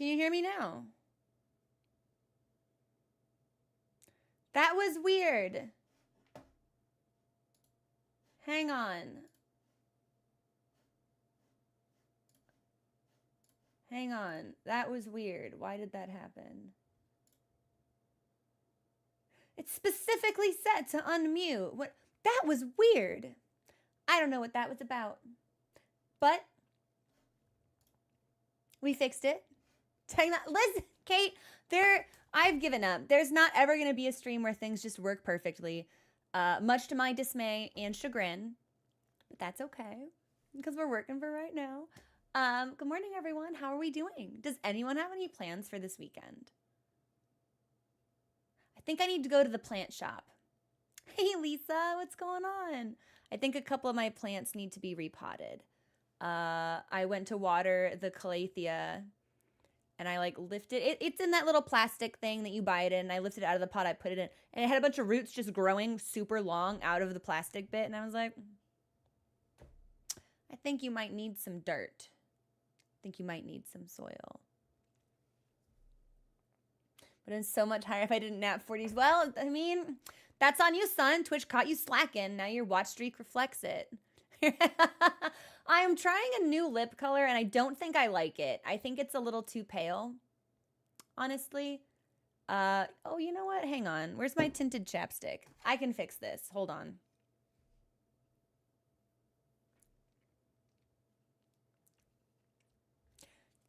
Can you hear me now? That was weird. Hang on. Hang on. That was weird. Why did that happen? It's specifically set to unmute. What? That was weird. I don't know what that was about. But we fixed it. Listen, Kate, I've given up. There's not ever going to be a stream where things just work perfectly, much to my dismay and chagrin. But that's okay, because we're working for right now. Good morning, everyone. How are we doing? Does anyone have any plans for this weekend? I think I need to go to the plant shop. Hey, Lisa, what's going on? I think a couple of my plants need to be repotted. I went to water the calathea, and I like lifted it. It's in that little plastic thing that you buy it in. And I lifted it out of the pot. I put it in, and it had a bunch of roots just growing super long out of the plastic bit. And I was like, I think you might need some dirt. I think you might need some soil. But it's so much higher if I didn't nap 40s. Well, I mean, that's on you, son. Twitch caught you slacking. Now your watch streak reflects it. I am trying a new lip color, and I don't think I like it. I think it's a little too pale, honestly. Oh, you know what? Hang on. Where's my tinted chapstick? I can fix this. Hold on.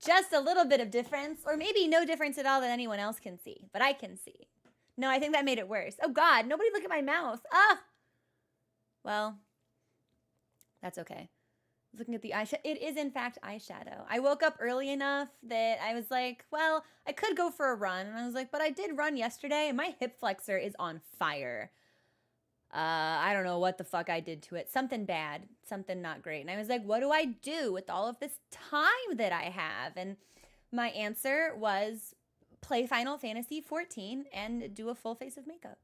Just a little bit of difference, or maybe no difference at all that anyone else can see, but I can see. No, I think that made it worse. Oh, God. Nobody look at my mouth. Ah! Well, that's okay. Looking at the eyeshadow. It is, in fact, eyeshadow. I woke up early enough that I was like, well, I could go for a run. And I was like, but I did run yesterday, and my hip flexor is on fire. I don't know what the fuck I did to it. Something bad. Something not great. And I was like, what do I do with all of this time that I have? And my answer was play Final Fantasy XIV and do a full face of makeup.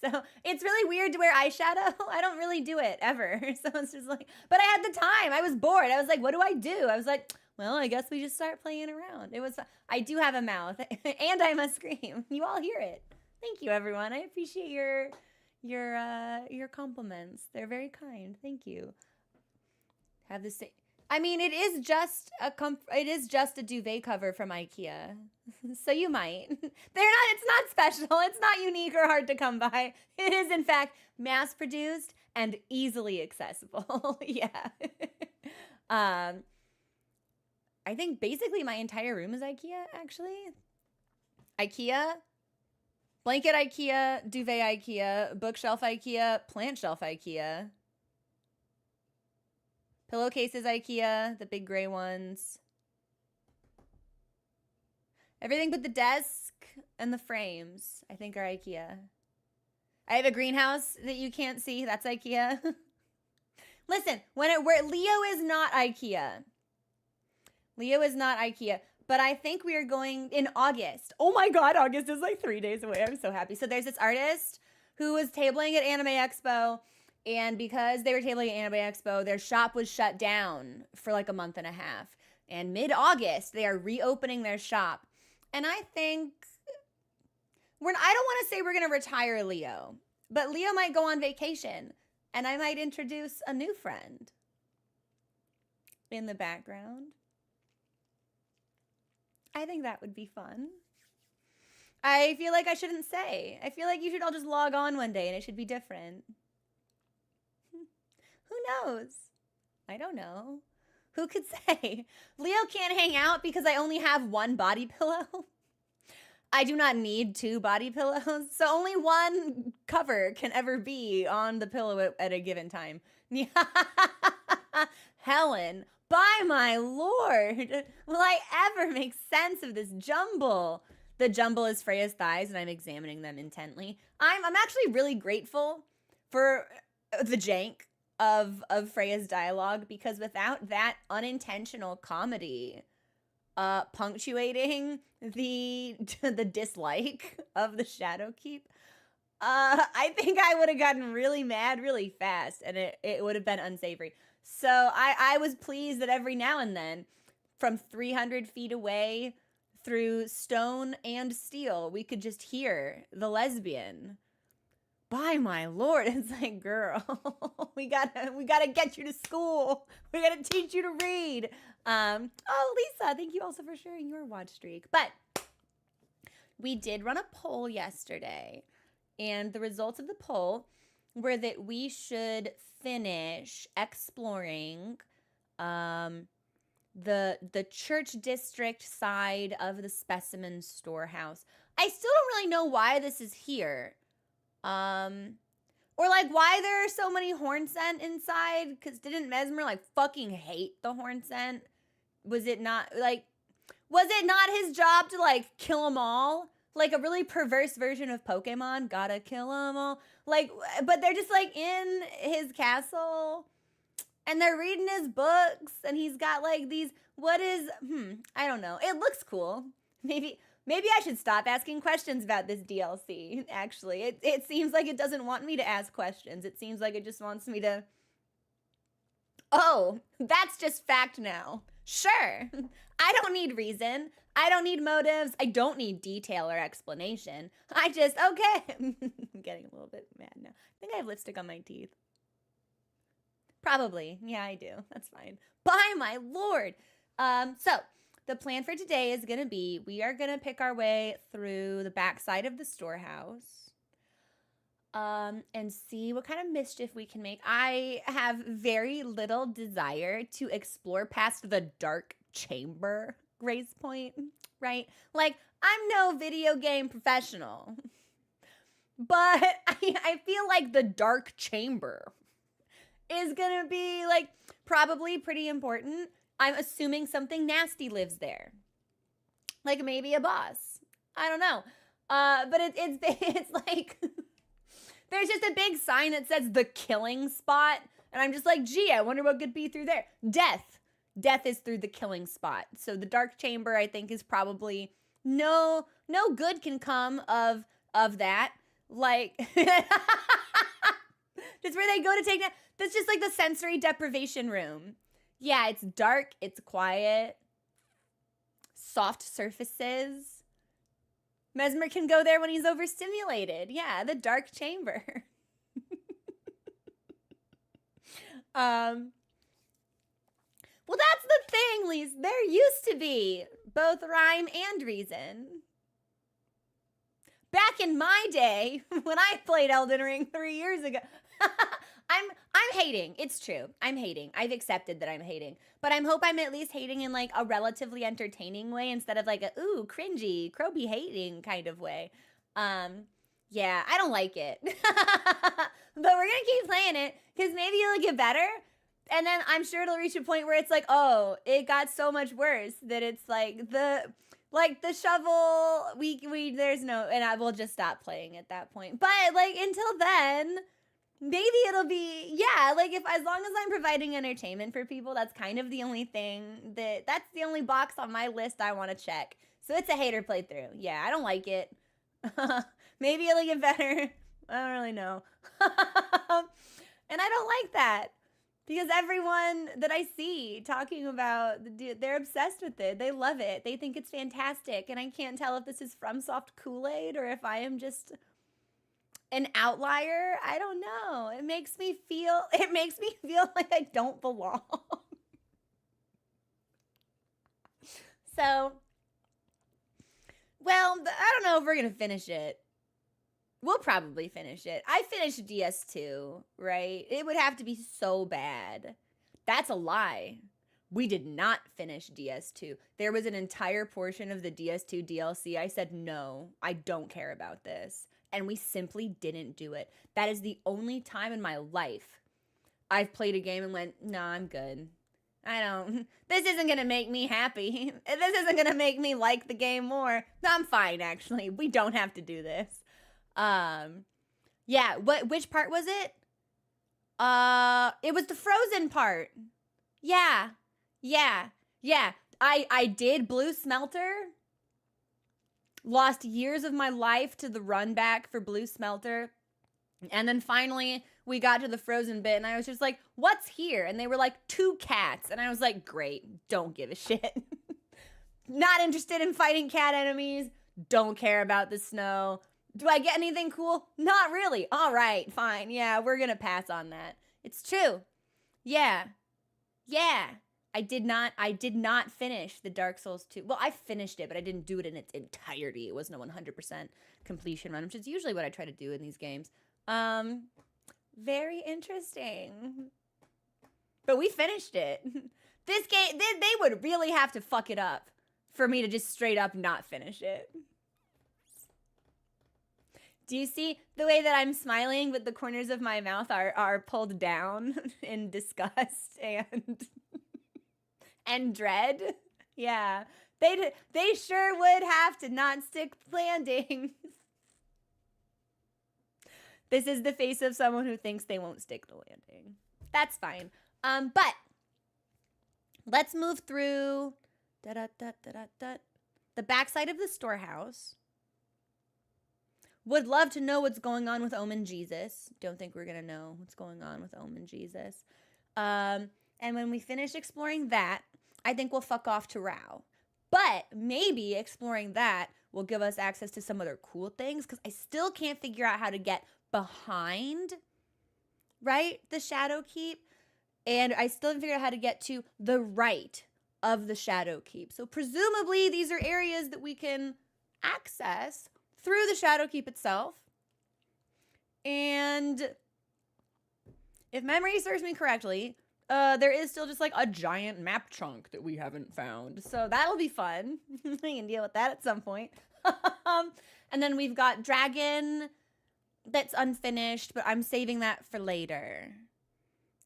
So it's really weird to wear eyeshadow. I don't really do it ever. So it's just like, but I had the time. I was bored. I was like, what do I do? I was like, well, I guess we just start playing around. It was, I do have a mouth and I must scream. You all hear it. Thank you, everyone. I appreciate your compliments. They're very kind. Thank you. Have the same. I mean, it is just a duvet cover from IKEA. So you might. It's not special. It's not unique or hard to come by. It is, in fact, mass-produced and easily accessible. Yeah. I think basically my entire room is IKEA, actually. IKEA, blanket IKEA, duvet IKEA, bookshelf IKEA, plant shelf IKEA. Pillowcases IKEA, the big gray ones. Everything but the desk and the frames, I think, are IKEA. I have a greenhouse that you can't see. That's IKEA. Listen, where Leo is not IKEA. Leo is not IKEA. But I think we are going in August. Oh my God, August is like 3 days away. I'm so happy. So there's this artist who was tabling at Anime Expo. And because they were tabling at Anime Expo, their shop was shut down for like a month and a half. And mid-August, they are reopening their shop. And I think, I don't want to say we're going to retire Leo, but Leo might go on vacation. And I might introduce a new friend in the background. I think that would be fun. I feel like I shouldn't say. I feel like you should all just log on one day and it should be different. Who knows? I don't know. Who could say? Leo can't hang out because I only have one body pillow. I do not need 2 body pillows, so only one cover can ever be on the pillow at a given time. Helen, by my lord, will I ever make sense of this jumble? The jumble is Freya's thighs, and I'm examining them intently. I'm actually really grateful for the jank of Freya's dialogue, because without that unintentional comedy punctuating the dislike of the shadowkeep, I think I would have gotten really mad really fast, and it would have been unsavory. So I was pleased that every now and then from 300 feet away through stone and steel, we could just hear the lesbian. By my Lord, it's like, girl, we gotta get you to school. We gotta teach you to read. Oh, Lisa, thank you also for sharing your watch streak. But we did run a poll yesterday, and the results of the poll were that we should finish exploring the church district side of the specimen storehouse. I still don't really know why this is here. Or like why there are so many horn scent inside, because didn't Mesmer like fucking hate the horn scent? Was it not his job to like kill them all? Like a really perverse version of Pokemon, gotta kill them all. Like, but they're just like in his castle and they're reading his books and he's got like these, I don't know. It looks cool. Maybe I should stop asking questions about this DLC, actually. It seems like it doesn't want me to ask questions. It seems like it just wants me to... Oh, that's just fact now. Sure. I don't need reason. I don't need motives. I don't need detail or explanation. Okay. I'm getting a little bit mad now. I think I have lipstick on my teeth. Probably. Yeah, I do. That's fine. By my Lord. So... the plan for today is going to be, we are going to pick our way through the backside of the storehouse and see what kind of mischief we can make. I have very little desire to explore past the dark chamber, Grace Point, right? Like, I'm no video game professional, but I feel like the dark chamber is going to be, like, probably pretty important. I'm assuming something nasty lives there. Like maybe a boss. I don't know. But it's like, there's just a big sign that says the killing spot. And I'm just like, gee, I wonder what could be through there. Death. Death is through the killing spot. So the dark chamber, I think, is probably no good can come of that. Like, just where they go to take that. That's just like the sensory deprivation room. Yeah, it's dark, it's quiet, soft surfaces. Mesmer can go there when he's overstimulated. Yeah, the dark chamber. Well, that's the thing, Lise. There used to be both rhyme and reason. Back in my day, when I played Elden Ring 3 years ago, I'm hating. It's true. I'm hating. I've accepted that I'm hating. But I hope I'm at least hating in like a relatively entertaining way instead of like a ooh, cringy, Croby hating kind of way. Yeah, I don't like it. But we're gonna keep playing it because maybe it'll get better. And then I'm sure it'll reach a point where it's like, oh, it got so much worse that it's like the shovel, there's no, and I will just stop playing at that point. But like until then, maybe it'll be, yeah, like as long as I'm providing entertainment for people, that's kind of the only thing that's the only box on my list I want to check. So it's a hater playthrough. Yeah, I don't like it. Maybe it'll get better. I don't really know. And I don't like that because everyone that I see talking about, they're obsessed with it. They love it. They think it's fantastic. And I can't tell if this is FromSoft Kool-Aid or if I am just an outlier. I don't know. It makes me feel like I don't belong. So, well, I don't know if we're going to finish it. We'll probably finish it. I finished DS2, right? It would have to be so bad. That's a lie. We did not finish DS2. There was an entire portion of the DS2 DLC. I said, no, I don't care about this. And we simply didn't do it. That is the only time in my life I've played a game and went, no, I'm good. This isn't going to make me happy. This isn't going to make me like the game more. No, I'm fine, actually. We don't have to do this. Yeah, which part was it? It was the frozen part. Yeah. I did Blue Smelter. Lost years of my life to the run back for Blue Smelter. And then finally we got to the frozen bit and I was just like, what's here? And they were like 2 cats. And I was like, great, don't give a shit. Not interested in fighting cat enemies. Don't care about the snow. Do I get anything cool? Not really. All right, fine. Yeah, we're going to pass on that. It's true. Yeah. Yeah. I did not finish the Dark Souls 2. Well, I finished it, but I didn't do it in its entirety. It wasn't a 100% completion run, which is usually what I try to do in these games. Very interesting. But we finished it. This game, they would really have to fuck it up for me to just straight up not finish it. Do you see the way that I'm smiling, but the corners of my mouth are pulled down in disgust and dread? Yeah. They sure would have to not stick landing. This is the face of someone who thinks they won't stick the landing. That's fine. But let's move through the backside of the storehouse. Would love to know what's going on with Omen Jesus. Don't think we're going to know what's going on with Omen Jesus. And when we finish exploring that, I think we'll fuck off to Rao. But maybe exploring that will give us access to some other cool things, because I still can't figure out how to get behind, right, the Shadowkeep. And I still haven't figured out how to get to the right of the Shadowkeep. So presumably these are areas that we can access through the Shadowkeep itself. And if memory serves me correctly, there is still just like a giant map chunk that we haven't found. So that'll be fun. We can deal with that at some point. And then we've got Dragon that's unfinished, but I'm saving that for later.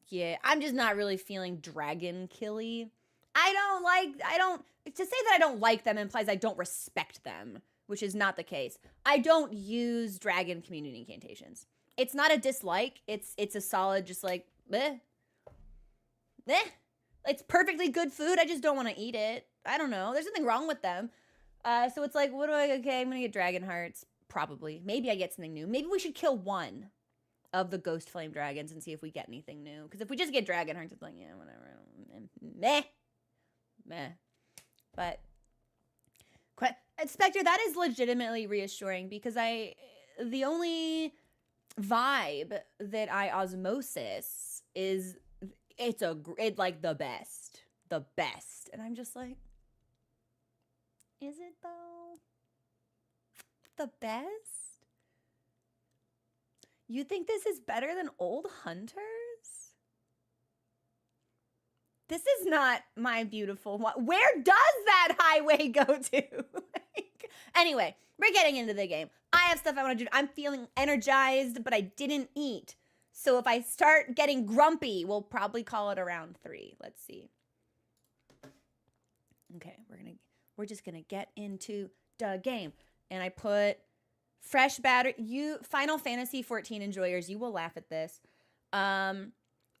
Yeah, I'm just not really feeling dragon killy. To say that I don't like them implies I don't respect them, which is not the case. I don't use dragon community incantations. It's not a dislike. It's a solid, just like, meh. It's perfectly good food. I just don't want to eat it. I don't know. There's nothing wrong with them. So it's like, okay, I'm going to get dragon hearts. Probably. Maybe I get something new. Maybe we should kill one of the ghost flame dragons and see if we get anything new. Because if we just get dragon hearts, it's like, yeah, whatever. Meh. But Spectre, that is legitimately reassuring, because the only vibe that I osmosis is it's like the best. And I'm just like, is it though? The best? You think this is better than Old Hunters? This is not my beautiful one. Where does that highway go to? Anyway, we're getting into the game. I have stuff I want to do. I'm feeling energized, but I didn't eat. So if I start getting grumpy, we'll probably call it around 3. Let's see. Okay, we're just gonna get into the game. And I put fresh battery. You Final Fantasy 14 enjoyers, you will laugh at this.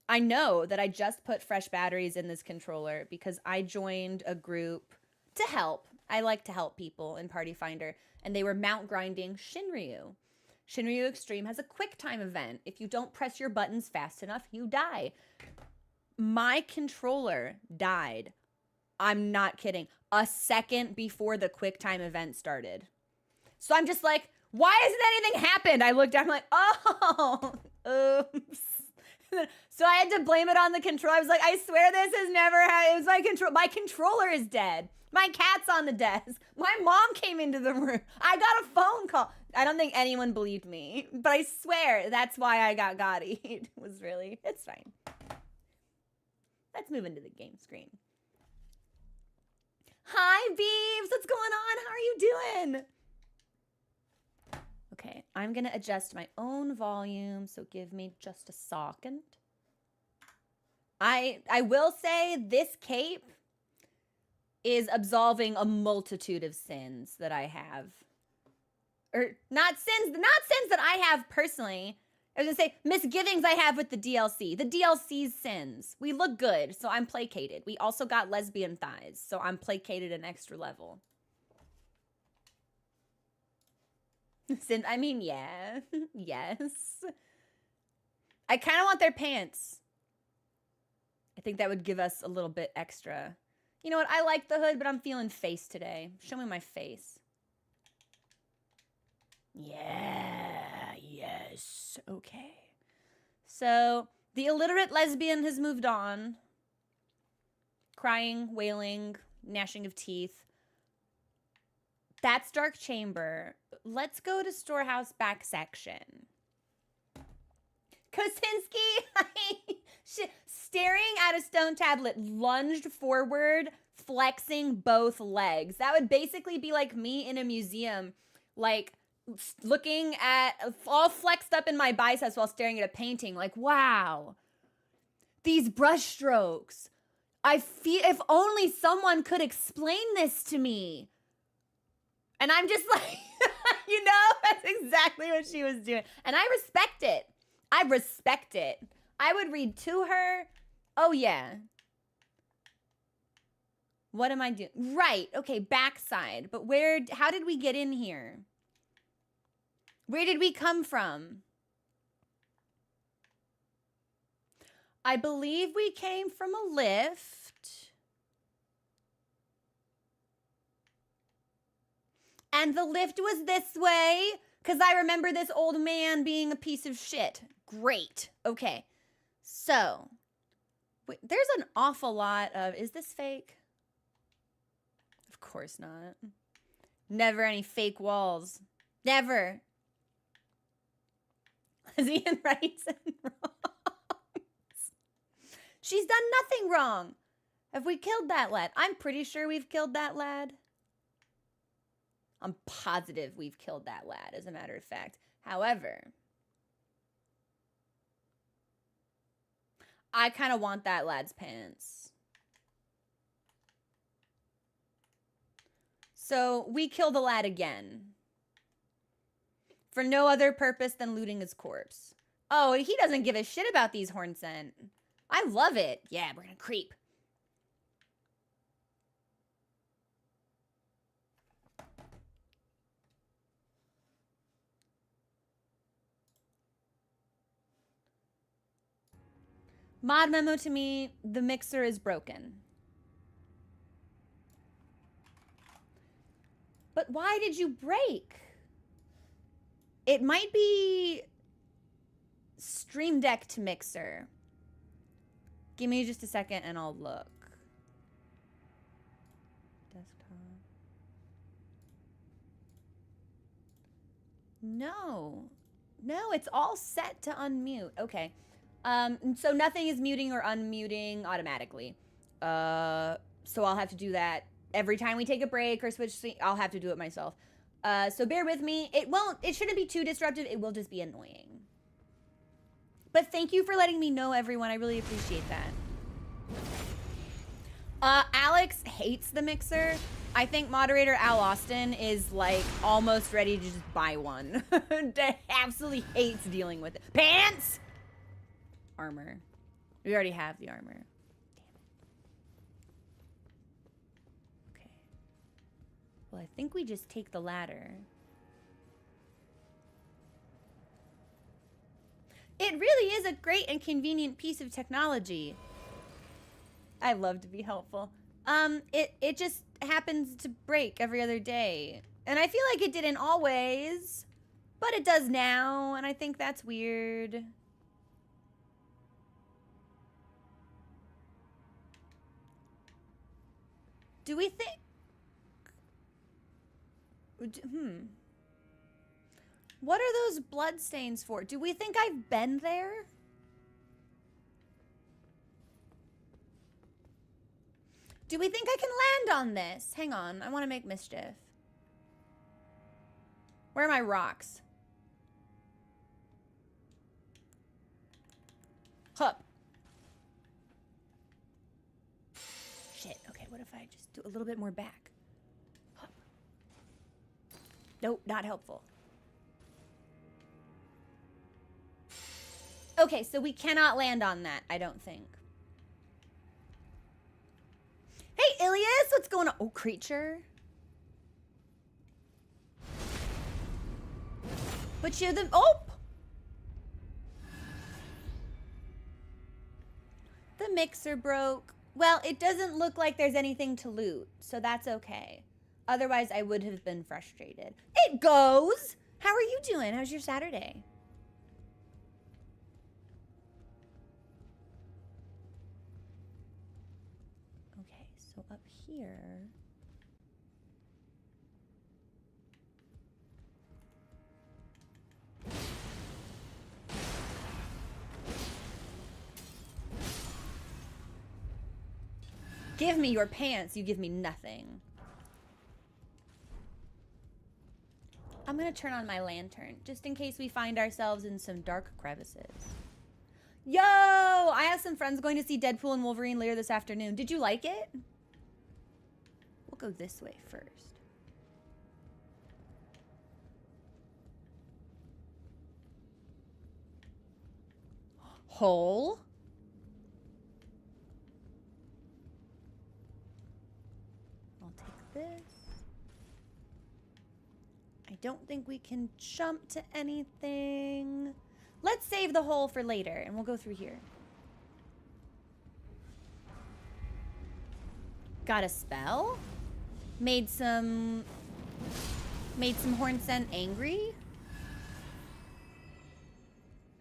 I know that I just put fresh batteries in this controller because I joined a group to help. I like to help people in Party Finder, and they were mount grinding Shinryu. Shinryu Extreme has a quick time event. If you don't press your buttons fast enough, you die. My controller died. I'm not kidding. A second before the quick time event started. So I'm just like, why hasn't anything happened? I looked down, I'm like, oh, oops. So I had to blame it on the controller. I was like, I swear this has never happened. It was my control. My controller is dead. My cat's on the desk. My mom came into the room. I got a phone call. I don't think anyone believed me, but I swear that's why I got Gotti. It was really, it's fine. Let's move into the game screen. Hi, Beeves. What's going on? How are you doing? Okay, I'm going to adjust my own volume, so give me just a second. I will say this cape is absolving a multitude of sins that I have. Or not sins that I have personally. I was going to say misgivings I have with the DLC. The DLC's sins. We look good, so I'm placated. We also got lesbian thighs, so I'm placated an extra level. I mean, yeah. Yes. I kind of want their pants. I think that would give us a little bit extra. You know what? I like the hood, but I'm feeling face today. Show me my face. Yeah, yes. Okay. So the illiterate lesbian has moved on. Crying, wailing, gnashing of teeth. That's Dark Chamber. Let's go to Storehouse back section. Kosinski, staring at a stone tablet, lunged forward, flexing both legs. That would basically be like me in a museum, like looking at, all flexed up in my biceps while staring at a painting. Like, wow, these brush strokes. I feel, if only someone could explain this to me. And I'm just like, you know, that's exactly what she was doing. And I respect it. I respect it. I would read to her. Oh, yeah. What am I doing? Right. Okay, backside. But where, how did we get in here? Where did we come from? I believe we came from a lift. And the lift was this way, because I remember this old man being a piece of shit. Great. Okay. So, wait, there's an awful lot of, is this fake? Of course not. Never any fake walls. Never. Lesbian rights and wrongs. She's done nothing wrong. Have we killed that lad? I'm pretty sure we've killed that lad. I'm positive we've killed that lad, as a matter of fact. However, I kind of want that lad's pants. So we kill the lad again. For no other purpose than looting his corpse. Oh, he doesn't give a shit about these horn scent. I love it. Yeah, we're gonna creep. Mod memo to me, the mixer is broken. But why did you break? It might be Stream Deck to mixer. Give me just a second and I'll look. Desktop. No. No, it's all set to unmute. Okay. So nothing is muting or unmuting automatically. So I'll have to do that every time we take a break or switch. I'll have to do it myself. So bear with me. It shouldn't be too disruptive. It will just be annoying. But thank you for letting me know, everyone. I really appreciate that. Alex hates the mixer. I think moderator Al Austin is like almost ready to just buy one. Absolutely hates dealing with it. Pants! Armor. We already have the armor. Damn it. Okay. Well, I think we just take the ladder. It really is a great and convenient piece of technology. I love to be helpful. It just happens to break every other day. And I feel like it didn't always, but it does now, and I think that's weird. Do we think... What are those blood stains for? Do we think I've been there? Do we think I can land on this? Hang on, I want to make mischief. Where are my rocks? Hup. Shit, okay, what if I just do a little bit more back? Hup. Nope, not helpful. Okay, so we cannot land on that, I don't think. Hey, Ilias, what's going on? Oh, creature. But you're the... Oh! The mixer broke. Well, it doesn't look like there's anything to loot, so that's okay. Otherwise, I would have been frustrated. It goes! How are you doing? How's your Saturday? Okay, so up here... Give me your pants, you give me nothing. I'm gonna turn on my lantern, just in case we find ourselves in some dark crevices. Yo! I have some friends going to see Deadpool and Wolverine later this afternoon. Did you like it? We'll go this way first. Hole? I'll take this. I don't think we can jump to anything. Let's save the hole for later, and we'll go through here. Got a spell? Made some Hornsent angry?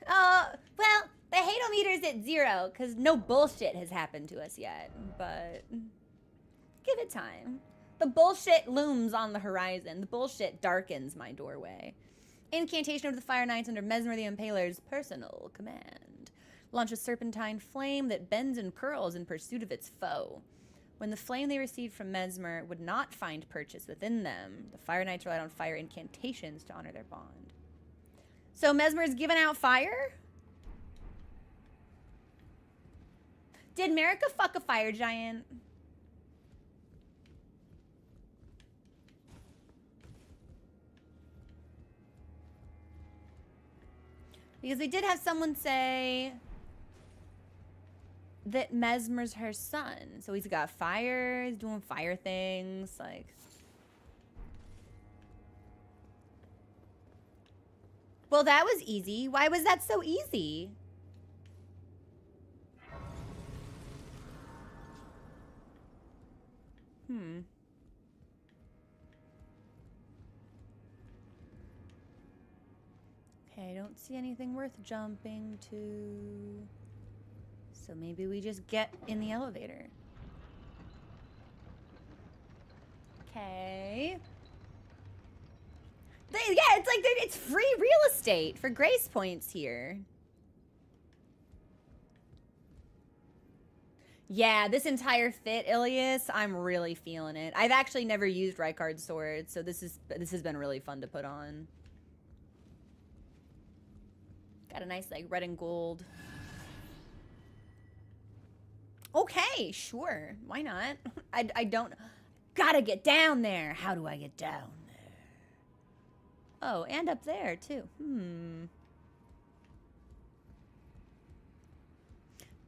Well, the hate-o-meter's at 0, because no bullshit has happened to us yet, but give it time. The bullshit looms on the horizon. The bullshit darkens my doorway. Incantation of the Fire Knights under Mesmer the Impaler's personal command. Launch a serpentine flame that bends and curls in pursuit of its foe. When the flame they received from Mesmer would not find purchase within them, the Fire Knights relied on fire incantations to honor their bond. So Mesmer's given out fire? Did Marika fuck a fire giant? Because we did have someone say that Mesmer's her son. So he's got fire, he's doing fire things, like... Well, that was easy. Why was that so easy? Okay, I don't see anything worth jumping to. So maybe we just get in the elevator. Okay. Yeah, it's like it's free real estate for grace points here. Yeah, this entire fit, Ilias, I'm really feeling it. I've actually never used Rykard's sword, so this has been really fun to put on. Got a nice like red and gold. Okay, sure. Why not? I don't gotta get down there. How do I get down there? Oh, and up there too.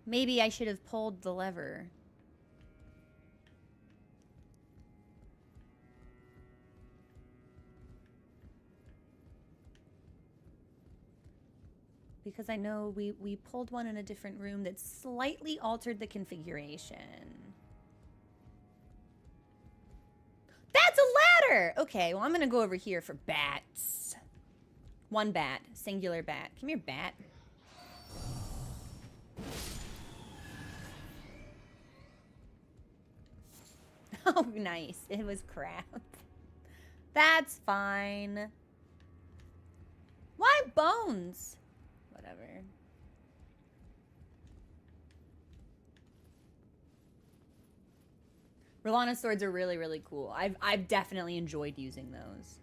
Maybe I should have pulled the lever. Because I know we pulled one in a different room that slightly altered the configuration. That's a ladder! Okay, well, I'm gonna go over here for bats. One bat, singular bat. Come here, bat. Oh, nice. It was crap. That's fine. Why bones? Whatever. Rolana swords are really, really cool. I've definitely enjoyed using those.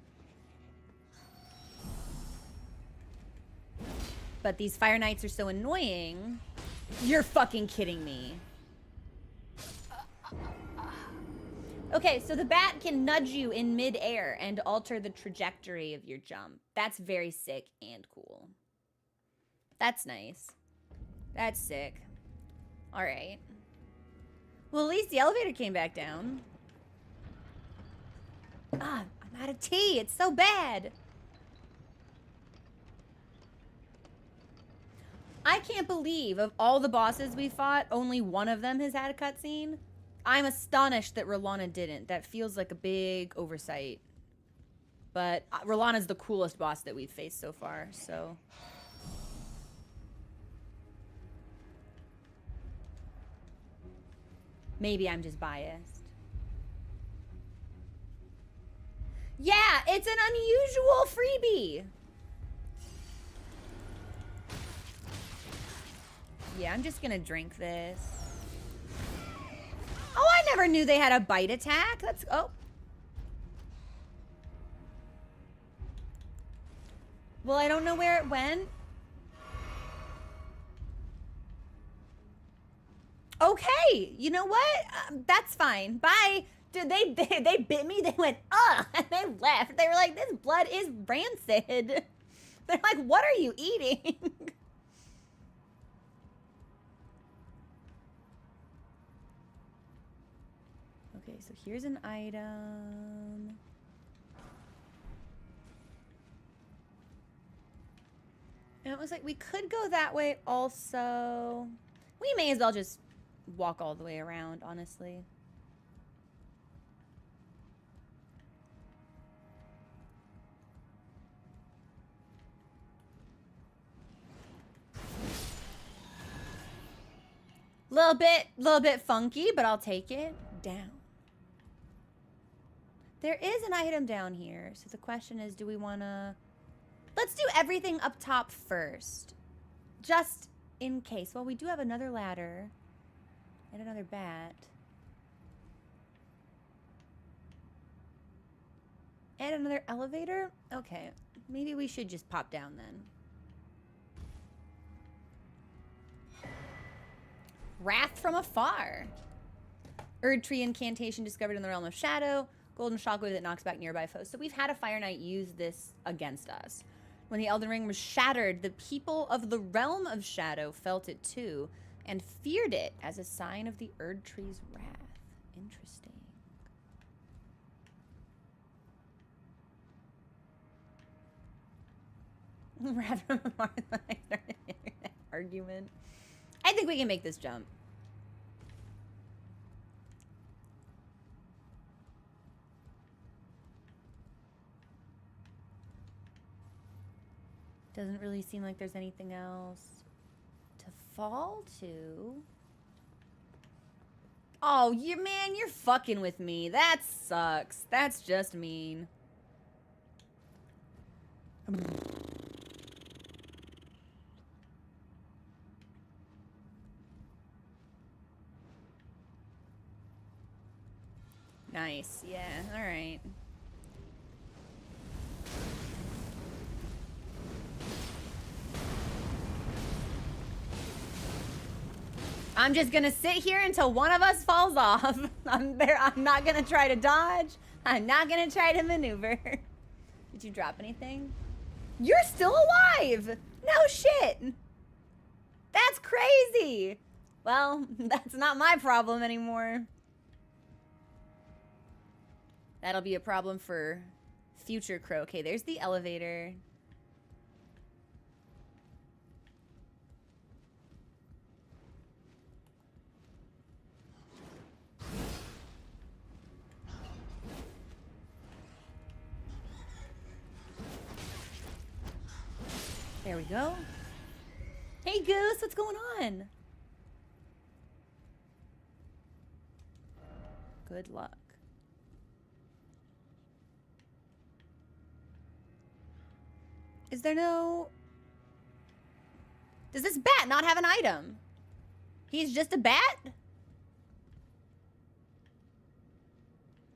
But these Fire Knights are so annoying. You're fucking kidding me. Okay, so the bat can nudge you in mid-air and alter the trajectory of your jump. That's very sick and cool. That's nice. That's sick. All right. Well, at least the elevator came back down. Ah, I'm out of tea. It's so bad. I can't believe of all the bosses we fought, only one of them has had a cutscene. I'm astonished that Rolana didn't. That feels like a big oversight. But Rolana's the coolest boss that we've faced so far, so. Maybe I'm just biased. Yeah, it's an unusual freebie. Yeah, I'm just gonna drink this. Oh, I never knew they had a bite attack. That's, oh. Well, I don't know where it went. Okay, you know what? That's fine. Bye. Dude, they bit me. They went, ugh, and they left. They were like, this blood is rancid. They're like, what are you eating? Okay, so here's an item. And it was like, we could go that way also. We may as well just walk all the way around, honestly. Little bit funky, but I'll take it. Down. There is an item down here. So the question is, do we want to... Let's do everything up top first. Just in case. Well, we do have another ladder. And another bat. And another elevator? Okay. Maybe we should just pop down then. Wrath from afar. Erd tree incantation discovered in the realm of shadow. Golden shockwave that knocks back nearby foes. So we've had a Fire Knight use this against us. When the Elden Ring was shattered, the people of the realm of shadow felt it too, and feared it as a sign of the Erd tree's wrath. Interesting. Wrath from afar. Argument. I think we can make this jump. Doesn't really seem like there's anything else to fall to. Oh, man, you're fucking with me. That sucks. That's just mean. Nice. Yeah, all right. I'm just gonna sit here until one of us falls off. I'm not gonna try to dodge. I'm not gonna try to maneuver. Did you drop anything? You're still alive! No shit! That's crazy! Well, that's not my problem anymore. That'll be a problem for future Crow. Okay, there's the elevator. There we go. Hey, Goose, what's going on? Good luck. Is there no... Does this bat not have an item? He's just a bat?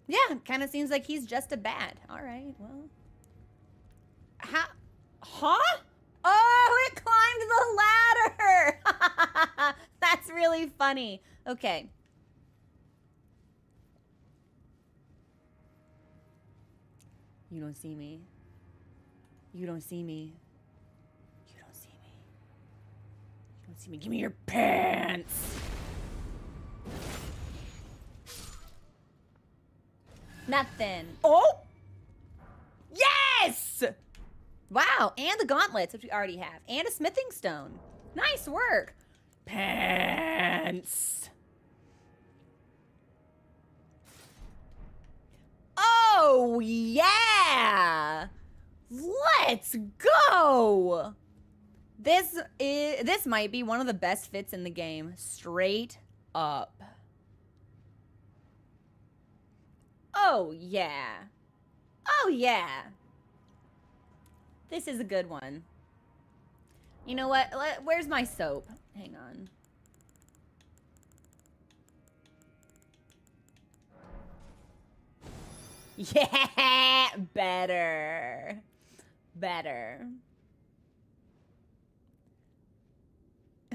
Yeah, kind of seems like he's just a bat. All right, well. How? Huh? Oh, it climbed the ladder! That's really funny. Okay. You don't see me. You don't see me. You don't see me. You don't see me. Give me your pants! Nothing. Oh! Yes! Wow, and the gauntlets, which we already have. And a smithing stone. Nice work. Pants. Oh, yeah. Let's go. This might be one of the best fits in the game. Straight up. Oh, yeah. Oh, yeah. This is a good one. You know what? Where's my soap? Hang on. Yeah, better. Better.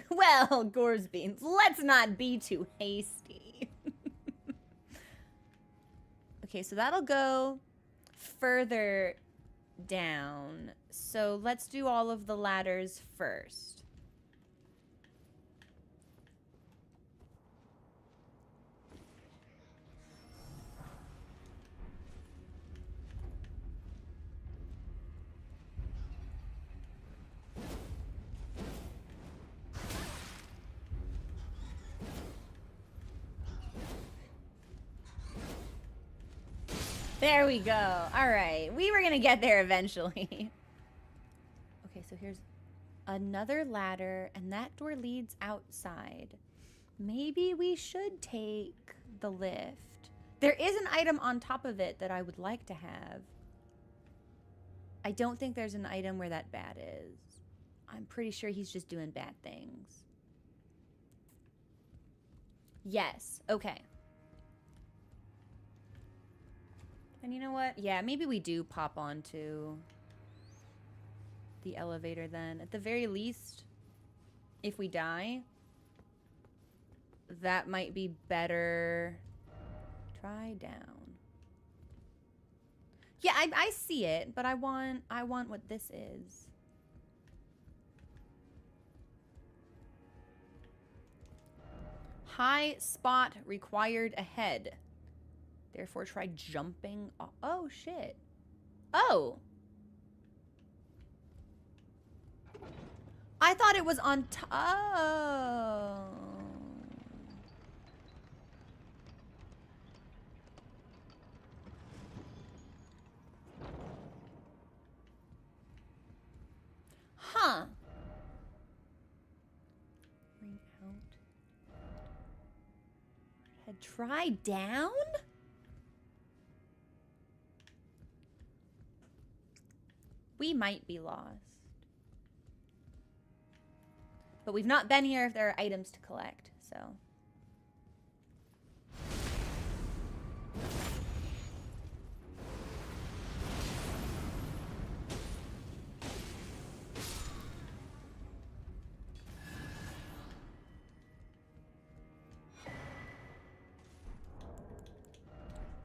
Well, Gore's beans, let's not be too hasty. Okay, so that'll go further down. So let's do all of the ladders first. There we go. All right. We were going to get there eventually. Okay, so here's another ladder, and that door leads outside. Maybe we should take the lift. There is an item on top of it that I would like to have. I don't think there's an item where that bat is. I'm pretty sure he's just doing bad things. Yes. Okay. And you know what? Yeah, maybe we do pop onto the elevator then. At the very least, if we die, that might be better. Try down. Yeah, I see it, but I want what this is. High spot required ahead. Therefore, try jumping. Oh, shit. Oh. I thought it was on top. Oh. Huh. Bring out. Head try down? We might be lost. But we've not been here if there are items to collect, so.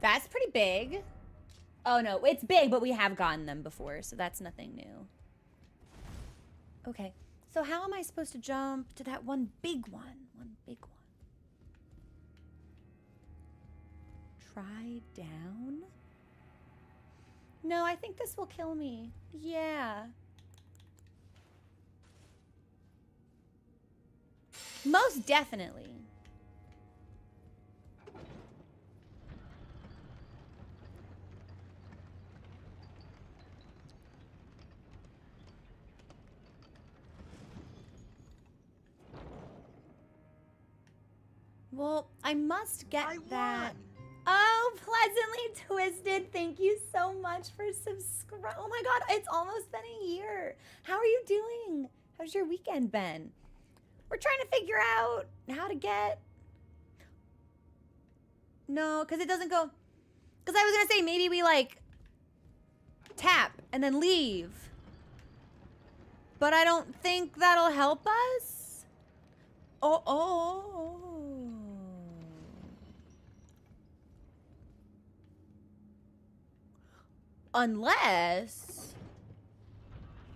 That's pretty big. Oh no, it's big, but we have gotten them before, so that's nothing new. Okay, so how am I supposed to jump to that one big one? One big one. Try down? No, I think this will kill me. Yeah. Most definitely. Well, I must get that. Oh, Pleasantly Twisted, thank you so much for subscribing. Oh my god, it's almost been a year. How are you doing? How's your weekend been? We're trying to figure out how to get... No, because it doesn't go... Because I was going to say, maybe we, like, tap and then leave. But I don't think that'll help us. Oh. Unless...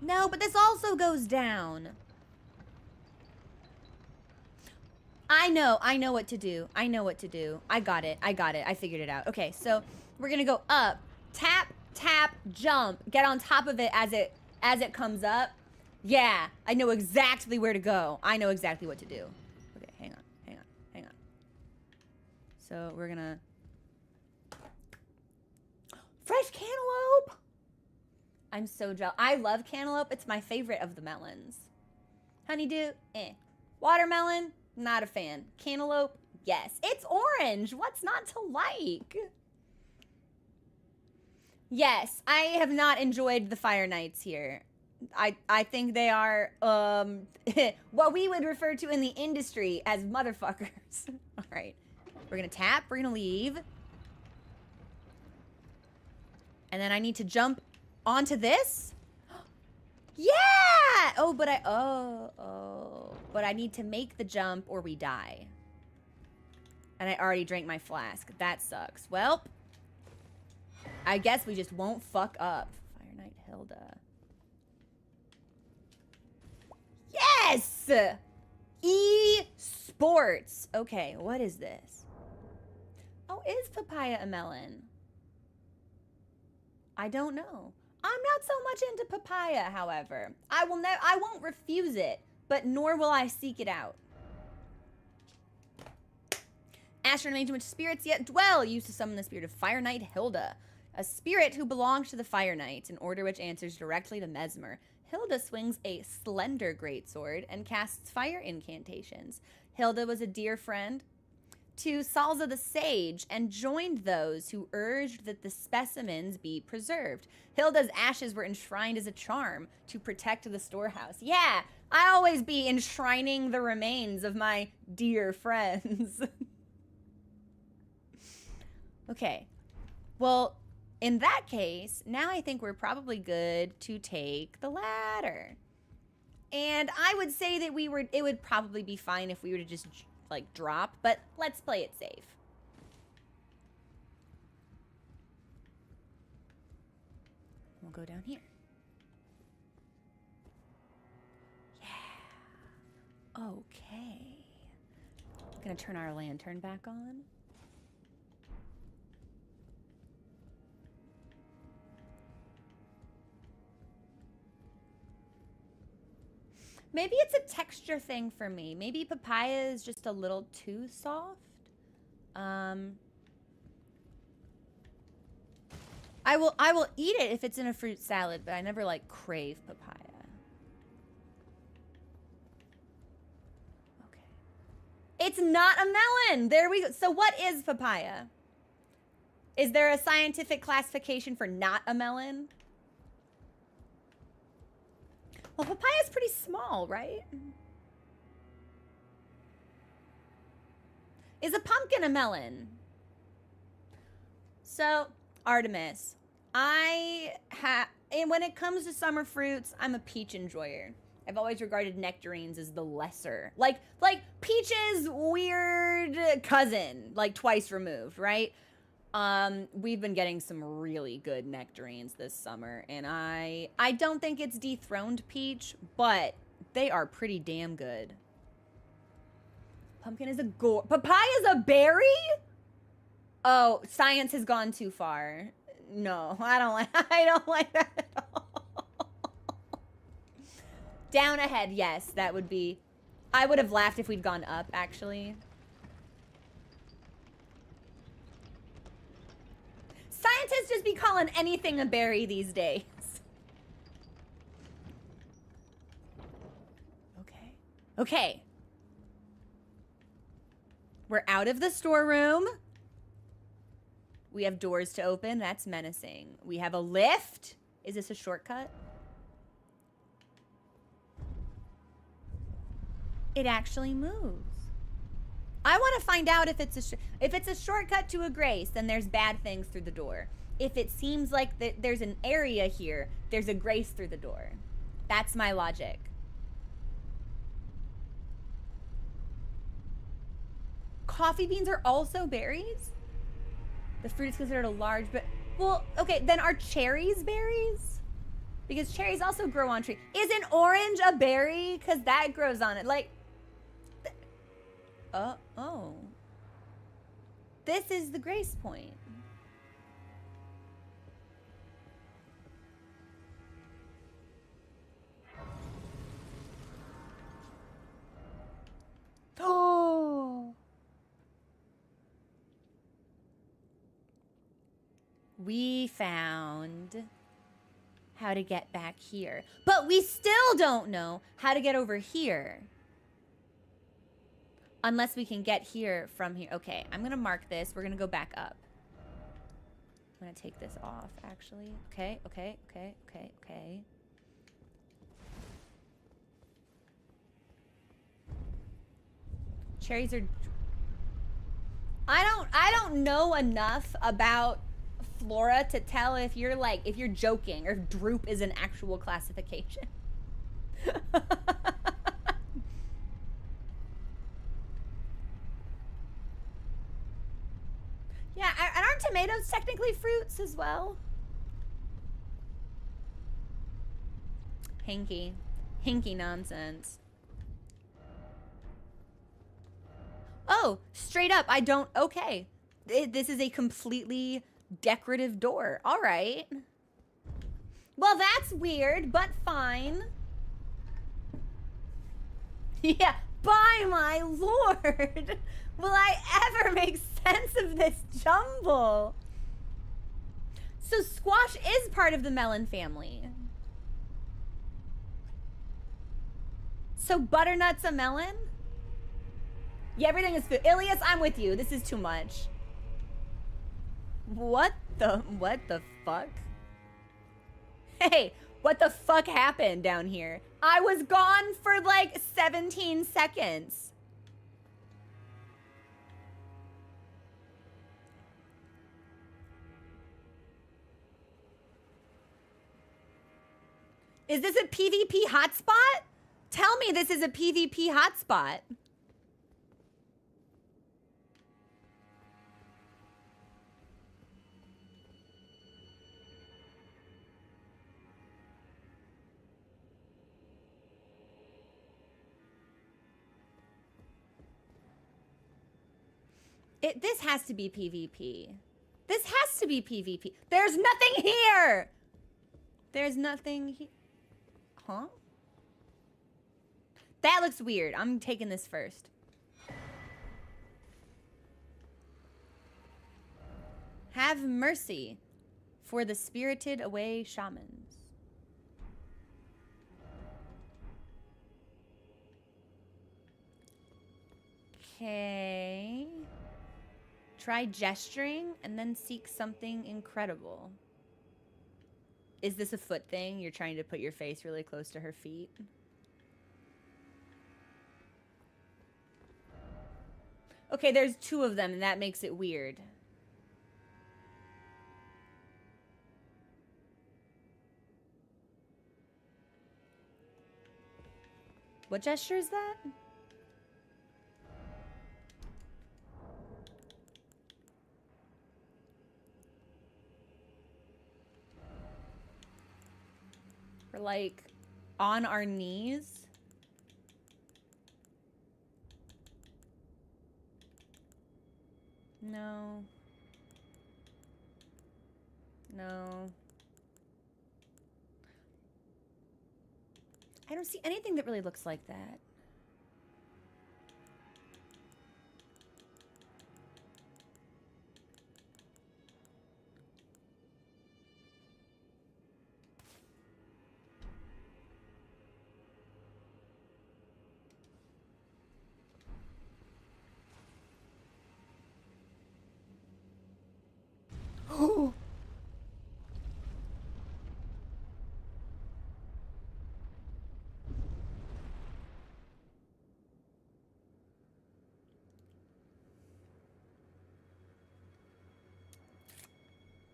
No, but this also goes down. I know what to do. I know what to do. I got it. I figured it out. Okay, so we're gonna go up, tap, tap, jump, get on top of it as it comes up, Yeah, I know exactly where to go. I know exactly what to do. Okay, hang on, hang on, hang on. So we're gonna... Fresh cantaloupe! I'm so jealous. I love cantaloupe. It's my favorite of the melons. Honeydew, eh. Watermelon, not a fan. Cantaloupe, yes. It's orange. What's not to like? Yes, I have not enjoyed the Fire Nights here. I think they are what we would refer to in the industry as motherfuckers. All right. We're going to tap. We're going to leave. And then I need to jump onto this. Yeah! Oh, but but I need to make the jump or we die. And I already drank my flask. That sucks. Well, I guess we just won't fuck up. Fire Knight Hilda. Yes! E-sports. Okay, what is this? Oh, is papaya a melon? I don't know. I'm not so much into papaya, however. I won't refuse it, but nor will I seek it out. Astral remains in which spirits yet dwell, used to summon the spirit of Fire Knight Hilda, a spirit who belongs to the Fire Knight, an order which answers directly to Mesmer. Hilda swings a slender greatsword and casts fire incantations. Hilda was a dear friend to Salza the Sage and joined those who urged that the specimens be preserved. Hilda's ashes were enshrined as a charm to protect the storehouse. Yeah, I always be enshrining the remains of my dear friends. Okay, well, in that case, now I think we're probably good to take the ladder. And I would say that it would probably be fine if we were to just like drop, but let's play it safe. We'll go down here. Yeah. Okay. I'm gonna turn our lantern back on. Maybe it's a texture thing for me. Maybe papaya is just a little too soft. I will eat it if it's in a fruit salad, but I never like crave papaya. Okay. It's not a melon. There we go. So what is papaya? Is there a scientific classification for not a melon? Well, papaya's pretty small, right? Is a pumpkin a melon? So, Artemis, and when it comes to summer fruits, I'm a peach enjoyer. I've always regarded nectarines as the lesser. Like peach's weird cousin, like twice removed, right? We've been getting some really good nectarines this summer, and I don't think it's dethroned peach, but they are pretty damn good. Pumpkin is a gore. Papaya's a berry? Oh, science has gone too far. No, I don't like that at all. Down ahead, yes, that would be. I would have laughed if we'd gone up, actually. Scientists just be calling anything a berry these days. Okay. Okay. We're out of the storeroom. We have doors to open. That's menacing. We have a lift. Is this a shortcut? It actually moves. I want to find out if it's a shortcut to a grace, then there's bad things through the door. If it seems like there's an area here, there's a grace through the door. That's my logic. Coffee beans are also berries? The fruit is considered a large, but well, okay, then are cherries berries? Because cherries also grow on trees. Is an orange a berry? Because that grows on it. Like, oh. This is the grace point. We found how to get back here. But we still don't know how to get over here. Unless we can get here from here. Okay, I'm gonna mark this. We're gonna go back up. I'm gonna take this off, actually. Okay, okay, okay, okay, okay. Cherries are... I don't know enough about flora to tell if you're like, if you're joking or if droop is an actual classification. Yeah, and aren't tomatoes technically fruits as well? Hinky. Hinky nonsense. Oh, straight up, I don't... Okay. This is a completely decorative door. All right. Well, that's weird, but fine. Yeah, by my lord. Will I ever make sense of this jumble? So squash is part of the melon family. So butternut's a melon? Yeah, everything is food. Ilias, I'm with you. This is too much. What the fuck? Hey, what the fuck happened down here? I was gone for like 17 seconds. Is this a PvP hotspot? Tell me this is a PvP hotspot. This has to be PvP. This has to be PvP. There's nothing here. There's nothing here. Huh? That looks weird. I'm taking this first. Have mercy for the spirited away shamans. Okay. Try gesturing and then seek something incredible. Is this a foot thing? You're trying to put your face really close to her feet? Okay, there's two of them, and that makes it weird. What gesture is that? We're like on our knees. No. No. I don't see anything that really looks like that.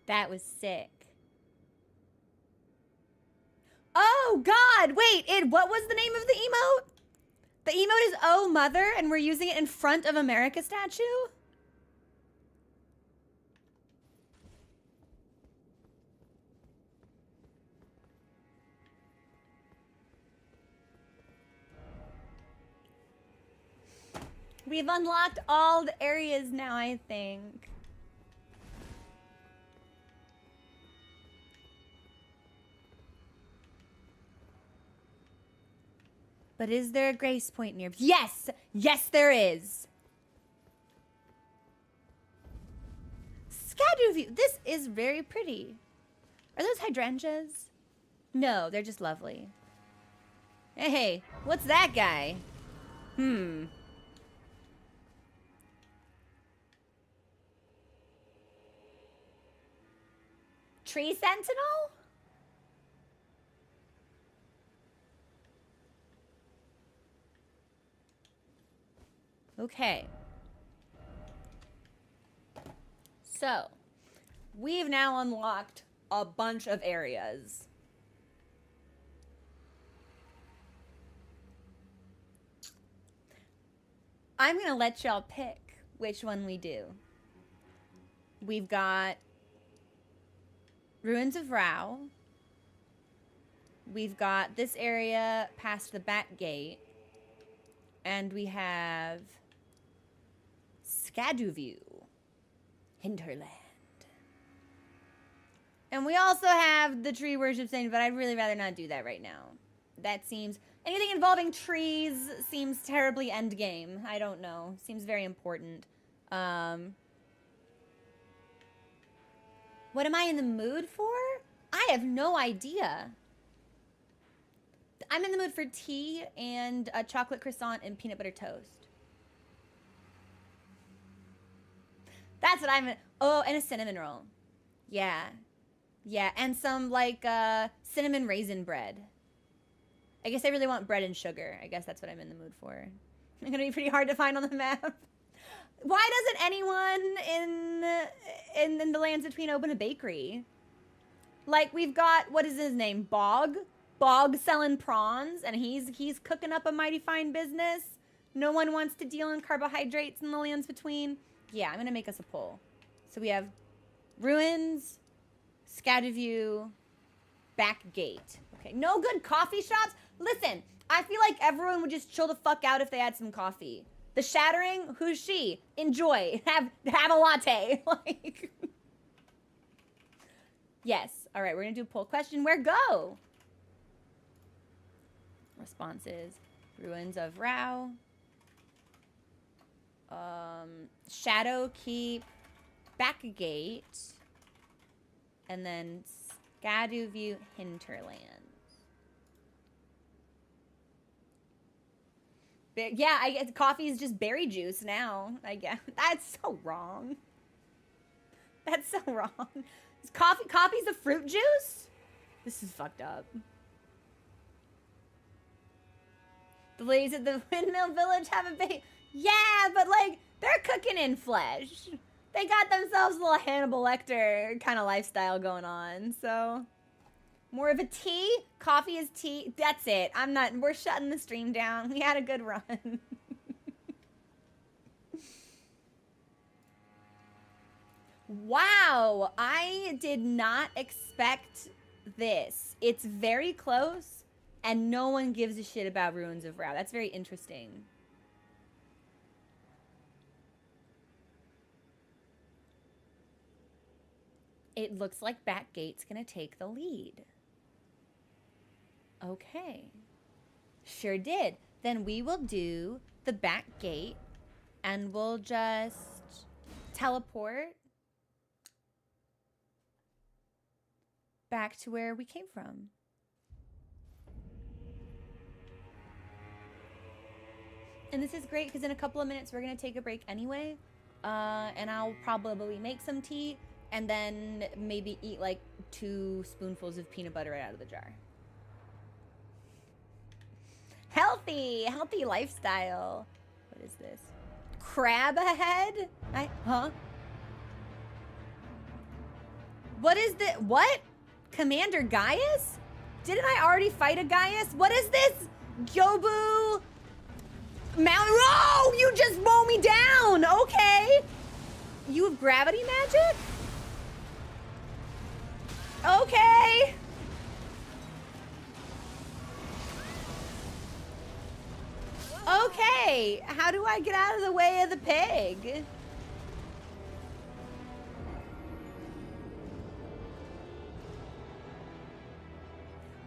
That was sick. Oh, God. Wait, what was the name of the emote? The emote is Oh Mother, and we're using it in front of America statue? We've unlocked all the areas now, I think. But is there a grace point near? Yes! Yes, there is. Skadu view. This is very pretty. Are those hydrangeas? No, they're just lovely. Hey, what's that guy? Tree sentinel? Okay. So, we've now unlocked a bunch of areas. I'm gonna let y'all pick which one we do. We've got Ruins of Rao. We've got this area past the back gate. And we have Skaduview, Hinterland. And we also have the tree worship thing, but I'd really rather not do that right now. That seems... Anything involving trees seems terribly endgame. I don't know. Seems very important. What am I in the mood for? I have no idea. I'm in the mood for tea and a chocolate croissant and peanut butter toast. That's what I'm in. Oh, and a cinnamon roll. Yeah. Yeah, and some, like, cinnamon raisin bread. I guess I really want bread and sugar. I guess that's what I'm in the mood for. It's gonna be pretty hard to find on the map. Why doesn't anyone in the lands between open a bakery? Like, we've got, what is his name? Bog selling prawns, and he's cooking up a mighty fine business. No one wants to deal in carbohydrates in the lands between. Yeah, I'm gonna make us a poll. So we have Ruins, Skaduview, Back Gate. Okay, no good coffee shops? Listen, I feel like everyone would just chill the fuck out if they had some coffee. The Shattering, who's she? Enjoy. Have a latte. Like, yes. All right, we're gonna do a poll question. Where go? Responses: Ruins of Rao, Shadowkeep, Backgate, and then Skaduview Hinterland. Yeah, I guess coffee is just berry juice now. I guess that's so wrong. That's so wrong. Is coffee's a fruit juice? This is fucked up. The ladies at the Windmill Village have a big... Yeah, but, like, they're cooking in flesh. They got themselves a little Hannibal Lecter kind of lifestyle going on, so... More of a tea? Coffee is tea? That's it. We're shutting the stream down. We had a good run. Wow, I did not expect this. It's very close, and no one gives a shit about Ruins of Rao. That's very interesting. It looks like Backgate's gonna take the lead. Okay. Sure did. Then we will do the back gate, and we'll just teleport back to where we came from. And this is great because in a couple of minutes we're going to take a break anyway. And I'll probably make some tea and then maybe eat like 2 spoonfuls of peanut butter right out of the jar. Healthy lifestyle. What is this? Crab ahead? Huh? What is the, what? Commander Gaius? Didn't I already fight a Gaius? What is this? Gyobu Mount. Oh, you just mow me down. Okay. You have gravity magic? Okay. Okay. How do I get out of the way of the pig?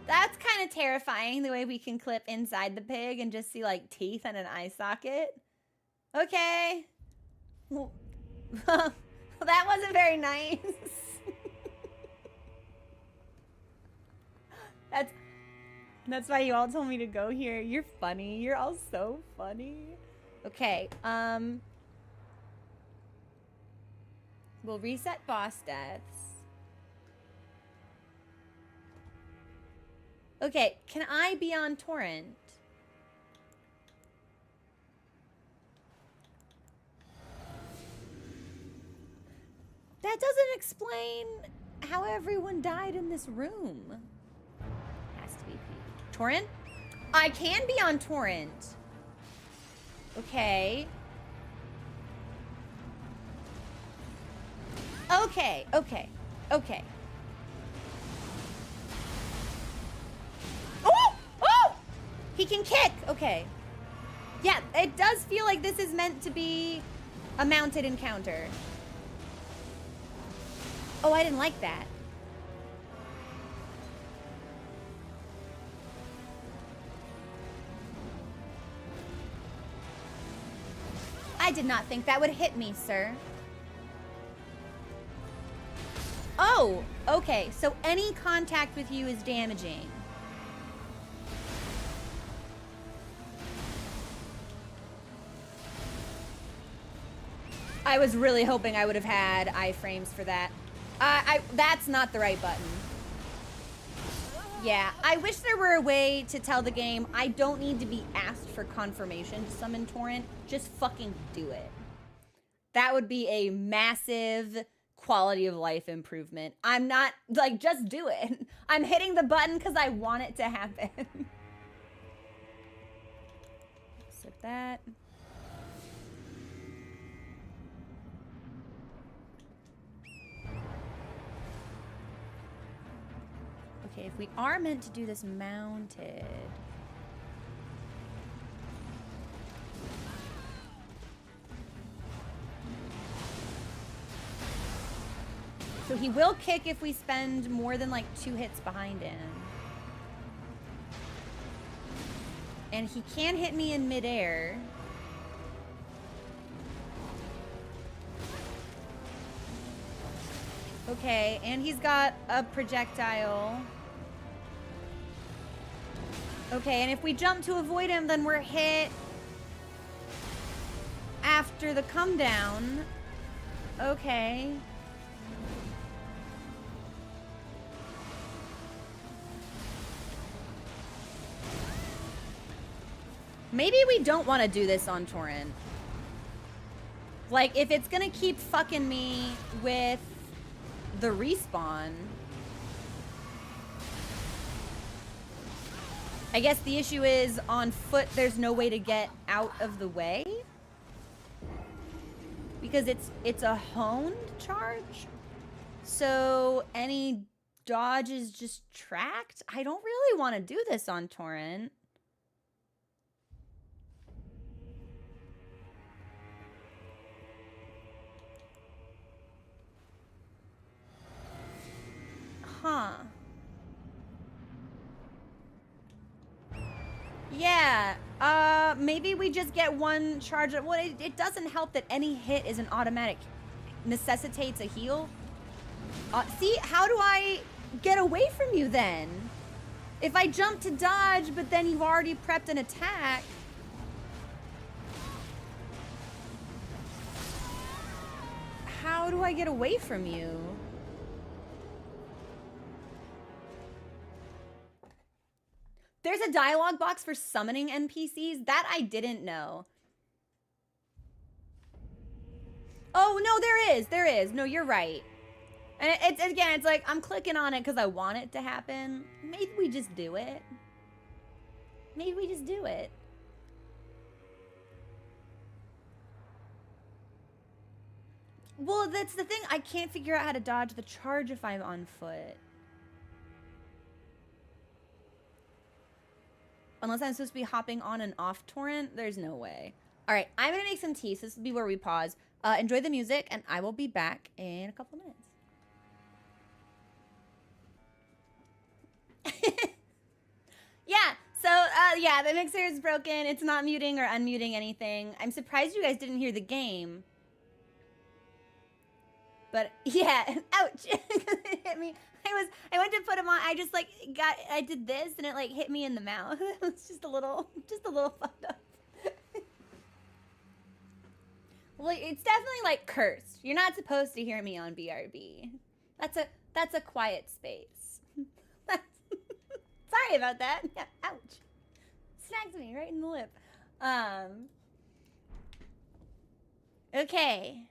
That's kind of terrifying, the way we can clip inside the pig and just see, like, teeth and an eye socket. Okay. That wasn't very nice. That's why you all told me to go here. You're funny. You're all so funny. Okay, we'll reset boss deaths. Okay, can I be on torrent? That doesn't explain how everyone died in this room. Has to be torrent? I can be on torrent. Okay. Okay, okay, okay. Oh! Oh! He can kick! Okay. Yeah, it does feel like this is meant to be a mounted encounter. Oh, I didn't like that. I did not think that would hit me, sir. Oh, okay. So any contact with you is damaging. I was really hoping I would have had iframes for that. That's not the right button. Yeah, I wish there were a way to tell the game I don't need to be asked for confirmation to summon torrent. Just fucking do it. That would be a massive quality of life improvement. I'm not, like, just do it. I'm hitting the button because I want it to happen. Set that. Okay, if we are meant to do this mounted... So he will kick if we spend more than like 2 hits behind him. And he can hit me in midair. Okay, and he's got a projectile. Okay, and if we jump to avoid him, then we're hit after the come down. Okay. Maybe we don't want to do this on torrent. Like, if it's gonna keep fucking me with the respawn. I guess the issue is on foot there's no way to get out of the way. Because it's a honed charge. So any dodge is just tracked. I don't really want to do this on torrent. Huh. Yeah, maybe we just get one charge. Well, it doesn't help that any hit is an automatic, necessitates a heal. See, how do I get away from you then? If I jump to dodge, but then you've already prepped an attack. How do I get away from you? There's a dialogue box for summoning NPCs? That I didn't know. Oh, no, there is. There is. No, you're right. And it's like, I'm clicking on it because I want it to happen. Maybe we just do it. Maybe we just do it. Well, that's the thing. I can't figure out how to dodge the charge if I'm on foot. Unless I'm supposed to be hopping on and off torrent, there's no way. All right, I'm gonna make some tea, so this will be where we pause. Enjoy the music, and I will be back in a couple minutes. Yeah, so, yeah, the mixer is broken. It's not muting or unmuting anything. I'm surprised you guys didn't hear the game. But yeah, ouch. It hit me. I went to put him on. I did this and it like hit me in the mouth. It was just a little fucked up. Well, it's definitely like cursed. You're not supposed to hear me on BRB. That's a quiet space. Sorry about that. Yeah, ouch. Snags me right in the lip. Okay.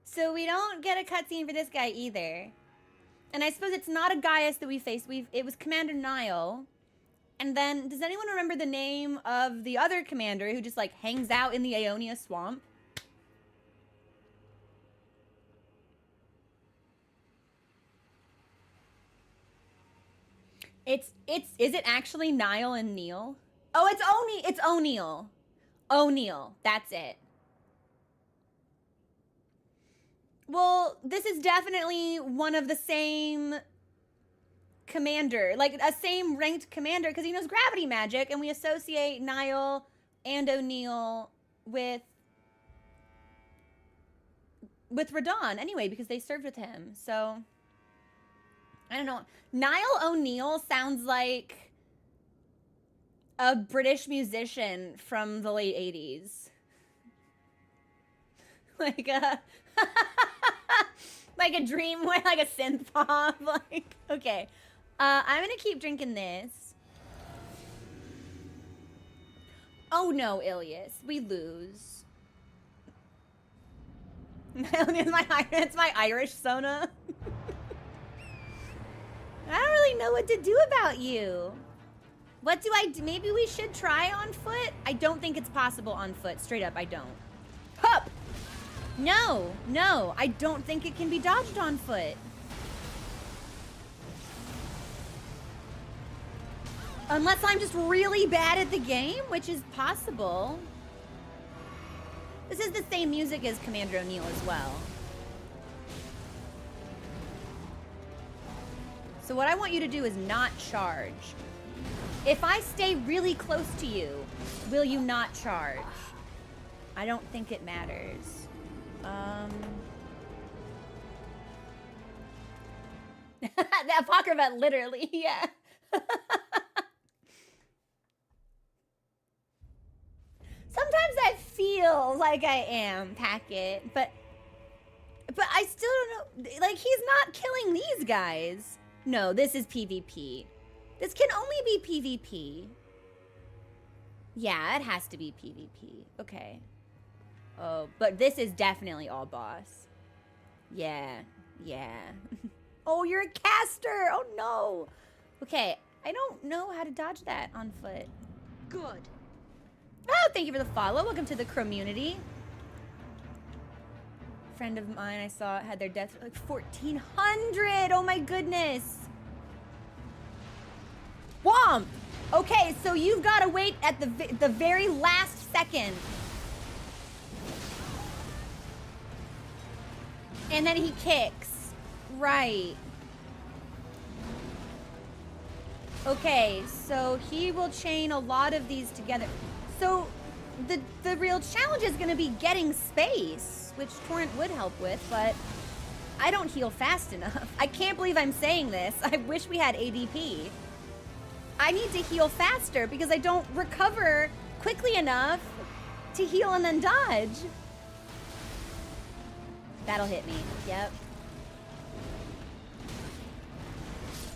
So we don't get a cutscene for this guy either. And I suppose it's not a Gaius that we faced. It was Commander Niall. And then, does anyone remember the name of the other commander who just like hangs out in the Aeonia swamp? Is it actually Niall and Neil? Oh, it's O'Neill. O'Neill, that's it. Well, this is definitely one of the same commander, like a same ranked commander, because he knows gravity magic, and we associate Niall and O'Neill with Radon anyway, because they served with him. So I don't know. Niall O'Neill sounds like a British musician from the late 80s. Like a like a dream, like a synth pop. Like, okay. I'm gonna keep drinking this. Oh no, Ilias, we lose. It's my Irish Sona. I don't really know what to do about you. What do I do? Maybe we should try on foot? I don't think it's possible on foot. Straight up, I don't. Hup! No, no, I don't think it can be dodged on foot. Unless I'm just really bad at the game, which is possible. This is the same music as Commander O'Neill as well. So what I want you to do is not charge. If I stay really close to you, will you not charge? I don't think it matters. The Apocrypha, literally, yeah. Sometimes I feel like I am, Packet, but I still don't know. Like, he's not killing these guys. No, this is PvP. This can only be PvP. Yeah, it has to be PvP. Okay. Oh, but this is definitely all boss. Yeah, yeah. Oh, you're a caster. Oh, no. Okay, I don't know how to dodge that on foot. Good. Oh, thank you for the follow. Welcome to the community. Friend of mine I saw had their death like 1,400. Oh my goodness. Womp. Okay, so you've got to wait at the very last second. And then he kicks. Right. Okay, so he will chain a lot of these together. So the real challenge is going to be getting space, which Torrent would help with, but I don't heal fast enough. I can't believe I'm saying this. I wish we had ADP. I need to heal faster because I don't recover quickly enough to heal and then dodge. That'll hit me. Yep.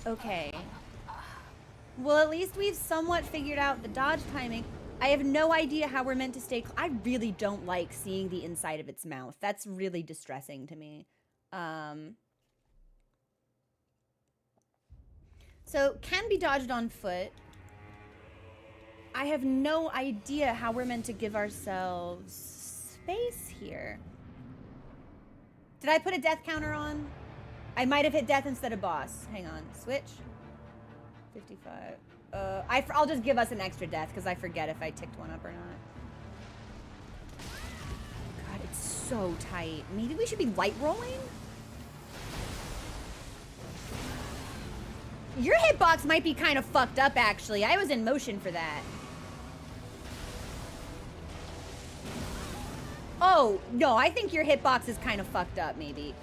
Okay. Well, at least we've somewhat figured out the dodge timing. I have no idea how we're meant to stay. I really don't like seeing the inside of its mouth. That's really distressing to me. So, can be dodged on foot. I have no idea how we're meant to give ourselves space here. Did I put a death counter on? I might have hit death instead of boss. Hang on. Switch. 55. I'll just give us an extra death because I forget if I ticked one up or not. God, it's so tight. Maybe we should be light rolling? Your hitbox might be kind of fucked up, actually. I was in motion for that. Oh, no, I think your hitbox is kind of fucked up, maybe.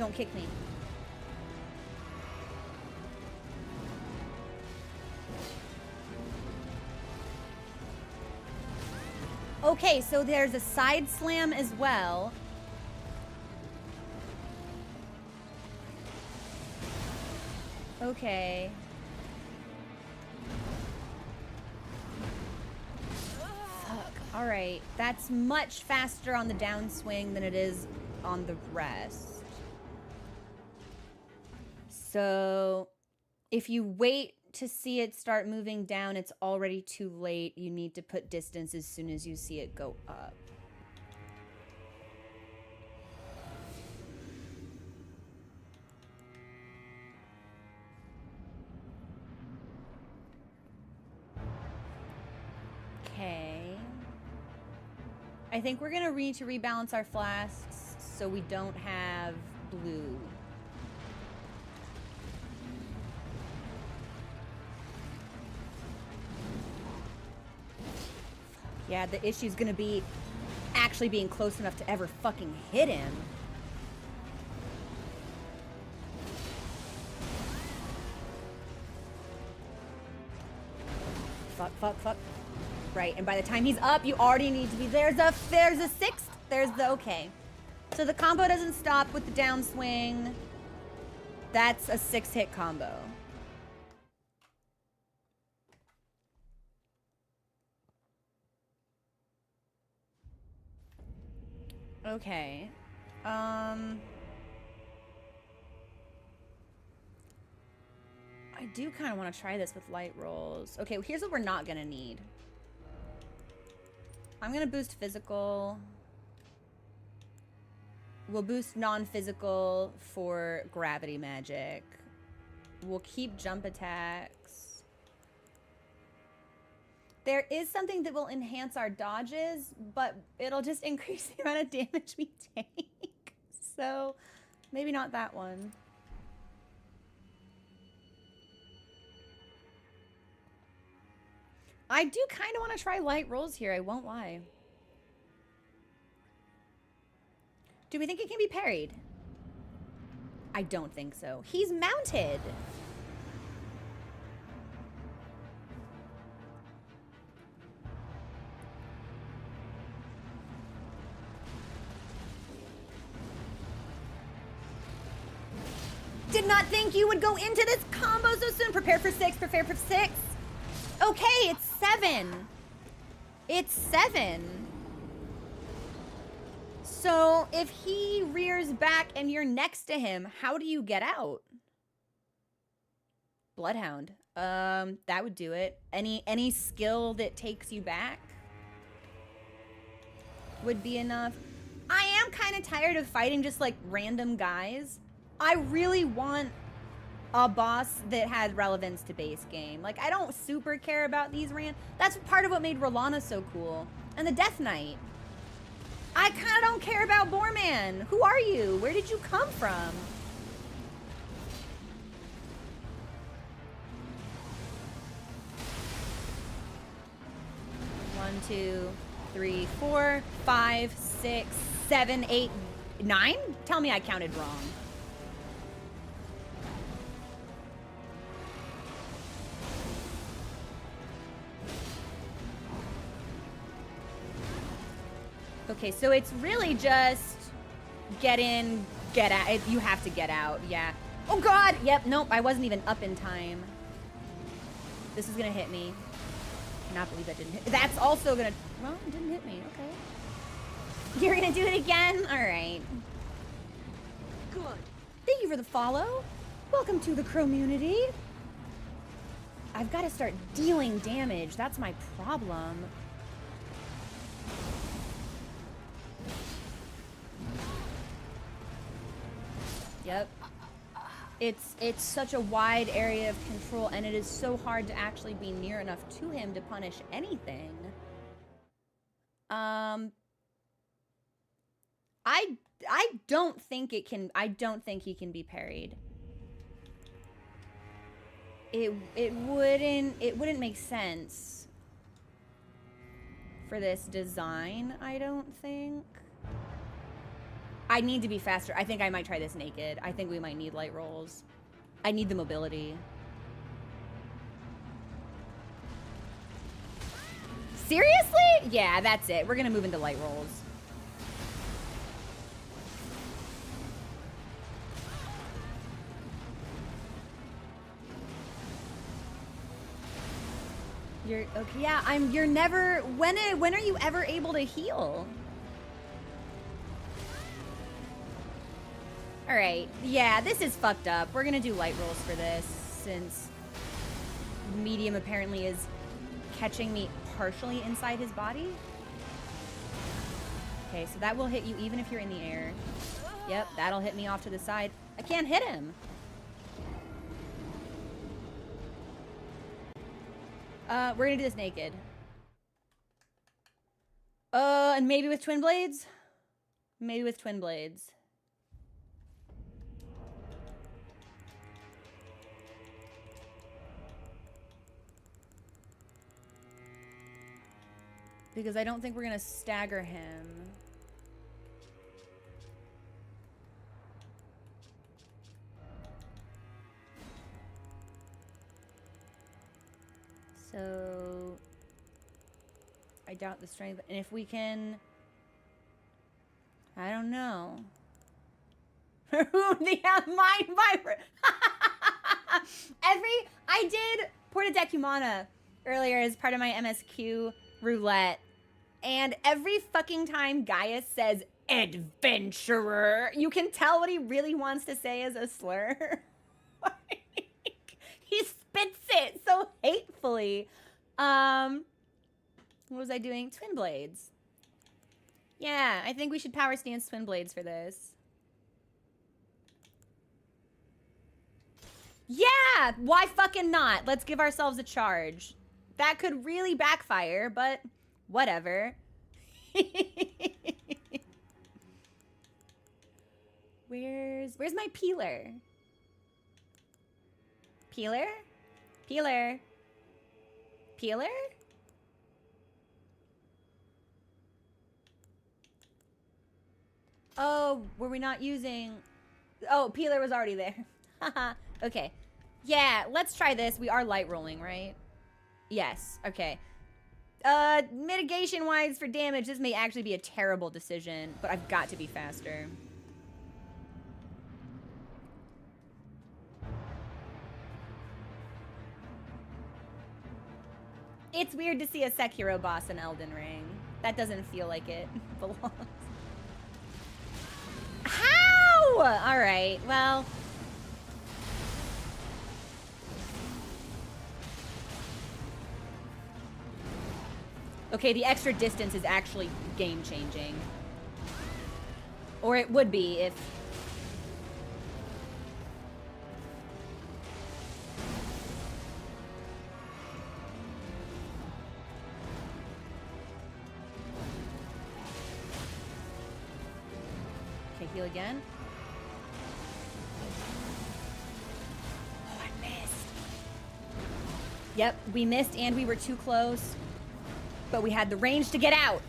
Don't kick me. Okay, so there's a side slam as well. Okay. Fuck. All right. That's much faster on the downswing than it is on the rest. So if you wait to see it start moving down, it's already too late. You need to put distance as soon as you see it go up. Okay. I think we're gonna need to rebalance our flasks so we don't have blue. Yeah, the issue's gonna be actually being close enough to ever fucking hit him. Fuck, fuck, fuck. Right, and by the time he's up, you already need to be... There's a sixth. There's the... Okay. So the combo doesn't stop with the downswing. That's a 6-hit combo. Okay. I do kind of want to try this with light rolls. Okay, well, here's what we're not going to need. I'm going to boost physical. We'll boost non-physical for gravity magic. We'll keep jump attacks. There is something that will enhance our dodges, but it'll just increase the amount of damage we take. So, maybe not that one. I do kind of want to try light rolls here, I won't lie. Do we think it can be parried? I don't think so. He's mounted. Did not think you would go into this combo so soon. Prepare for 6, prepare for 6. Okay, it's 7. It's 7. So if he rears back and you're next to him, how do you get out? Bloodhound. That would do it. Any skill that takes you back would be enough. I am kind of tired of fighting just like random guys. I really want a boss that had relevance to base game. Like, I don't super care about these That's part of what made Rolana so cool. And the Death Knight. I kind of don't care about Boorman. Who are you? Where did you come from? One, 2, 3, 4, 5, 6, 7, 8, 9? Tell me I counted wrong. Okay, so it's really just get in, get out. You have to get out, yeah. Oh God, yep, nope, I wasn't even up in time. This is gonna hit me. Cannot believe that didn't hit. That's also gonna, well, it didn't hit me, okay. You're gonna do it again? All right. Good. Thank you for the follow. Welcome to the Cromunity. I've got to start dealing damage. That's my problem. Yep. It's such a wide area of control, and it is so hard to actually be near enough to him to punish anything. I don't think it can. I don't think he can be parried. It wouldn't make sense for this design, I don't think. I need to be faster. I think I might try this naked. I think we might need light rolls. I need the mobility. Seriously? Yeah, that's it. We're gonna move into light rolls. You're okay. Yeah, you're never. When are you ever able to heal? All right. Yeah, this is fucked up. We're gonna do light rolls for this since medium apparently is catching me partially inside his body. Okay, so that will hit you even if you're in the air. Yep, that'll hit me off to the side. I can't hit him. We're gonna do this naked. And maybe with twin blades? Maybe with twin blades. Because I don't think we're gonna stagger him. So I doubt the strength. And if we can, I don't know. The mind vibrant. I did Porta Decumana earlier as part of my MSQ roulette, and every fucking time Gaius says adventurer, you can tell what he really wants to say is a slur. He spits it so hatefully. What was I doing? Twin blades. Yeah, I think we should power stance twin blades for this. Yeah, why fucking not? Let's give ourselves a charge. That could really backfire, but whatever. Where's my peeler? Peeler? Peeler? Peeler? Oh, were we not using... Oh, peeler was already there. Haha. Okay. Yeah, let's try this. We are light rolling, right? Yes. Okay. Mitigation-wise for damage, this may actually be a terrible decision, but I've got to be faster. It's weird to see a Sekiro boss in Elden Ring. That doesn't feel like it belongs. How? All right, well... Okay, the extra distance is actually game-changing. Or it would be if... Okay, heal again. Oh, I missed. Yep, we missed and we were too close. But we had the range to get out.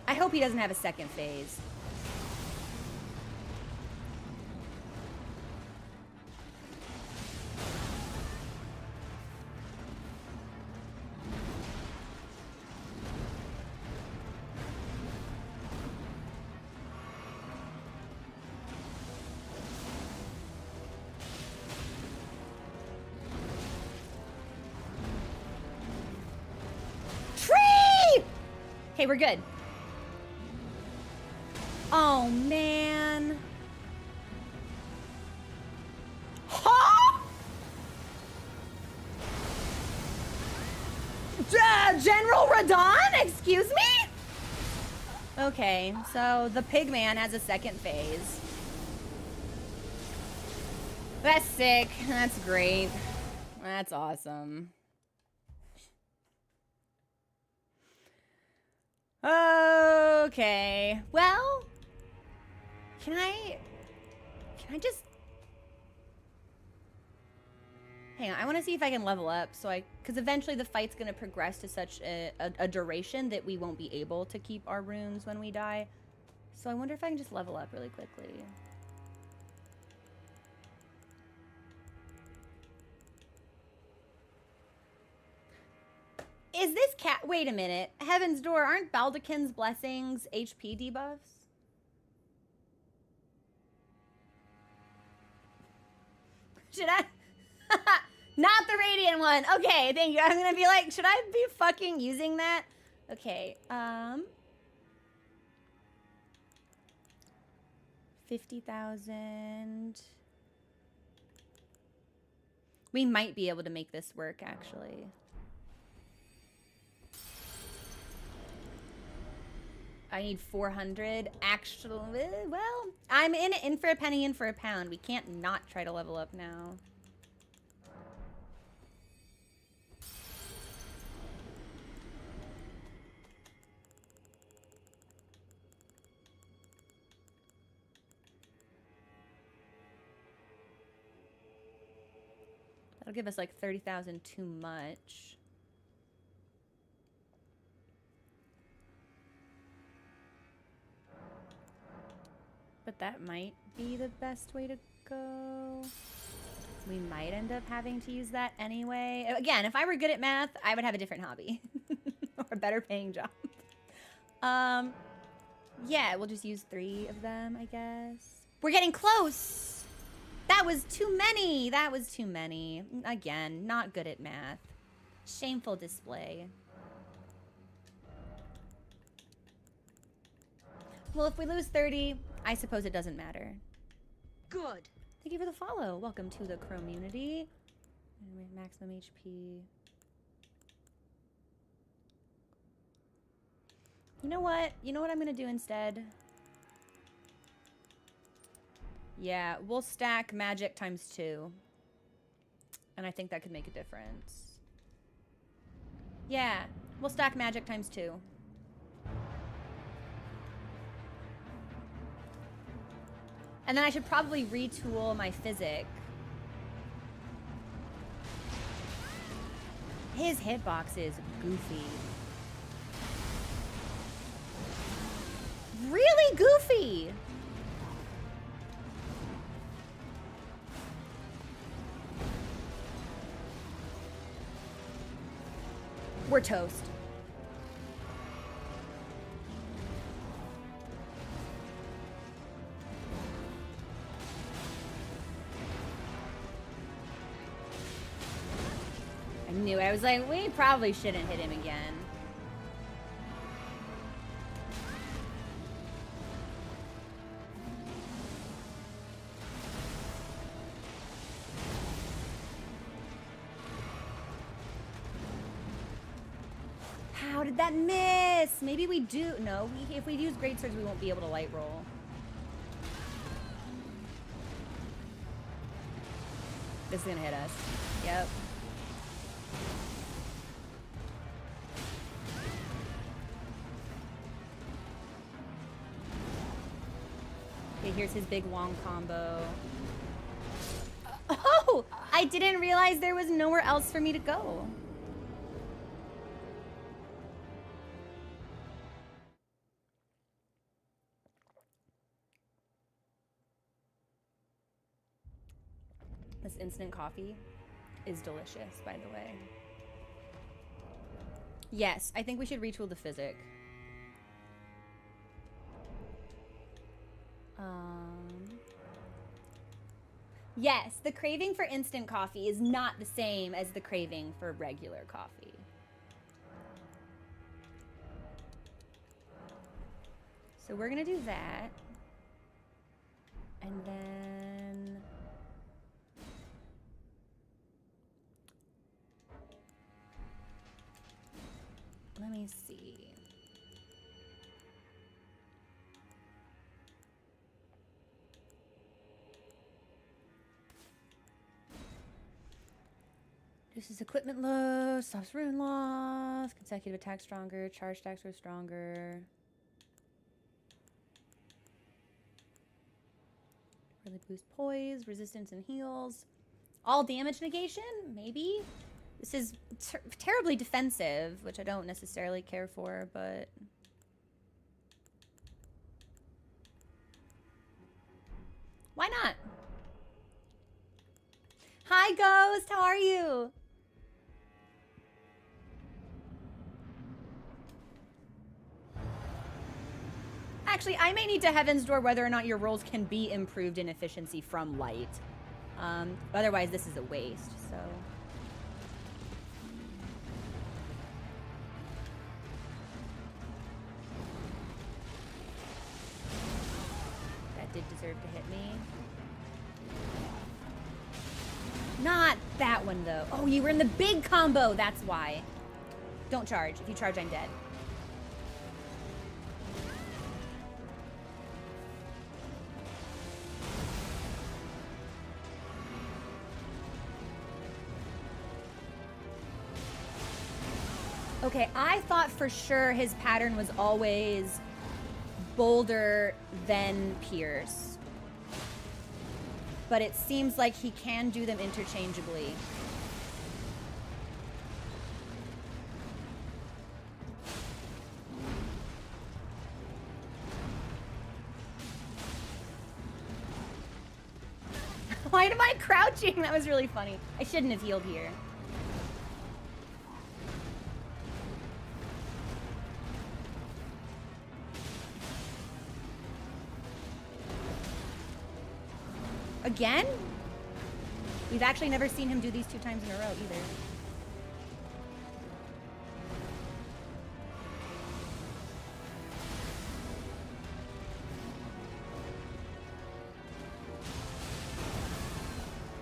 I hope he doesn't have a second phase. Okay, we're good. Oh, man. Huh? General Radon? Excuse me? Okay, so the pigman has a second phase. That's sick. That's great. That's awesome. Okay. Well, can I just... Hang on, I want to see if I can level up, because eventually the fight's going to progress to such a duration that we won't be able to keep our runes when we die. So I wonder if I can just level up really quickly. Is this cat? Wait a minute. Heaven's Door, aren't Baldekin's blessings HP debuffs? Should I? Not the radiant one. Okay, thank you. I'm gonna be like, should I be fucking using that? Okay, 50,000. We might be able to make this work, actually. I need 400. Actually, well, I'm in for a penny, in for a pound. We can't not try to level up now. That'll give us like 30,000 too much. But that might be the best way to go. We might end up having to use that anyway. Again, if I were good at math, I would have a different hobby. Or a better paying job. Yeah, we'll just use 3 of them, I guess. We're getting close! That was too many! That was too many. Again, not good at math. Shameful display. Well, if we lose 30, I suppose it doesn't matter. Good. Thank you for the follow. Welcome to the community. Maximum HP. You know what? You know what I'm gonna do instead? Yeah, we'll stack magic times 2. And I think that could make a difference. Yeah, we'll stack magic times 2. And then I should probably retool my physic. His hitbox is goofy. Really goofy! We're toast. I knew it. I was like, we probably shouldn't hit him again. How did that miss? Maybe we do. No, if we use great swords, we won't be able to light roll. This is gonna hit us. Yep. Okay, here's his big Wong combo. Oh! I didn't realize there was nowhere else for me to go. This instant coffee is delicious, by the way. Yes, I think we should retool the physic. Yes, the craving for instant coffee is not the same as the craving for regular coffee. So we're gonna do that. And then... let me see. Reduces equipment load, stops rune loss, consecutive attack stronger, charge stacks are stronger. Really boost poise, resistance, and heals. All damage negation? Maybe? This is terribly defensive, which I don't necessarily care for, but... Why not? Hi, Ghost! How are you? Actually, I may need to Heaven's Door whether or not your rolls can be improved in efficiency from light. Otherwise, this is a waste, so... That did deserve to hit me. Not that one, though. Oh, you were in the big combo, that's why. Don't charge. If you charge, I'm dead. Okay, I thought for sure his pattern was always Boulder, then Pierce. But it seems like he can do them interchangeably. Why am I crouching? That was really funny. I shouldn't have healed here. Again? We've actually never seen him do these 2 times in a row either.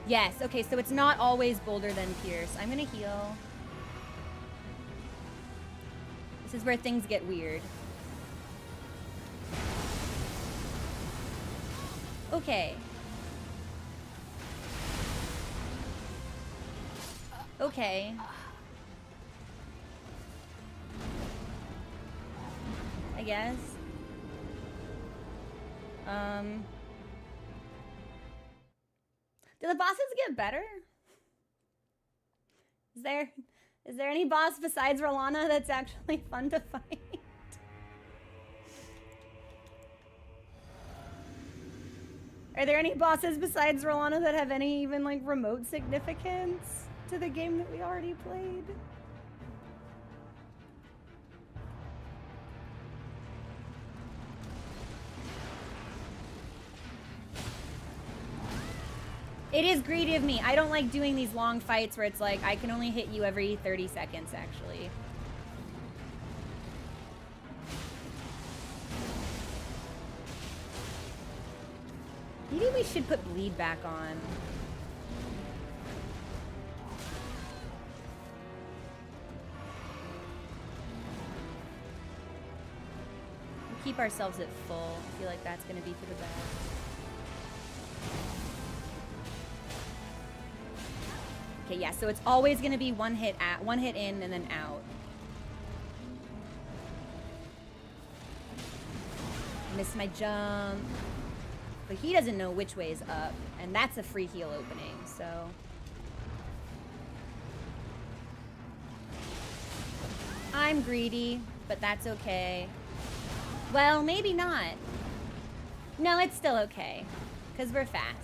Yes, okay, so it's not always Boulder then Pierce. I'm gonna heal. This is where things get weird. Okay. Okay. I guess. Do the bosses get better? Is there any boss besides Rolana that's actually fun to fight? Are there any bosses besides Rolana that have any even like remote significance to the game that we already played? It is greedy of me. I don't like doing these long fights where it's like I can only hit you every 30 seconds actually. Maybe we should put bleed back on. We'll keep ourselves at full. I feel like that's going to be for the best. Okay, yeah, so it's always going to be one hit in and then out. Missed my jump. But he doesn't know which way is up, and that's a free heal opening, so... I'm greedy, but that's okay. Well, maybe not. No, it's still okay, because we're fast.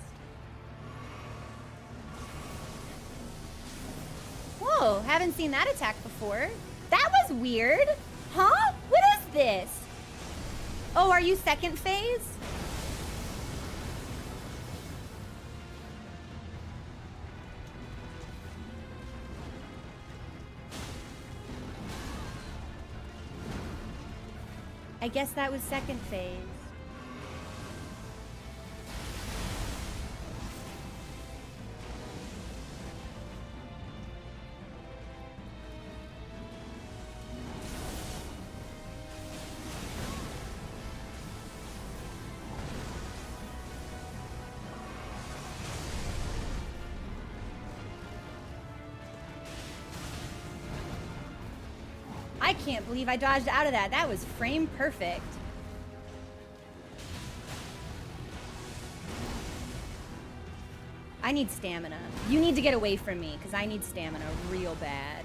Whoa, haven't seen that attack before. That was weird. Huh? What is this? Oh, are you second phase? I guess that was second phase. I can't believe I dodged out of that. That was frame perfect. I need stamina. You need to get away from me, because I need stamina real bad.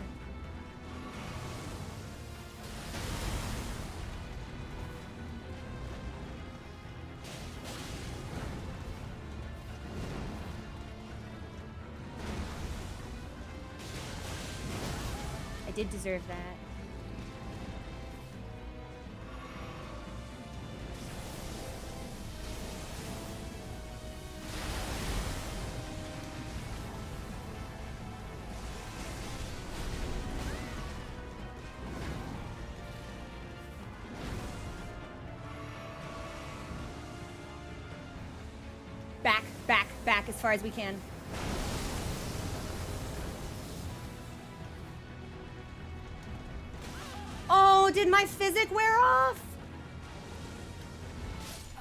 I did deserve that. Back as far as we can. Oh, did my physic wear off?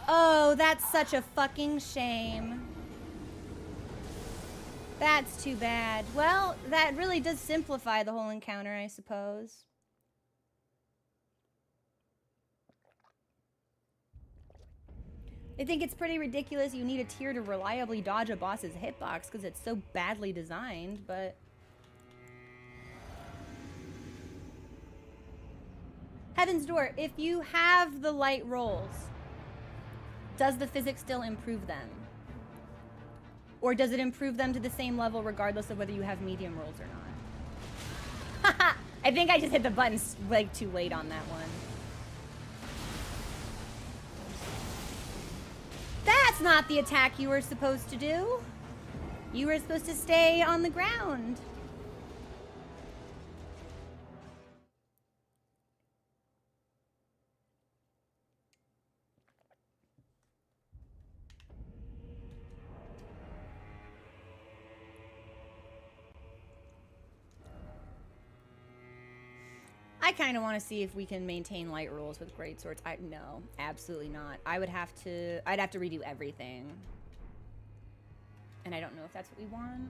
Oh, that's such a fucking shame. That's too bad. Well, that really does simplify the whole encounter, I suppose. I think it's pretty ridiculous you need a tier to reliably dodge a boss's hitbox because it's so badly designed, but... Heaven's Door, if you have the light rolls, does the physics still improve them? Or does it improve them to the same level regardless of whether you have medium rolls or not? Haha! I think I just hit the button like too late on that one. That's not the attack you were supposed to do. You were supposed to stay on the ground. I kind of want to see if we can maintain light rolls with great swords. No, absolutely not. I'd have to redo everything. And I don't know if that's what we want.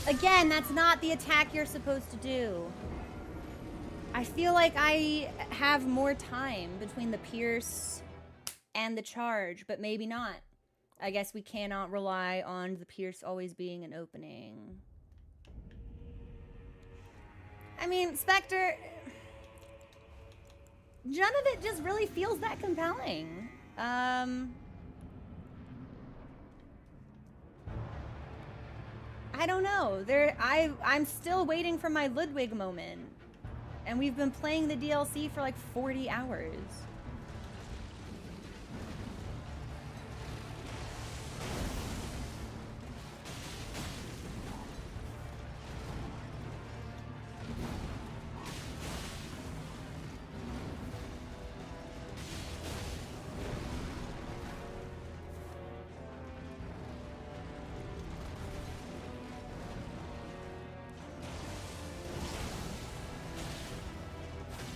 Again, that's not the attack you're supposed to do. I feel like I have more time between the pierce and the charge, but maybe not. I guess we cannot rely on the pierce always being an opening. I mean, Spectre... None of it just really feels that compelling. I don't know. I'm still waiting for my Ludwig moment. And we've been playing the DLC for like 40 hours.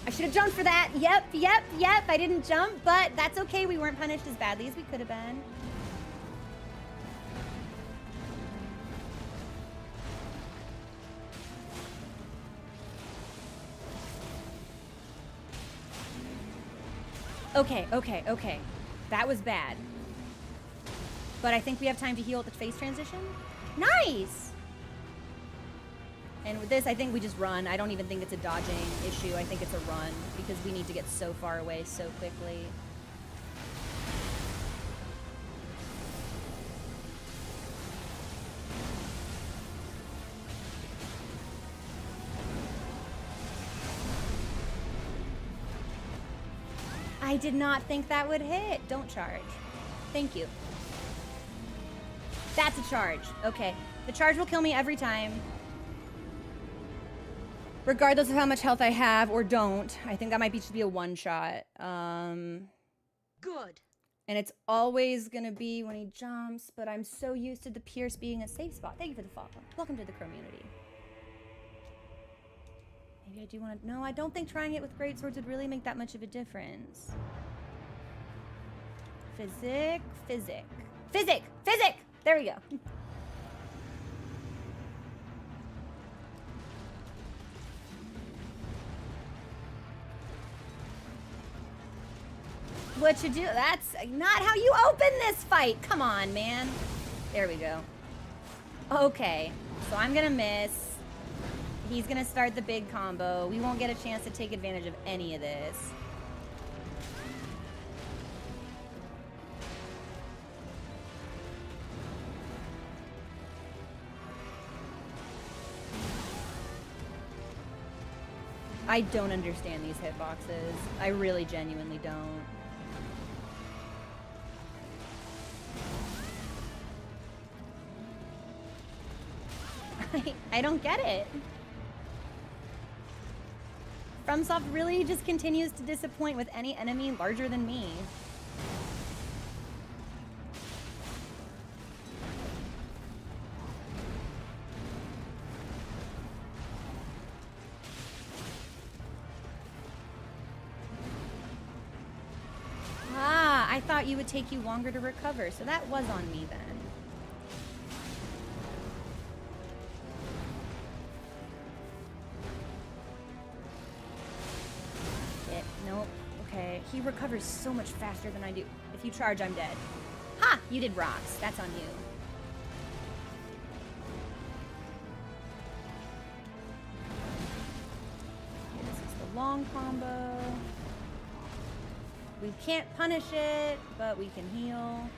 I should have jumped for that. Yep. I didn't jump, but that's okay. We weren't punished as badly as we could have been. Okay. That was bad. But I think we have time to heal at the phase transition. Nice! And with this, I think we just run. I don't even think it's a dodging issue. I think it's a run because we need to get so far away so quickly. I did not think that would hit. Don't charge. Thank you. That's a charge. Okay. The charge will kill me every time. Regardless of how much health I have or don't. I think that might just be a one-shot. Good. And it's always gonna be when he jumps, but I'm so used to the Pierce being a safe spot. Thank you for the follow. Welcome to the community. Maybe I do want to... No, I don't think trying it with great swords would really make that much of a difference. Physic. There we go. What you do? That's not how you open this fight. Come on, man. There we go. Okay, so I'm gonna miss. He's gonna start the big combo. We won't get a chance to take advantage of any of this. I don't understand these hitboxes. I really genuinely don't. I don't get it. FromSoft really just continues to disappoint with any enemy larger than me. Ah, I thought you would take you longer to recover, so that was on me then. Nope. Okay. He recovers so much faster than I do. If you charge, I'm dead. Ha! You did rocks. That's on you. Okay, this is the long combo. We can't punish it, but we can heal.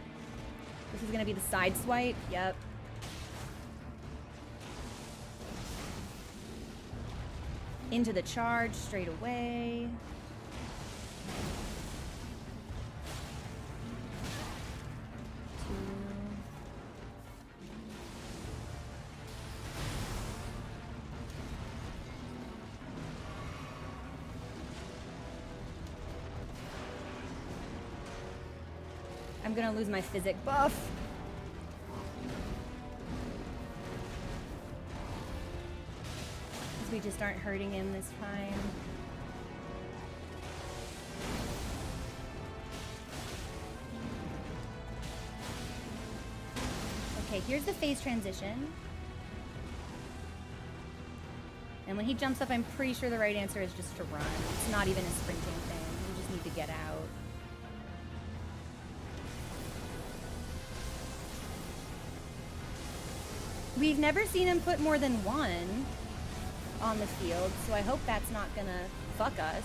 This is gonna be the side swipe. Yep. Into the charge straight away. I'm gonna lose my physic buff. Because we just aren't hurting him this time. Okay, here's the phase transition. And when he jumps up, I'm pretty sure the right answer is just to run. It's not even a sprinting thing. You just need to get out. We've never seen him put more than one on the field, so I hope that's not gonna fuck us.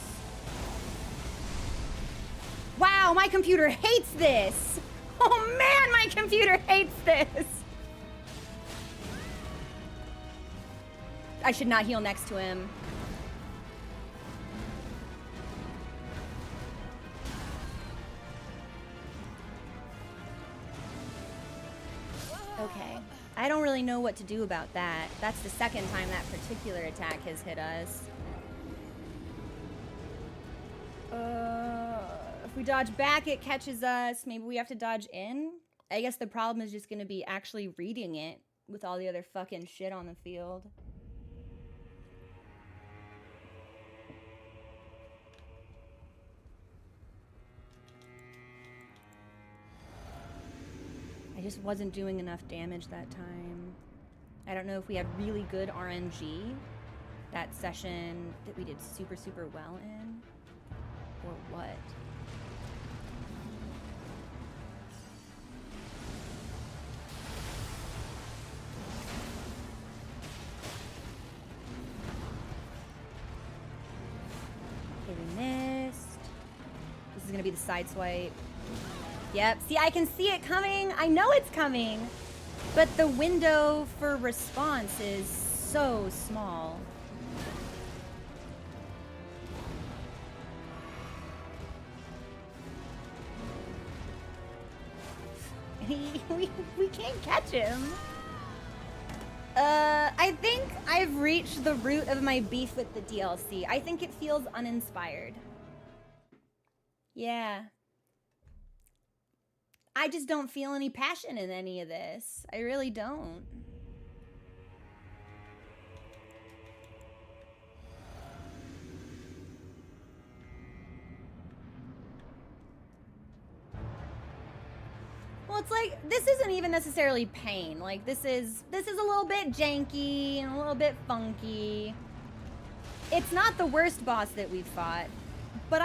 Wow, my computer hates this! Oh man, my computer hates this! I should not heal next to him. Okay. I don't really know what to do about that. That's the second time that particular attack has hit us. If we dodge back, it catches us. Maybe we have to dodge in? I guess the problem is just going to be actually reading it with all the other fucking shit on the field. I just wasn't doing enough damage that time. I don't know if we had really good RNG that session that we did super, super well in, or what. Okay, we missed. This is gonna be the side swipe. Yep, see, I can see it coming. I know it's coming. But the window for response is so small. We can't catch him. I think I've reached the root of my beef with the DLC. I think it feels uninspired. Yeah. I just don't feel any passion in any of this. I really don't. Well, it's like, this isn't even necessarily pain. Like, this is a little bit janky and a little bit funky. It's not the worst boss that we've fought, but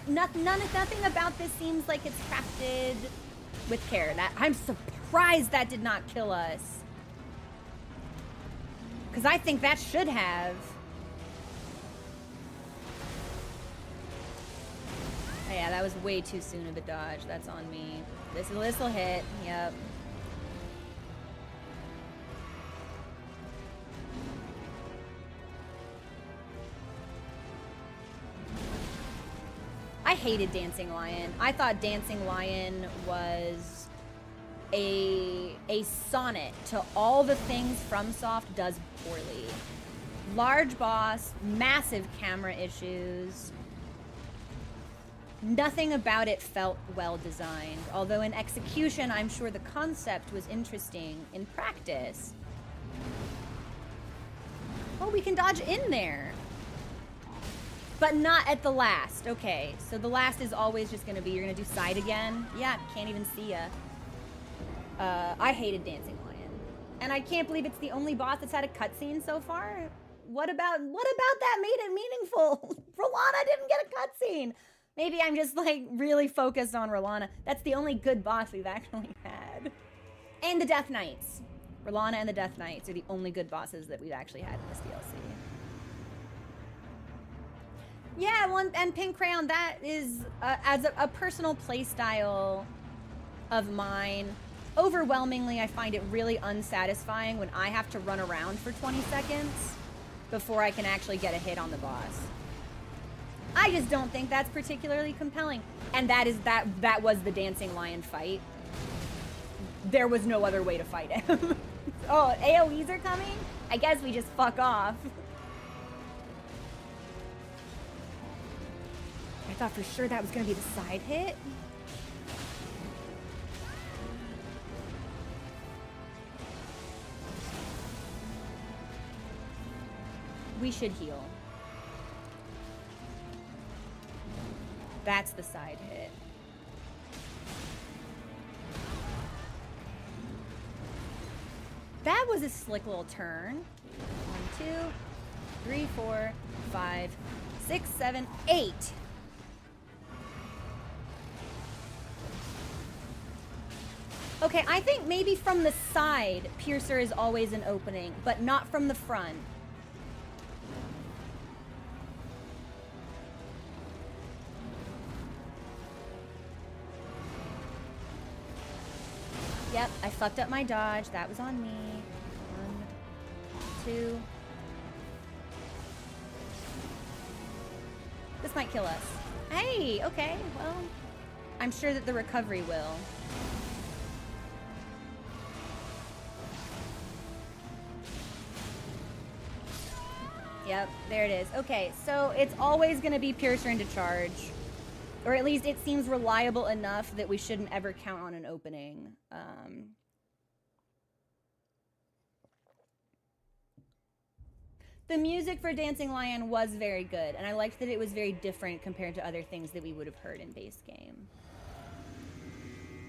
nothing about this seems like it's crafted with care. I'm surprised that did not kill us. Because I think that should have. Oh, yeah, that was way too soon of a dodge. That's on me. This'll hit. Yep. I hated Dancing Lion. I thought Dancing Lion was a sonnet to all the things FromSoft does poorly. Large boss, massive camera issues. Nothing about it felt well designed, although in execution, I'm sure the concept was interesting in practice. Oh, we can dodge in there. But not at the last. Okay, so the last is always just gonna be, you're gonna do side again? Yeah, can't even see ya. I hated Dancing Lion. And I can't believe it's the only boss that's had a cutscene so far. What about that made it meaningful? Rolana didn't get a cutscene. Maybe I'm just like really focused on Rolana. That's the only good boss we've actually had. And the Death Knights. Rolana and the Death Knights are the only good bosses that we've actually had in this DLC. Yeah, well, and Pink Crayon, that is, as a personal playstyle of mine, overwhelmingly I find it really unsatisfying when I have to run around for 20 seconds before I can actually get a hit on the boss. I just don't think that's particularly compelling. And that was the Dancing Lion fight. There was no other way to fight him. Oh, AoEs are coming? I guess we just fuck off. I thought for sure that was gonna be the side hit. We should heal. That's the side hit. That was a slick little turn. 1, 2, 3, 4, 5, 6, 7, 8. Okay, I think maybe from the side, Piercer is always an opening, but not from the front. Yep, I fucked up my dodge. That was on me. 1, 2. This might kill us. Hey, okay, well, I'm sure that the recovery will. Yep, there it is. Okay, so it's always going to be Piercer into charge. Or at least it seems reliable enough that we shouldn't ever count on an opening. The music for Dancing Lion was very good, and I liked that it was very different compared to other things that we would have heard in base game.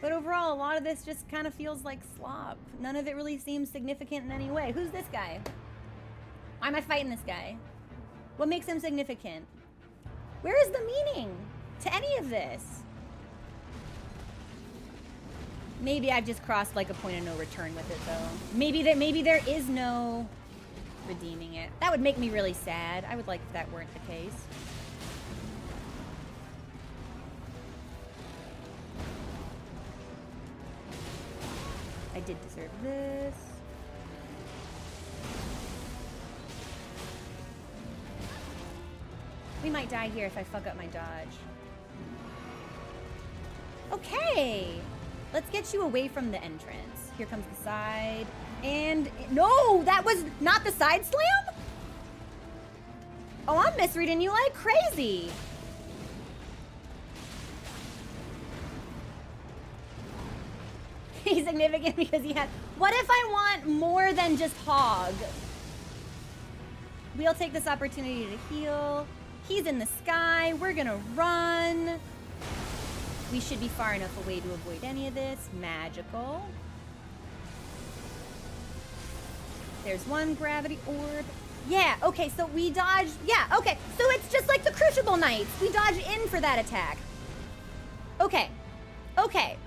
But overall, a lot of this just kind of feels like slop. None of it really seems significant in any way. Who's this guy? Why am I fighting this guy? What makes him significant? Where is the meaning to any of this? Maybe I've just crossed like a point of no return with it though. Maybe there is no redeeming it. That would make me really sad. I would like if that weren't the case. I did deserve this. We might die here if I fuck up my dodge. Okay, let's get you away from the entrance. Here comes the side. And no, that was not the side slam? Oh, I'm misreading you like crazy. insignificant because he had... What if I want more than just hog? We'll take this opportunity to heal. He's in the sky. We're gonna run. We should be far enough away to avoid any of this. Magical. There's one gravity orb. Yeah, okay, so we dodge. Yeah, okay, so it's just like the Crucible Knights. We dodge in for that attack. Okay, okay.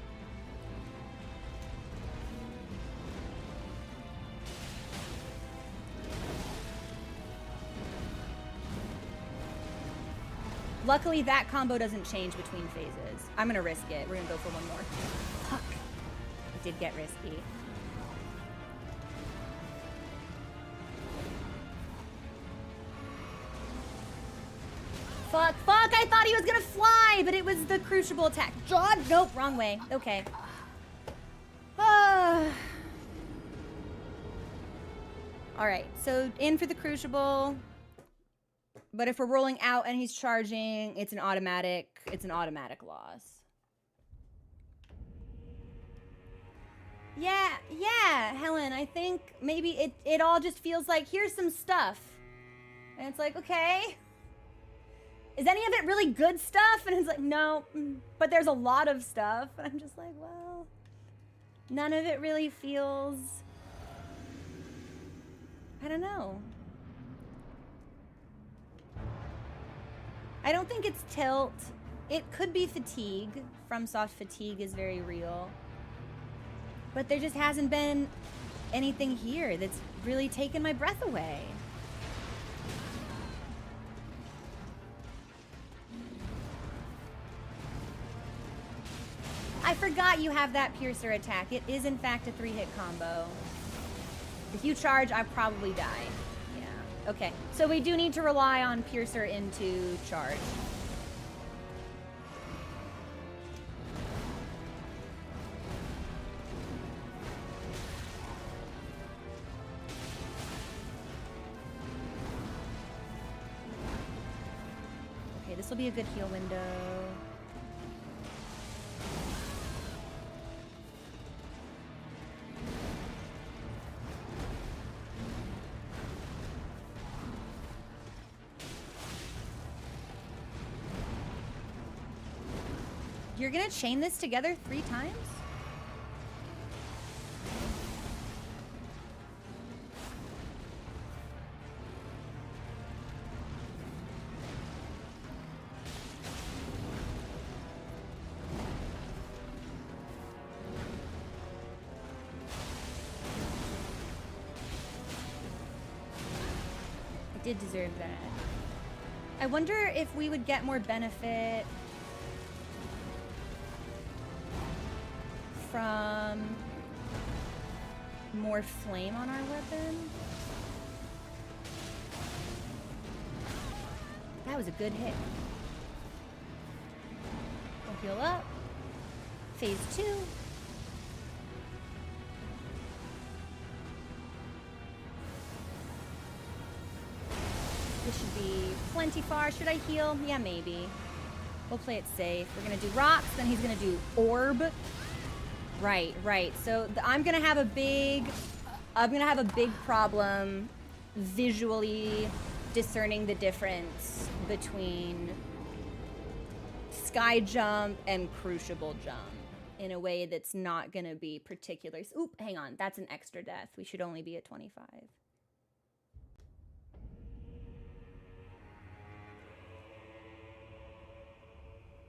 Luckily, that combo doesn't change between phases. I'm gonna risk it. We're gonna go for one more. Fuck. It did get risky. Fuck, fuck, I thought he was gonna fly, but it was the Crucible attack. Jawed? Nope, wrong way. Okay. Alright, so in for the Crucible. But if we're rolling out and he's charging, it's an automatic loss. Yeah, Helen, I think maybe it all just feels like, here's some stuff. And it's like, okay. Is any of it really good stuff? And it's like, no, but there's a lot of stuff. And I'm just like, well, none of it really feels, I don't know. I don't think it's tilt. It could be fatigue. FromSoft fatigue is very real. But there just hasn't been anything here that's really taken my breath away. I forgot you have that piercer attack. It is in fact a 3-hit combo. If you charge, I probably die. Yeah, okay. So we do need to rely on piercer into charge. Okay, this will be a good heal window. You're gonna chain this together 3 times? I did deserve that. I wonder if we would get more benefit from more flame on our weapon. That was a good hit. We'll heal up. Phase 2. This should be plenty far. Should I heal? Yeah, maybe. We'll play it safe. We're gonna do rocks, then he's gonna do orb. Right. So I'm gonna have a big problem visually discerning the difference between sky jump and crucible jump in a way that's not gonna be particular. Oop, hang on, that's an extra death. We should only be at 25.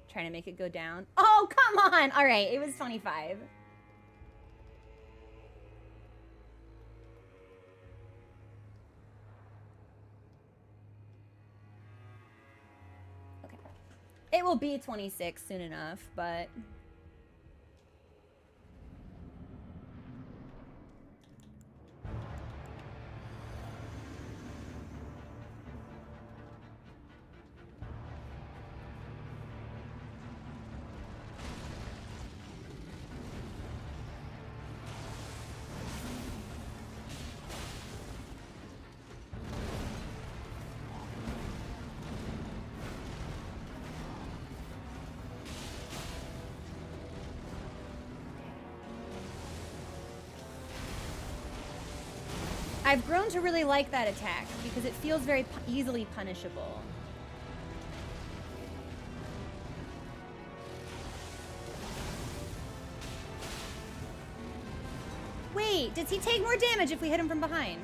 Trying to make it go down. Oh, come on! All right, it was 25. Okay. It will be 26 soon enough, but... I've grown to really like that attack because it feels very easily punishable. Wait, does he take more damage if we hit him from behind?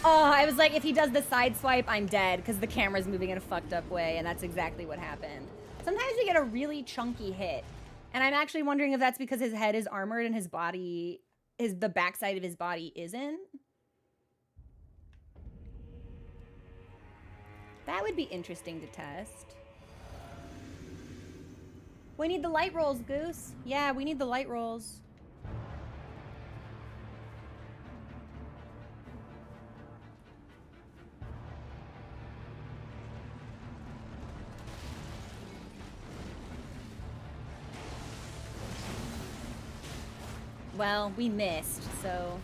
Oh, I was like, if he does the side swipe, I'm dead because the camera's moving in a fucked up way, and that's exactly what happened. Sometimes we get a really chunky hit, and I'm actually wondering if that's because his head is armored and his body is the backside of his body isn't. That would be interesting to test. We need the light rolls, Goose. Yeah, we need the light rolls. Well, we missed, so...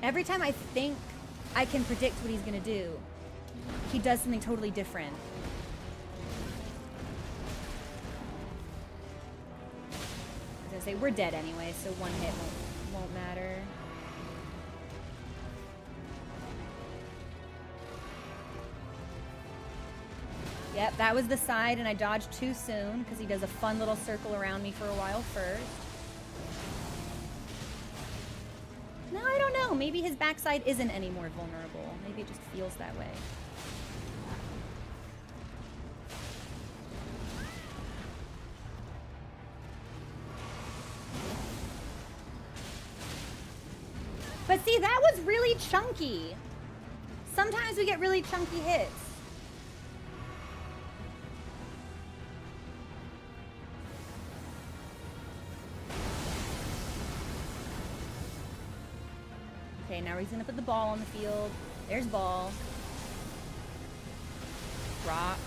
Every time I think I can predict what he's gonna do, he does something totally different. I was gonna say, we're dead anyway, so one hit won't matter. Yep, that was the side, and I dodged too soon because he does a fun little circle around me for a while first. No, I don't know. Maybe his backside isn't any more vulnerable. Maybe it just feels that way. But see, that was really chunky. Sometimes we get really chunky hits. Okay, now he's gonna put the ball on the field. There's ball. Drop.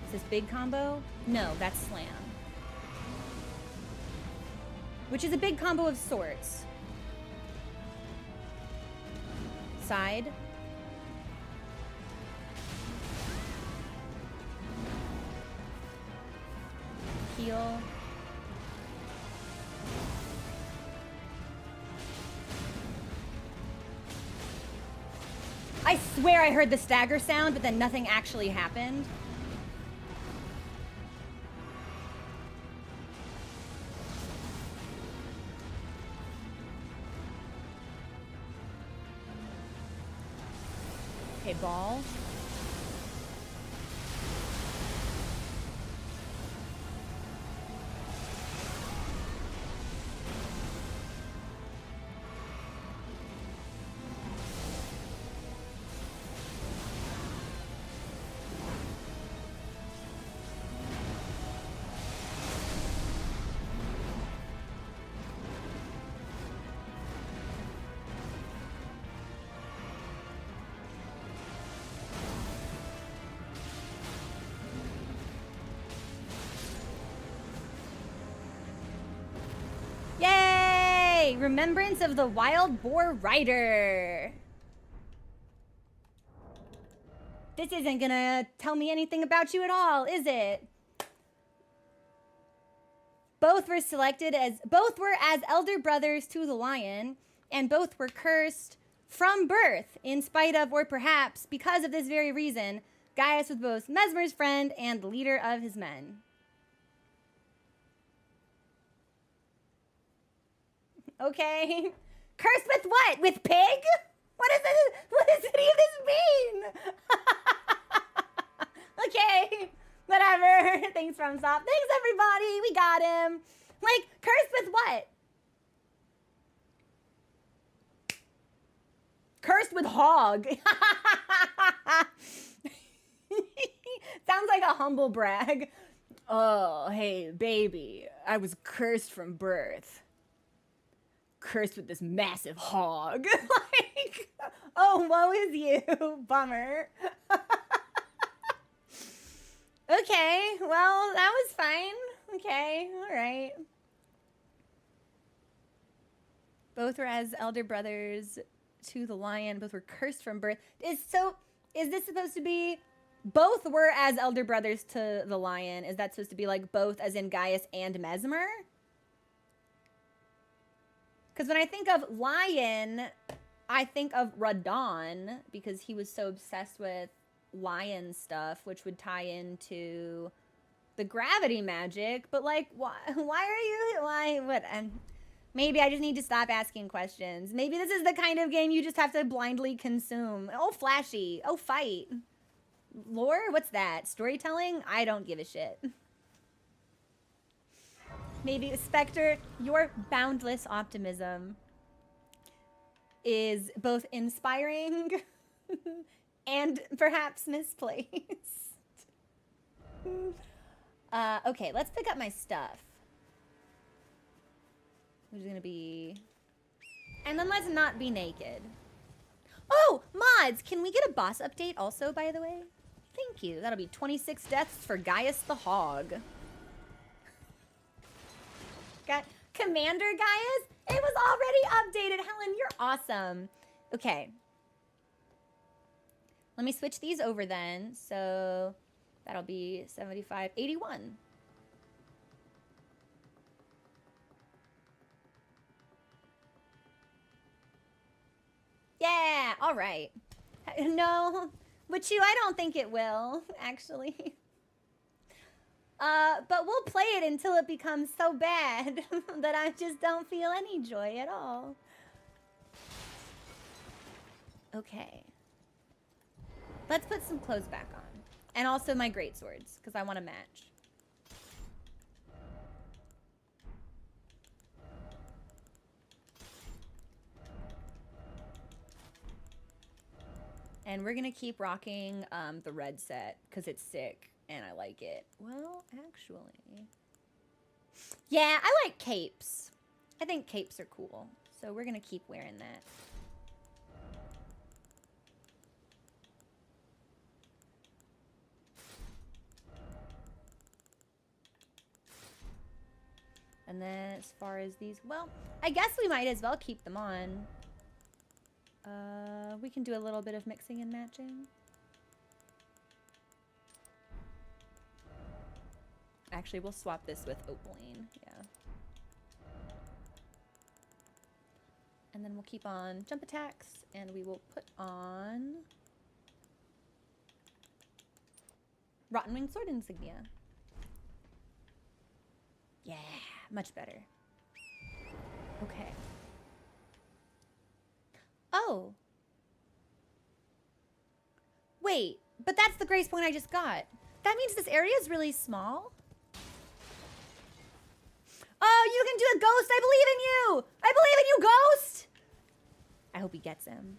Is this big combo? No, that's slam. Which is a big combo of sorts. Side. Heel. I swear I heard the stagger sound, but then nothing actually happened. Okay, ball. Yay! Remembrance of the Wild Boar Rider. This isn't gonna tell me anything about you at all, is it? Both were as elder brothers to the lion, and both were cursed from birth, in spite of, or perhaps because of this very reason. Gaius was both Mesmer's friend and the leader of his men. Okay. Cursed with what? With pig? What is this? What does any of this mean? Okay. Whatever. Thanks, FromSoft. Thanks, everybody. We got him. Like, cursed with what? Cursed with hog. Sounds like a humble brag. Oh, hey, baby. I was cursed from birth. Cursed with this massive hog. Like, oh, woe is you. Bummer. Okay, well, that was fine. Okay, all right. Both were as elder brothers to the lion. Both were cursed from birth. Is this supposed to be both were as elder brothers to the lion? Is that supposed to be like both as in Gaius and Mesmer? Because when I think of lion, I think of Radon because he was so obsessed with lion stuff, which would tie into the gravity magic. But like, maybe I just need to stop asking questions. Maybe this is the kind of game you just have to blindly consume. Oh, flashy. Oh, fight. Lore? What's that? Storytelling? I don't give a shit. Maybe, Spectre, your boundless optimism is both inspiring and perhaps misplaced. Okay, let's pick up my stuff. Which is gonna be... And then let's not be naked. Oh, mods! Can we get a boss update also, by the way? Thank you. That'll be 26 deaths for Gaius the Hog. Got Commander Gaius? It was already updated. Helen, you're awesome. Okay. Let me switch these over then. So that'll be 75, 81. Yeah, all right. No, but I don't think it will, actually. But we'll play it until it becomes so bad that I just don't feel any joy at all. Okay. Let's put some clothes back on. And also my great swords, because I want to match. And we're going to keep rocking the red set, because it's sick. And I like it. Well, actually... Yeah, I like capes. I think capes are cool. So we're going to keep wearing that. And then as far as these... Well, I guess we might as well keep them on. We can do a little bit of mixing and matching. Actually, we'll swap this with Opaline. Yeah. And then we'll keep on jump attacks, and we will put on Rotten Winged Sword Insignia. Yeah, much better. Okay. Oh. Wait, but that's the grace point I just got. That means this area is really small? Oh, you can do a ghost. I believe in you. I believe in you, ghost. I hope he gets him.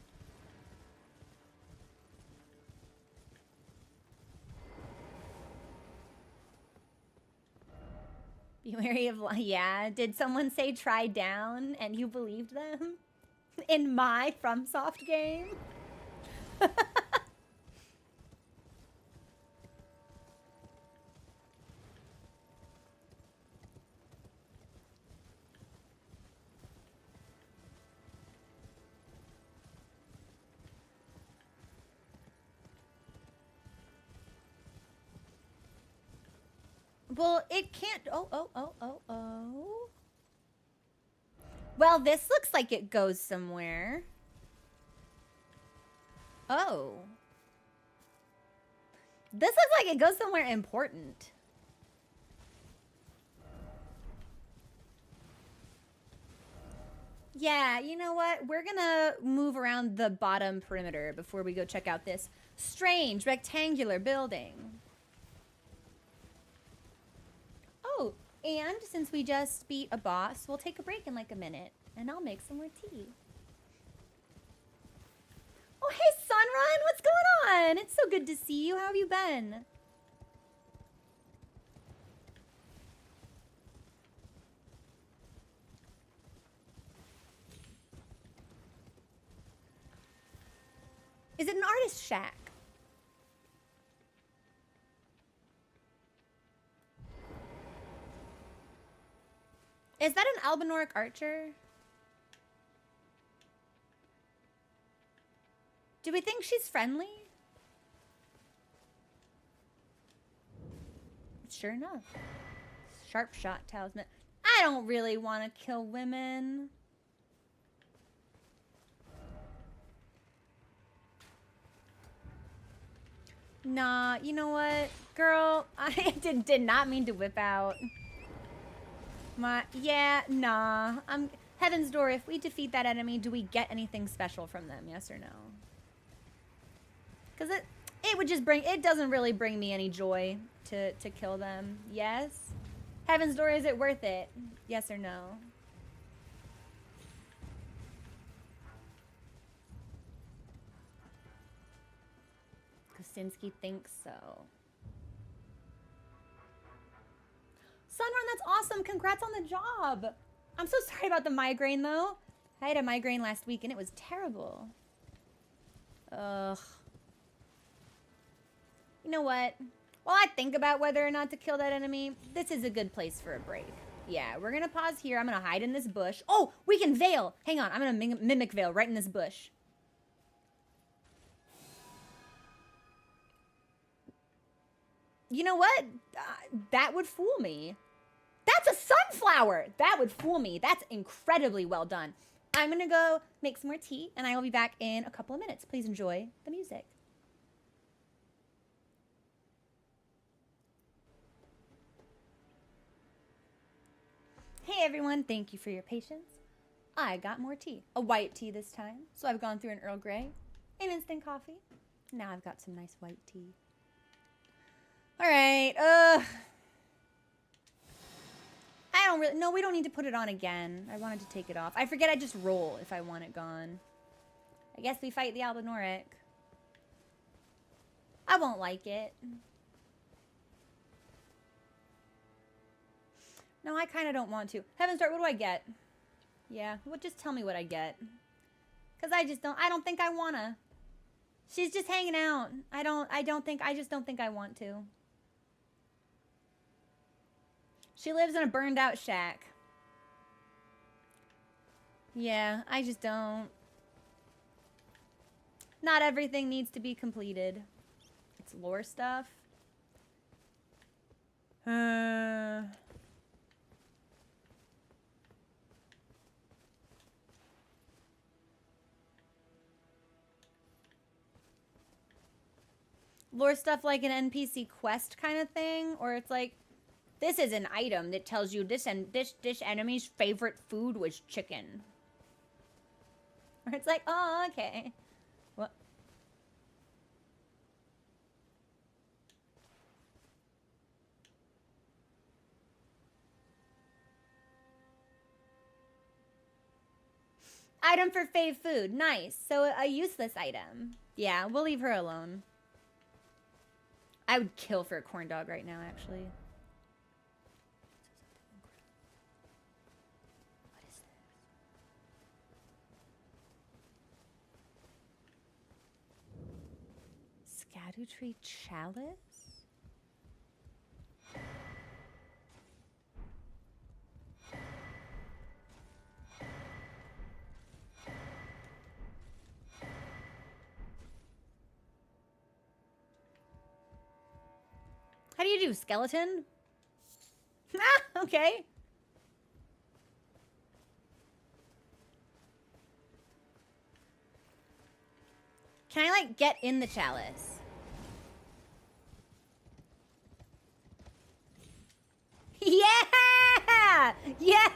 Be wary of... Yeah, did someone say try down and you believed them? In my FromSoft game? Well, it can't... Oh. Well, this looks like it goes somewhere. Oh. This looks like it goes somewhere important. Yeah, you know what? We're gonna move around the bottom perimeter before we go check out this strange rectangular building. Oh, and since we just beat a boss, we'll take a break in like a minute, and I'll make some more tea. Oh, hey, Sunrun, what's going on? It's so good to see you. How have you been? Is it an artist shack? Is that an Albinoric archer? Do we think she's friendly? Sure enough. Sharp shot talisman. I don't really want to kill women. Nah, you know what? Girl, I did not mean to whip out. Yeah, nah. Heaven's Door, if we defeat that enemy, do we get anything special from them? Yes or no? Because it would just it doesn't really bring me any joy to kill them. Yes? Heaven's Door, is it worth it? Yes or no? Kosinski thinks so. Sunrun, that's awesome. Congrats on the job. I'm so sorry about the migraine, though. I had a migraine last week, and it was terrible. Ugh. You know what? While I think about whether or not to kill that enemy, this is a good place for a break. Yeah, we're going to pause here. I'm going to hide in this bush. Oh, we can veil. Hang on. I'm going to mimic veil right in this bush. You know what? That would fool me. That's a sunflower. That would fool me. That's incredibly well done. I'm going to go make some more tea, and I will be back in a couple of minutes. Please enjoy the music. Hey, everyone. Thank you for your patience. I got more tea. A white tea this time. So I've gone through an Earl Grey, an instant coffee. Now I've got some nice white tea. All right. I don't really... No, we don't need to put it on again. I wanted to take it off. I forget I just roll if I want it gone. I guess we fight the Albinoric. I won't like it. No, I kind of don't want to. Heaven's Door, what do I get? Yeah, well, just tell me what I get. Because I just don't think I want to. She's just hanging out. I just don't think I want to. She lives in a burned out shack. Yeah, I just don't. Not everything needs to be completed. It's lore stuff. Lore stuff like an NPC quest kind of thing, or it's like, this is an item that tells you this enemy's favorite food was chicken. Or it's like, oh, okay. What? Item for fave food. Nice. So a useless item. Yeah, we'll leave her alone. I would kill for a corn dog right now, actually. Scadu tree chalice? How do you do, skeleton? Ah, okay. Can I, like, get in the chalice? Yeah! Yeah!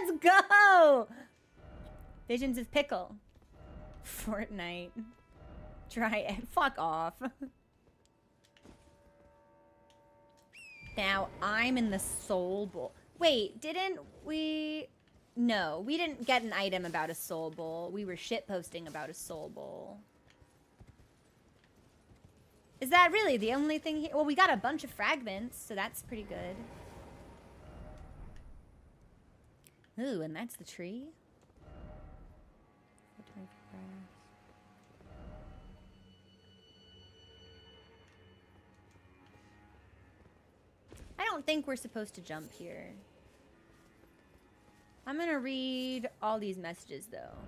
Let's go! Visions of Pickle. Fortnite. Try it. Fuck off. Now, I'm in the soul bowl. Wait, didn't we... No, we didn't get an item about a soul bowl. We were shitposting about a soul bowl. Is that really the only thing here? Well, we got a bunch of fragments, so that's pretty good. Ooh, and that's the tree? I don't think we're supposed to jump here. I'm gonna read all these messages, though.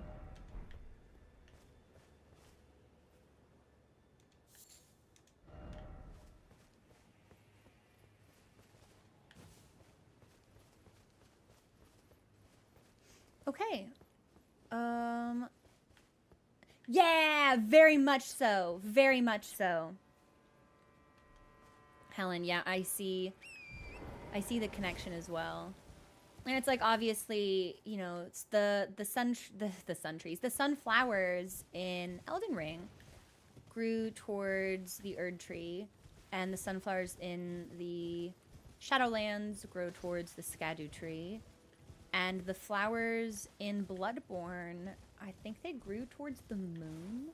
Okay. Yeah, very much so. Very much so. Helen, yeah, I see the connection as well. And it's like obviously, you know, it's the sun trees, the sunflowers in Elden Ring grew towards the Erd tree, and the sunflowers in the Shadowlands grow towards the Skadu tree, and the flowers in Bloodborne, I think they grew towards the moon.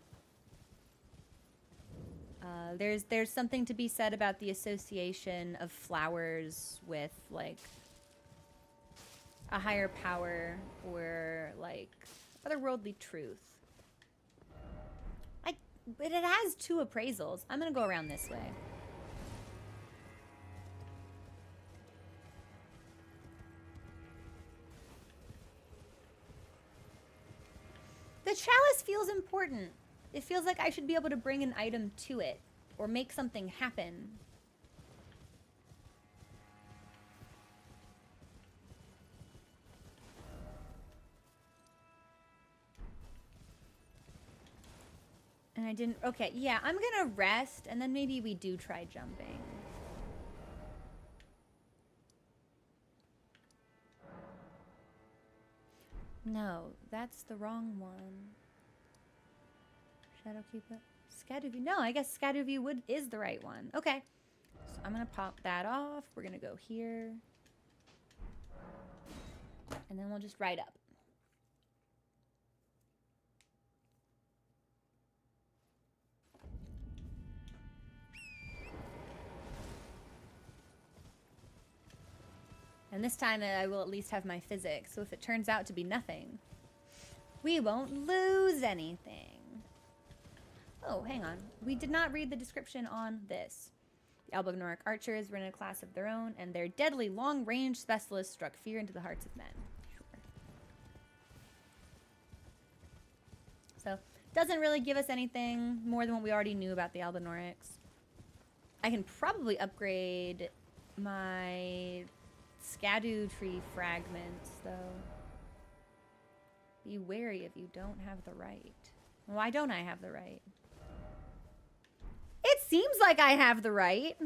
There's something to be said about the association of flowers with like a higher power or like otherworldly truth. But it has 2 appraisals. I'm gonna go around this way. The chalice feels important. It feels like I should be able to bring an item to it or make something happen. And I didn't... Okay, yeah, I'm gonna rest, and then maybe we do try jumping. No, that's the wrong one. Shadowkeep. Scatterview. No, I guess Scatterview is the right one. Okay. So I'm gonna pop that off. We're gonna go here. And then we'll just ride up. And this time I will at least have my physics, so if it turns out to be nothing, we won't lose anything. Oh, hang on. We did not read the description on this. The Albignorc archers were in a class of their own, and their deadly long-range specialists struck fear into the hearts of men. Sure. So, doesn't really give us anything more than what we already knew about the Albignorcs. I can probably upgrade my Skadu tree fragments, though. Be wary if you don't have the right. Why don't I have the right? It seems like I have the right.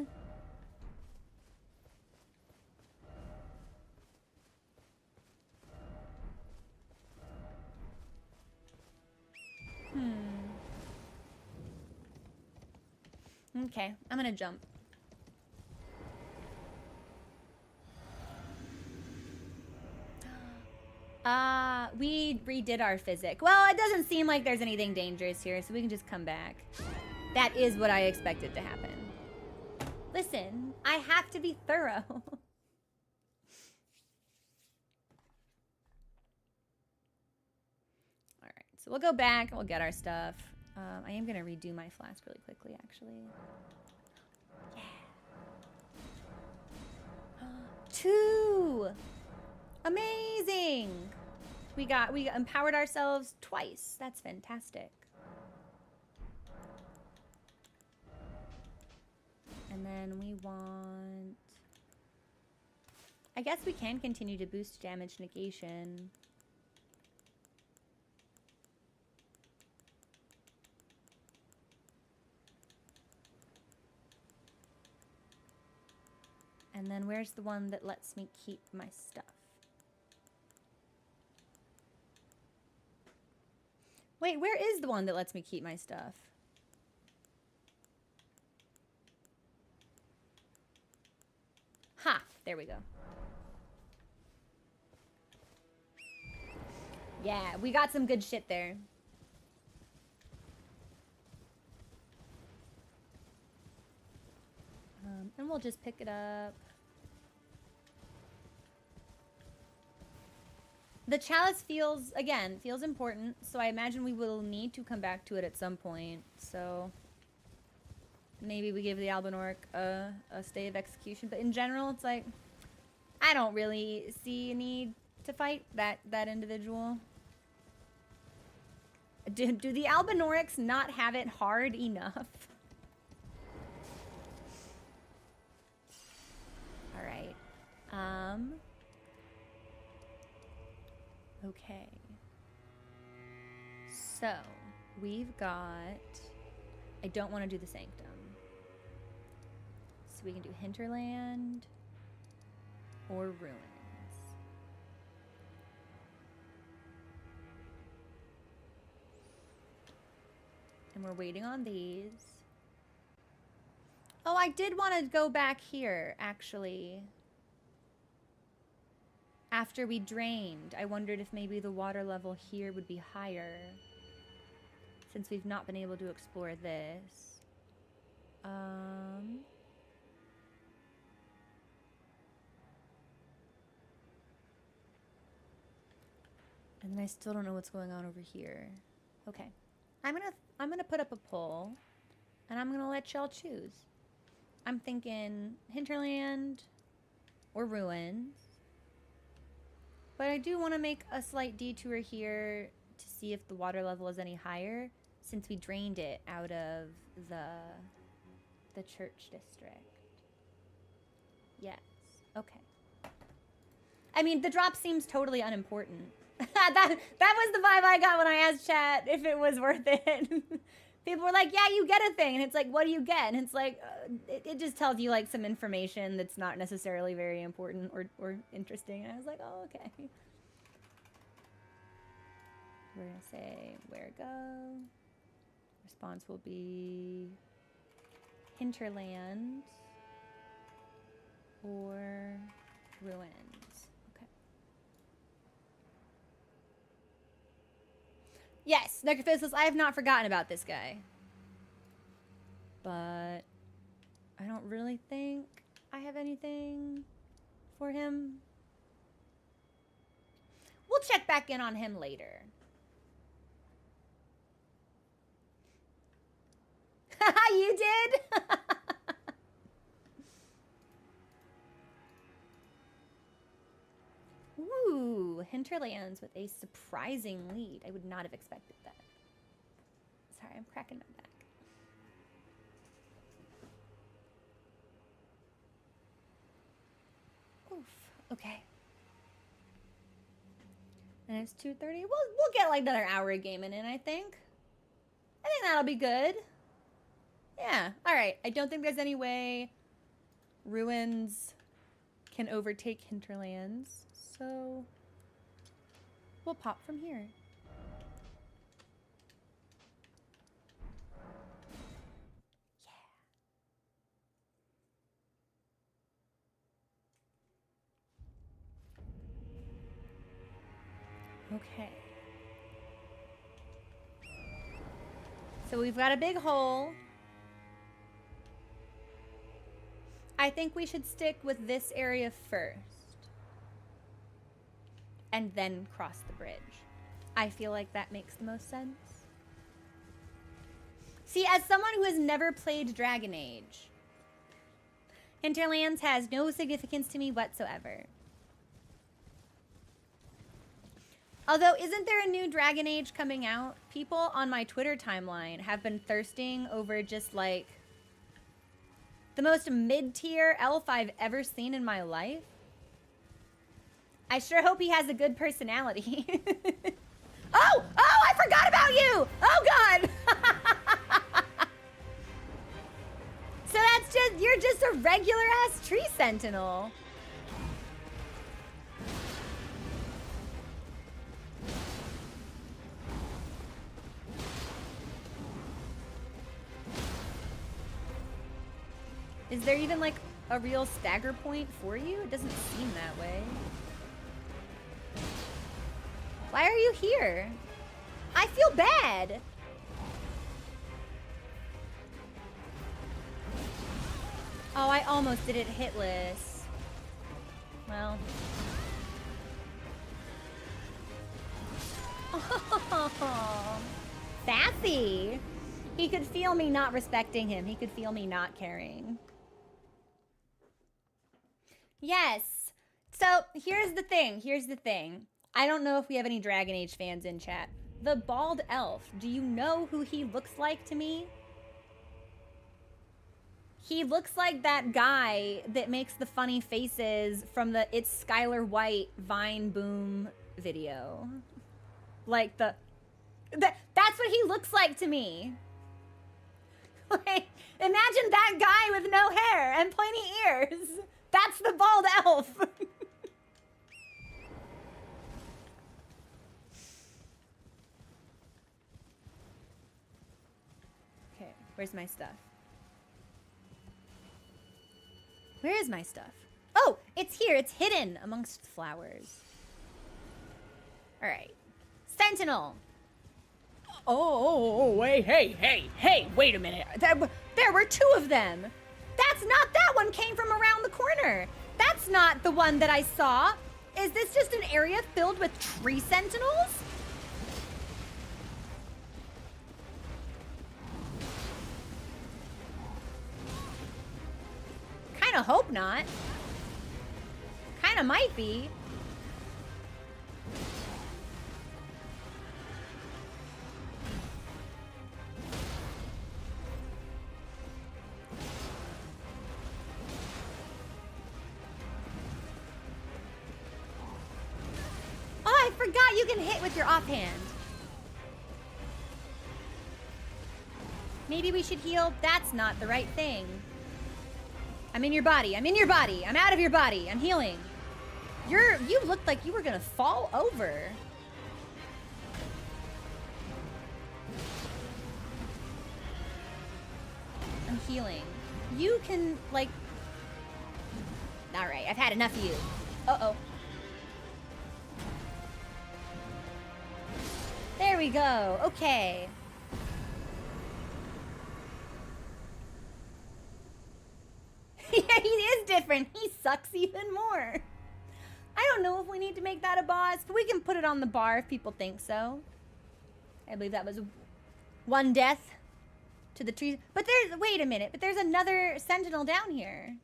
Okay, I'm gonna jump. We redid our physic. Well, it doesn't seem like there's anything dangerous here, so we can just come back. That is what I expected to happen. Listen, I have to be thorough. Alright, so we'll go back and we'll get our stuff. I am going to redo my flask really quickly, actually. Yeah. 2! Amazing! We empowered ourselves twice. That's fantastic. And then we want... I guess we can continue to boost damage negation. And then where's the one that lets me keep my stuff? Wait, where is the one that lets me keep my stuff? Ha! There we go. Yeah, we got some good shit there. And we'll just pick it up. The chalice feels important, so I imagine we will need to come back to it at some point. So maybe we give the Albignorc a stay of execution. But in general, it's like, I don't really see a need to fight that individual. Do the Albignorcs not have it hard enough? All right. Okay. So, we've got... I don't want to do the Sanctum. So we can do Hinterland or Ruins. And we're waiting on these. Oh, I did want to go back here, actually. After we drained, I wondered if maybe the water level here would be higher. Since we've not been able to explore this. And then I still don't know what's going on over here. Okay. I'm gonna put up a poll, and I'm gonna let y'all choose. I'm thinking Hinterland or Ruins. But I do want to make a slight detour here to see if the water level is any higher, since we drained it out of the church district. Yes. Okay. I mean, the drop seems totally unimportant. that was the vibe I got when I asked chat if it was worth it. People were like, yeah, you get a thing. And it's like, what do you get? And it's like, it just tells you like some information that's not necessarily very important or interesting. And I was like, oh, okay. We're going to say, where go? Response will be Hinterland or Ruins. Yes, Necrophis says, I have not forgotten about this guy. But I don't really think I have anything for him. We'll check back in on him later. You did? Ooh, Hinterlands with a surprising lead. I would not have expected that. Sorry, I'm cracking my back. Oof. Okay. And it's 2:30. We'll get like another hour of gaming in, I think. I think that'll be good. Yeah. All right. I don't think there's any way Ruins can overtake Hinterlands. So we'll pop from here. Yeah. Okay. So we've got a big hole. I think we should stick with this area first. And then cross the bridge. I feel like that makes the most sense. See, as someone who has never played Dragon Age, Hinterlands has no significance to me whatsoever. Although, isn't there a new Dragon Age coming out? People on my Twitter timeline have been thirsting over just like the most mid-tier elf I've ever seen in my life. I sure hope he has a good personality. Oh, I forgot about you. Oh, God. So that's just, you're just a regular ass tree sentinel. Is there even like a real stagger point for you? It doesn't seem that way. Why are you here? I feel bad. Oh, I almost did it hitless. Well. Oh, sassy. He could feel me not respecting him. He could feel me not caring. Yes. So here's the thing. I don't know if we have any Dragon Age fans in chat. The bald elf, do you know who he looks like to me? He looks like that guy that makes the funny faces from the It's Skylar White Vine Boom video. Like that's what he looks like to me. Like, imagine that guy with no hair and pointy ears. That's the bald elf. Okay, where's my stuff? Where is my stuff? Oh, it's here. It's hidden amongst flowers. All right. Sentinel. Oh, wait, hey, wait a minute. There were two of them. That's not, that one came from around the corner. That's not the one that I saw. Is this just an area filled with tree sentinels? Kinda hope not. Kinda might be. Oh, I forgot you can hit with your offhand. Maybe we should heal. That's not the right thing. I'm in your body. I'm in your body. I'm out of your body. I'm healing. You looked like you were gonna fall over. I'm healing. You can, like... Alright, I've had enough of you. Uh-oh. There we go. Okay. Yeah, he is different. He sucks even more. I don't know if we need to make that a boss, but we can put it on the bar if people think so. I believe that was one death to the trees. But there's, wait a minute, but there's another sentinel down here.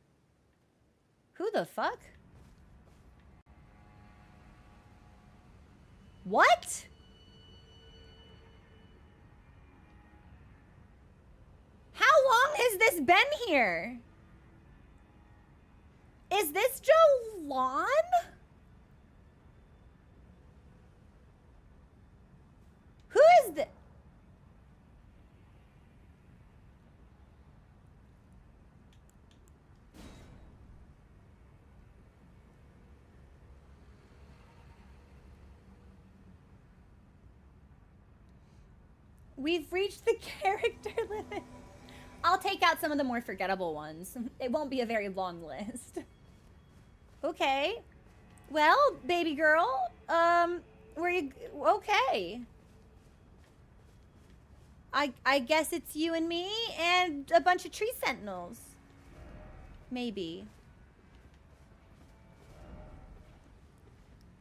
Who the fuck? What? How long has this been here? Is this Jolan? Who is this? We've reached the character limit. I'll take out some of the more forgettable ones. It won't be a very long list. Okay. Well, baby girl, were you okay? I guess it's you and me and a bunch of tree sentinels. Maybe.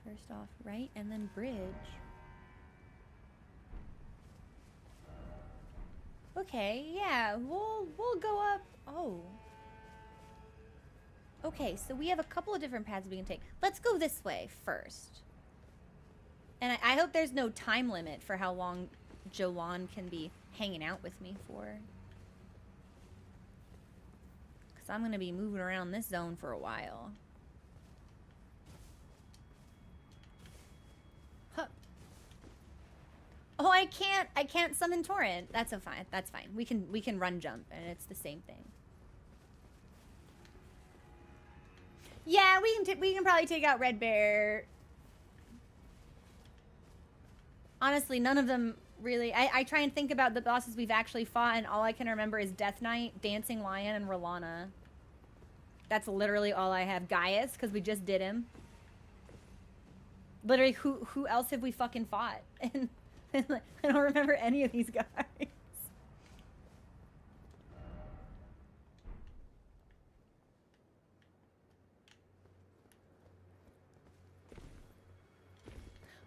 First off, right, and then bridge. Okay, yeah, we'll go up. Oh. Okay, so we have a couple of different paths we can take. Let's go this way first. And I hope there's no time limit for how long Jolan can be hanging out with me for. Because I'm going to be moving around this zone for a while. Huh. Oh, I can't summon Torrent. That's fine. That's fine. We can run jump and it's the same thing. Yeah, we can probably take out Red Bear. Honestly, none of them really. I try and think about the bosses we've actually fought, and all I can remember is Death Knight, Dancing Lion, and Rolana. That's literally all I have. Gaius, because we just did him. Literally, who else have we fucking fought? And I don't remember any of these guys.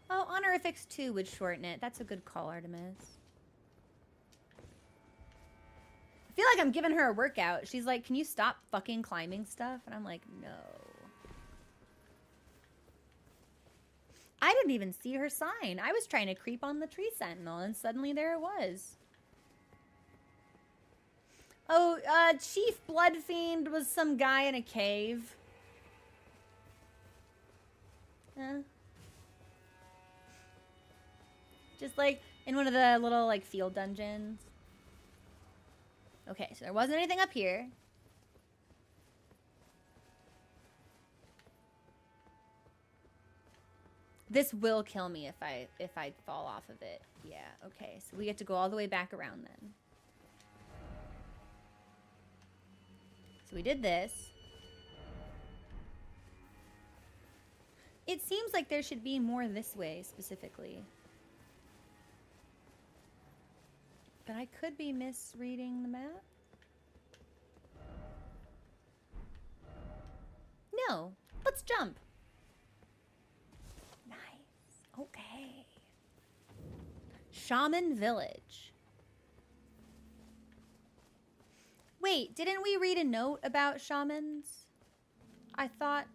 Oh, Honorifics 2 would shorten it. That's a good call, Artemis. I feel like I'm giving her a workout. She's like, can you stop fucking climbing stuff? And I'm like, no. I didn't even see her sign. I was trying to creep on the tree sentinel, and suddenly there it was. Oh, Chief Bloodfiend was some guy in a cave. Just like in one of the little like field dungeons. Okay, so there wasn't anything up here. This will kill me if I fall off of it. Yeah, okay. So we get to go all the way back around then. So we did this. It seems like there should be more this way specifically. But I could be misreading the map. No, let's jump. Nice, okay. Shaman Village. Wait, didn't we read a note about shamans? I thought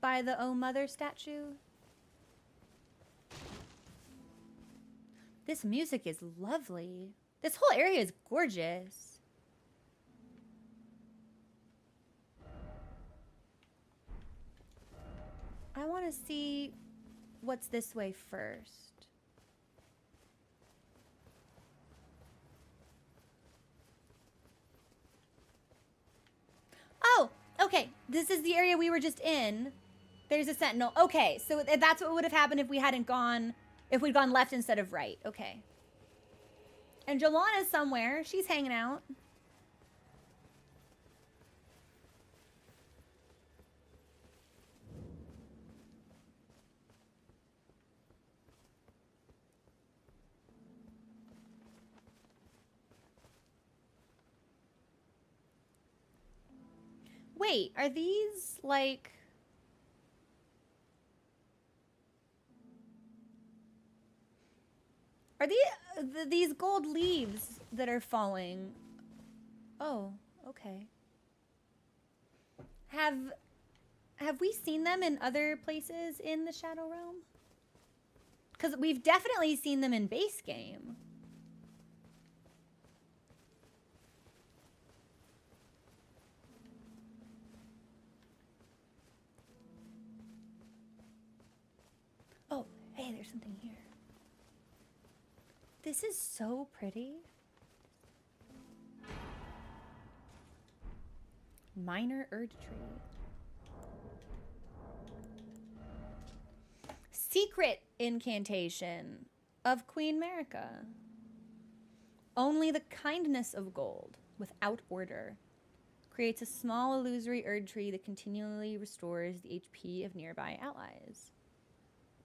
by the Oh Mother statue. This music is lovely. This whole area is gorgeous. I want to see what's this way first. Oh, okay. This is the area we were just in. There's a sentinel. Okay, so that's what would have happened if we hadn't gone, if we'd gone left instead of right. Okay. And Jolana's somewhere. She's hanging out. Wait, are these like... Are these gold leaves that are falling? Oh, okay. Have we seen them in other places in the Shadow Realm? Because we've definitely seen them in base game. Oh, hey, there's something here. This is so pretty. Minor Erd Tree. Secret incantation of Queen Marika. Only the kindness of gold, without order, creates a small illusory Erd Tree that continually restores the HP of nearby allies.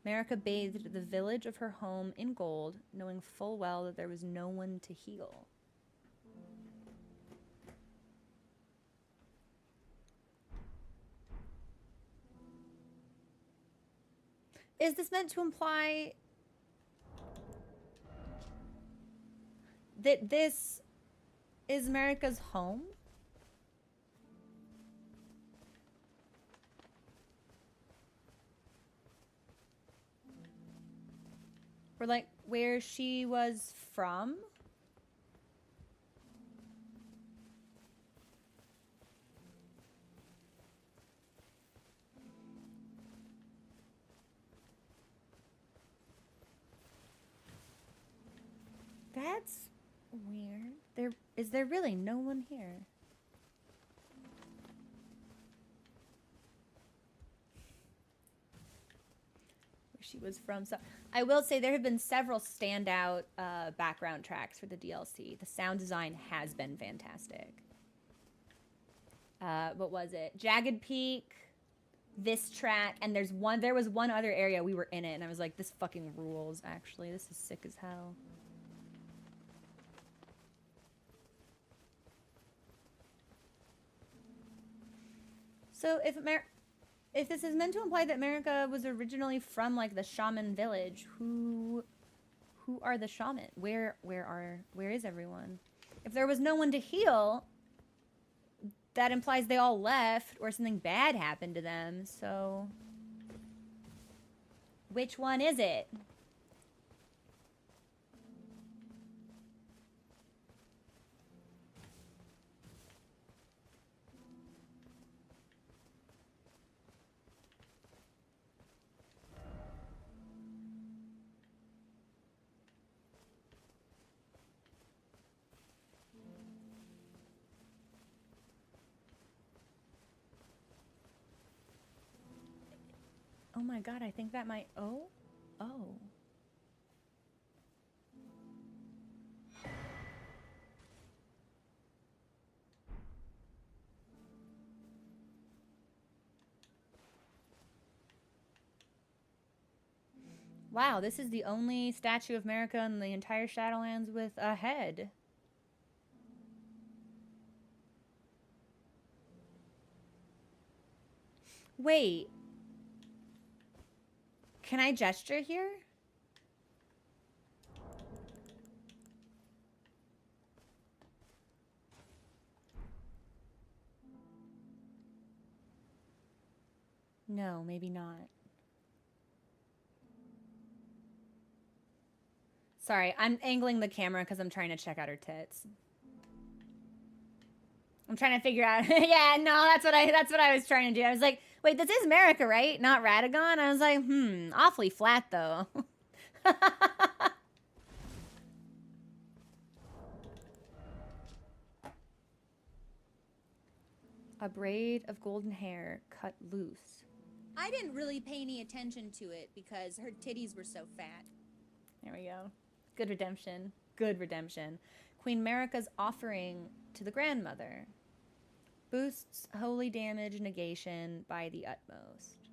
Marika bathed the village of her home in gold, knowing full well that there was no one to heal. Is this meant to imply that this is Marika's home? Or like where she was from? That's weird. Is there really no one here? She was from. So I will say there have been several standout background tracks for the DLC. The sound design has been fantastic. What was it? Jagged Peak, this track, and there was one other area we were in it, and I was like, this fucking rules, actually. This is sick as hell. So if this is meant to imply that Marika was originally from like the shaman village, who are the shaman? Where is everyone? If there was no one to heal, that implies they all left or something bad happened to them. So which one is it? Oh my god, I think that might... Oh. Oh. Wow, this is the only statue of America in the entire Shadowlands with a head. Wait. Can I gesture here? No, maybe not. Sorry, I'm angling the camera because I'm trying to check out her tits. I'm trying to figure out. Yeah, no, that's what I was trying to do. I was like, wait, this is America, right? Not Radagon? I was like, awfully flat though. A braid of golden hair cut loose. I didn't really pay any attention to it because her titties were so fat. There we go. Good redemption. Good redemption. Queen Marika's offering to the grandmother. Boosts holy damage negation by the utmost.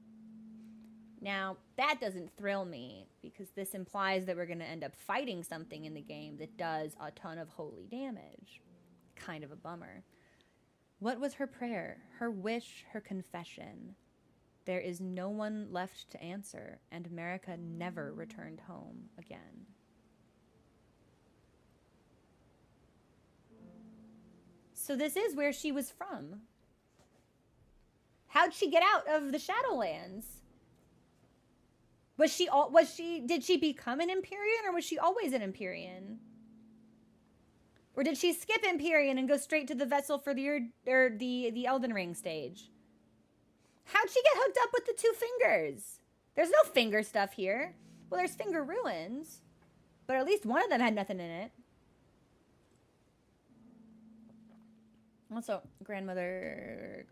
Now, that doesn't thrill me because this implies that we're going to end up fighting something in the game that does a ton of holy damage. Kind of a bummer. What was her prayer, her wish, her confession? There is no one left to answer, and Marika never returned home again. So this is where she was from. How'd she get out of the Shadowlands? Did she become an Empyrean, or was she always an Empyrean? Or did she skip Empyrean and go straight to the vessel for the Elden Ring stage? How'd she get hooked up with the two fingers? There's no finger stuff here. Well, there's finger ruins, but at least one of them had nothing in it. Also, grandmother.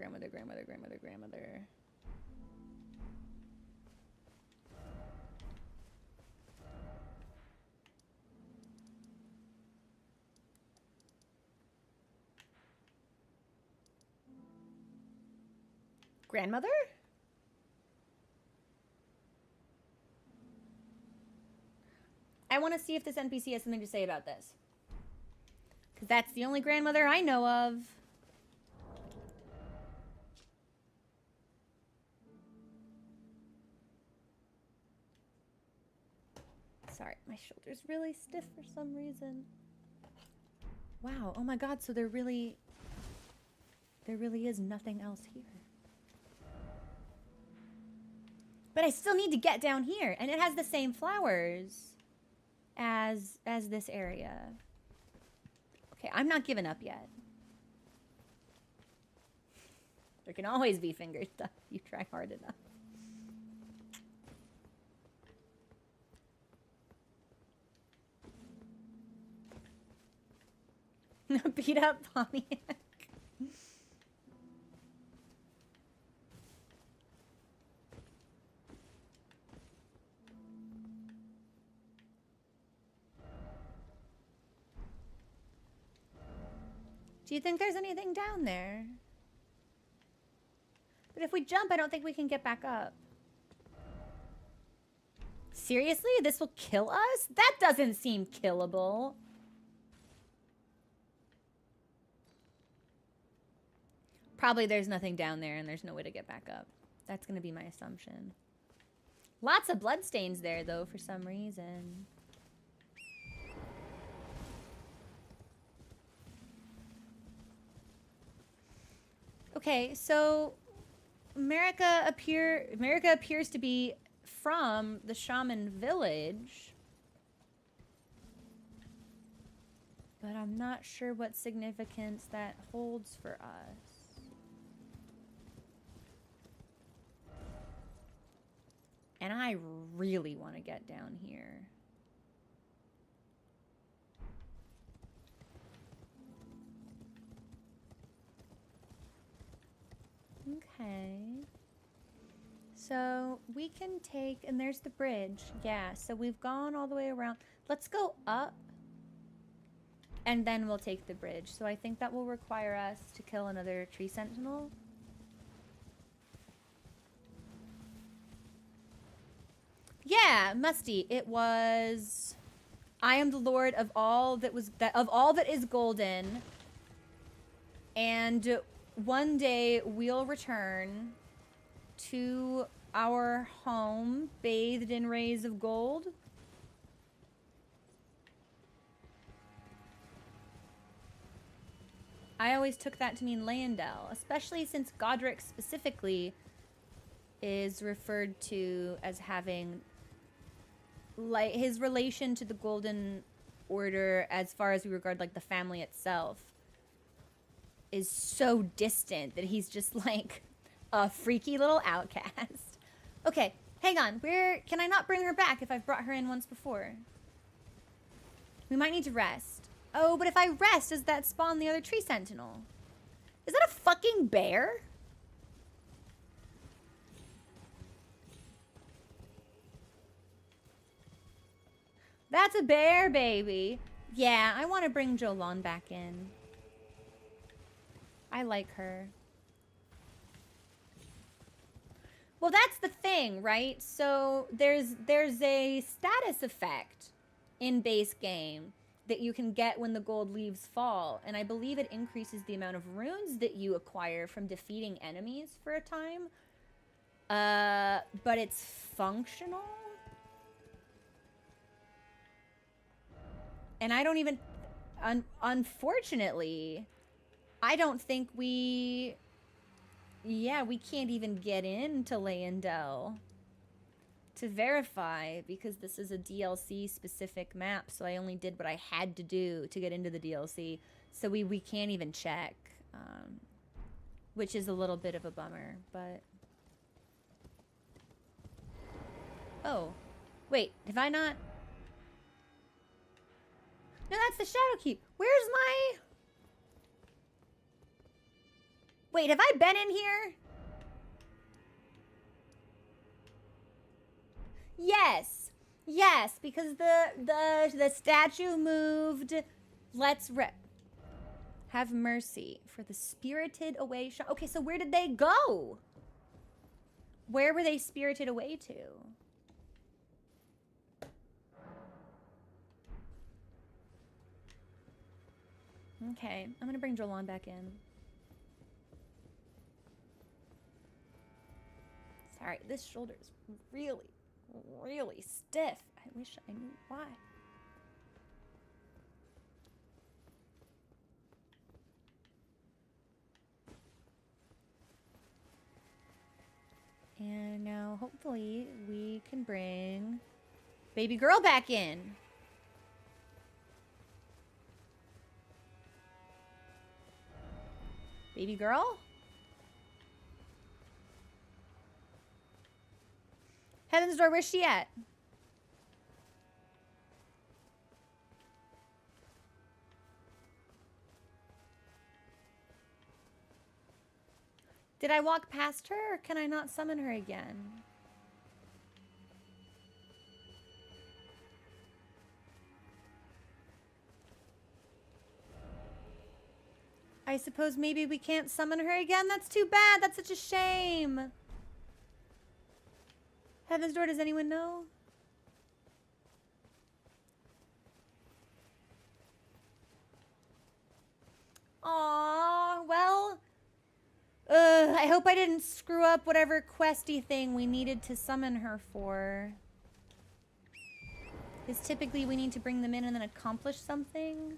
Grandmother? I want to see if this NPC has something to say about this. Because that's the only grandmother I know of. Sorry, my shoulder's really stiff for some reason. Wow, oh my god, so there really is nothing else here. But I still need to get down here, and it has the same flowers as this area. Okay, I'm not giving up yet. There can always be finger stuff if you try hard enough. Beat up Pontiac. Do you think there's anything down there? But if we jump, I don't think we can get back up. Seriously? This will kill us? That doesn't seem killable. Probably there's nothing down there and there's no way to get back up. That's going to be my assumption. Lots of bloodstains there, though, for some reason. Okay, so Marika appears to be from the shaman village. But I'm not sure what significance that holds for us. And I really want to get down here. Okay. So we can take, and there's the bridge. Yeah, so we've gone all the way around. Let's go up, and then we'll take the bridge. So I think that will require us to kill another tree sentinel. Yeah, Musty. It was, I am the lord of all that is golden. And one day we'll return to our home bathed in rays of gold. I always took that to mean Landel, especially since Godric specifically is referred to as having, like, his relation to the Golden Order, as far as we regard, like, the family itself, is so distant that he's just, like, a freaky little outcast. Okay, hang on. Can I not bring her back if I've brought her in once before? We might need to rest. Oh, but if I rest, does that spawn the other tree sentinel? Is that a fucking bear? That's a bear, baby. Yeah, I want to bring Jolan back in. I like her. Well, that's the thing, right? So there's a status effect in base game that you can get when the gold leaves fall, and I believe it increases the amount of runes that you acquire from defeating enemies for a time. But it's functional. And I don't even, unfortunately, I don't think we can't even get into Leyendell to verify, because this is a DLC specific map, so I only did what I had to do to get into the DLC, so we can't even check, which is a little bit of a bummer, but... Oh, wait, have I not... No, that's the Shadowkeep. Where's my... Wait, have I been in here? Yes. Yes, because the statue moved. Let's have mercy for the spirited away shot. Okay, so where did they go? Where were they spirited away to? Okay, I'm gonna bring Jolan back in. Sorry, this shoulder is really stiff. I wish I knew why. And now hopefully we can bring baby girl back in. Baby girl? Heaven's Door, where's she at? Did I walk past her, or can I not summon her again? I suppose maybe we can't summon her again? That's too bad. That's such a shame. Heaven's Door, does anyone know? Aww, well... I hope I didn't screw up whatever questy thing we needed to summon her for. Because typically we need to bring them in and then accomplish something.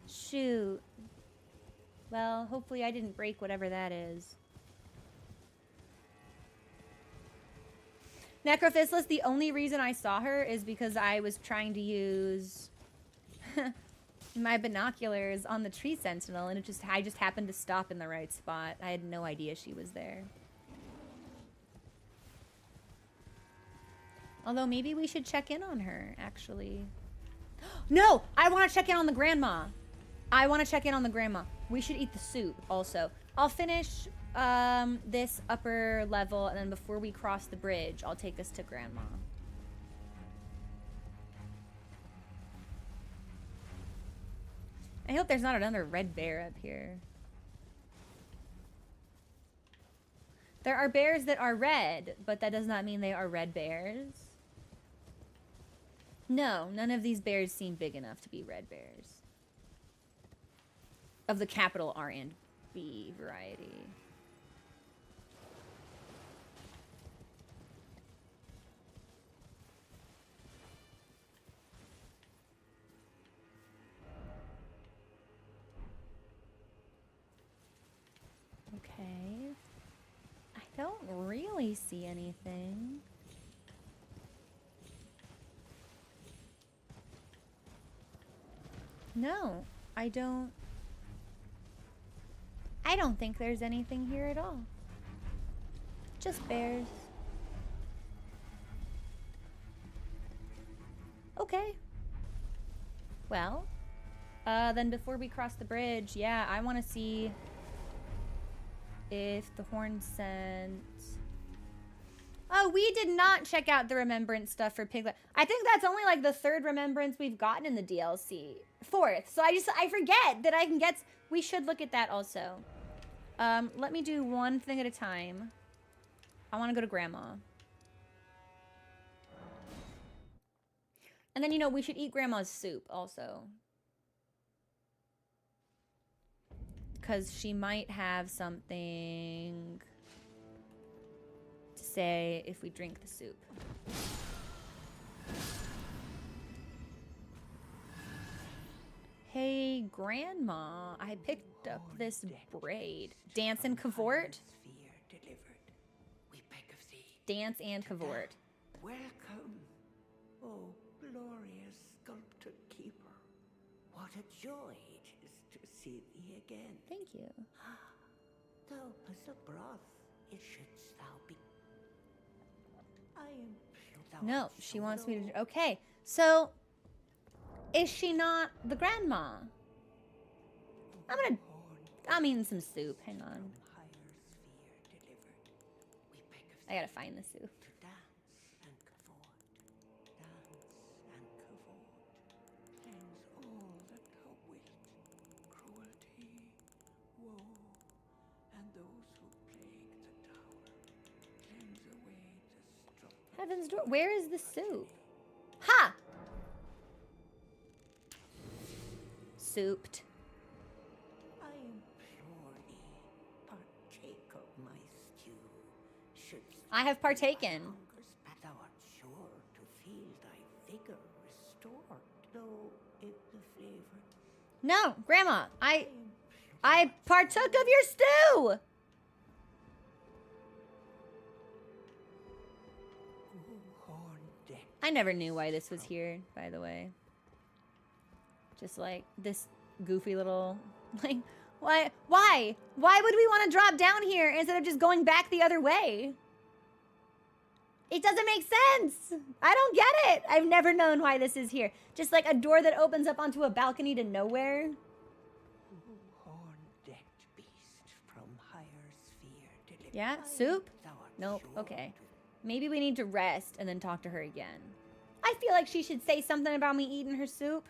Shoot. Well, hopefully I didn't break whatever that is. Necrophysalis, the only reason I saw her is because I was trying to use my binoculars on the tree sentinel, and I just happened to stop in the right spot. I had no idea she was there. Although maybe we should check in on her, actually. No! I want to check in on the grandma. I want to check in on the grandma. We should eat the soup also. I'll finish this upper level, and then before we cross the bridge, I'll take us to Grandma. I hope there's not another red bear up here. There are bears that are red, but that does not mean they are red bears. No, none of these bears seem big enough to be red bears. Of the capital R and B variety. Okay. I don't really see anything. No, I don't think there's anything here at all. Just bears. Okay. Well, then before we cross the bridge, yeah, I want to see if the horn sent... Oh, we did not check out the remembrance stuff for Piglet. I think that's only like the 3rd remembrance we've gotten in the DLC. 4th. So I forget that I can get... We should look at that also. Let me do one thing at a time. I want to go to Grandma. And then, you know, we should eat Grandma's soup also. Because she might have something to say if we drink the soup. Hey, Grandma, I picked up this braid. Dance and cavort? Dance and cavort. Welcome, oh glorious sculpted keeper. What a joy it is to see thee again. Thank you. Thou as a broth, it shouldst thou be. I am thou No, art she so wants me low. to... Okay, so... Is she not the grandma? I'm eating some soup. Hang on. I gotta find the soup. Heaven's door. Where is the soup? Ha! Souped. I implore thee, partake of my stew. Shouldst I have partaken. thou art sure to feel thy vigor restored, though if the flavor No, Grandma, I partook of your stew! I never knew why this was here, by the way. Just like this goofy little, like, why would we want to drop down here instead of just going back the other way? It doesn't make sense. I don't get it. I've never known why this is here. Just like a door that opens up onto a balcony to nowhere. horn-decked beast from higher sphere delivered. Yeah, soup? Thou art Nope, sure okay. Maybe we need to rest and then talk to her again. I feel like she should say something about me eating her soup.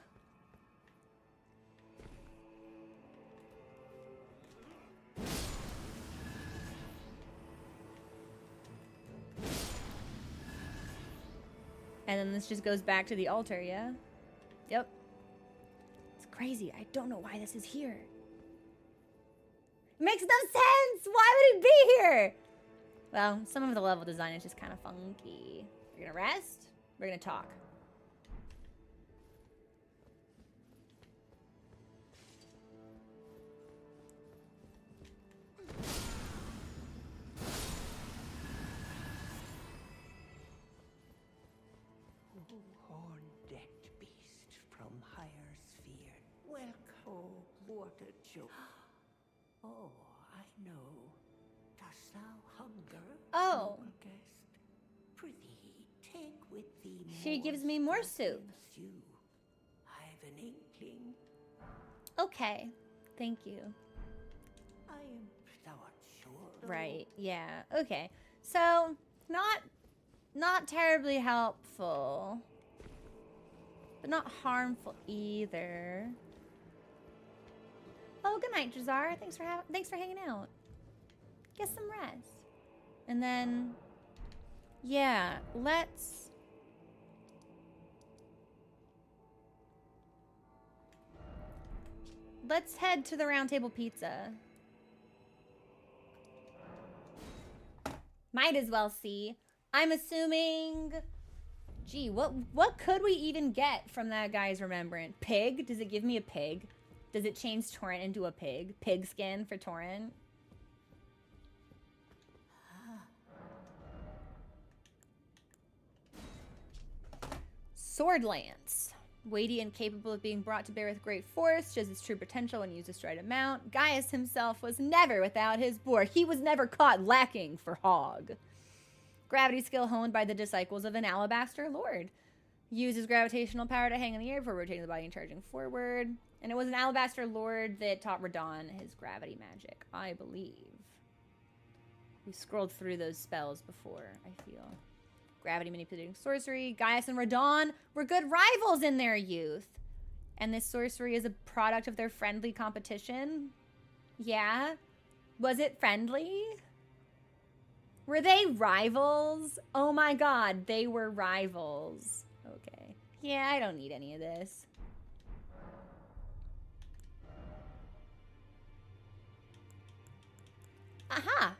And then this just goes back to the altar, yeah? Yep. It's crazy. I don't know why this is here. It makes no sense! Why would it be here? Well, some of the level design is just kind of funky. We're gonna rest. We're gonna talk. horn-decked beast from higher sphere. Welcome. Oh, what a joke. Oh, I know. Dost thou hunger? Oh. noble guest? Prithee, take with thee She more gives me more sparkling soup. stew. I've an inkling. Okay. Thank you. I am, thou art sure Right, yeah, okay. So, not terribly helpful. But not harmful either. Oh, good night, Jazar. Thanks for hanging out. Get some rest. And then, yeah, let's head to the Round Table Pizza. Might as well see. I'm assuming, gee, what could we even get from that guy's remembrance? Pig? Does it give me a pig? Does it change Torrent into a pig? Pig skin for Torrent? Sword Lance. Weighty and capable of being brought to bear with great force, shows its true potential when used its right amount. Gaius himself was never without his boar. He was never caught lacking for hog. Gravity skill honed by the disciples of an alabaster lord. Uses gravitational power to hang in the air before rotating the body and charging forward. And it was an alabaster lord that taught Radon his gravity magic, I believe. We scrolled through those spells before, I feel. Gravity manipulating sorcery. Gaius and Radon were good rivals in their youth. And this sorcery is a product of their friendly competition. Yeah? Was it friendly? Were they rivals? Oh my god, they were rivals. Okay. Yeah, I don't need any of this. Aha!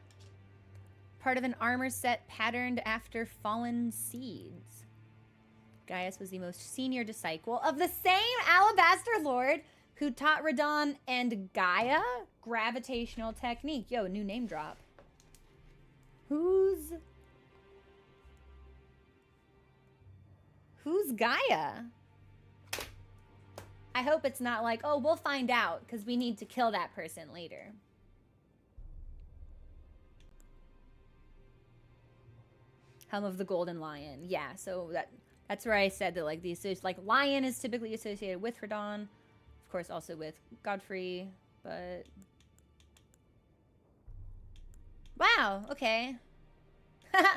Part of an armor set patterned after fallen seeds. Gaius was the most senior disciple of the same alabaster lord who taught Radon and Gaia gravitational technique. Yo, new name drop. Who's Gaia? I hope it's not like, oh, we'll find out because we need to kill that person later. Helm of the Golden Lion. Yeah, so that's where I said that, like, lion is typically associated with Radon. Of course, also with Godfrey, but... Wow, okay. Okay,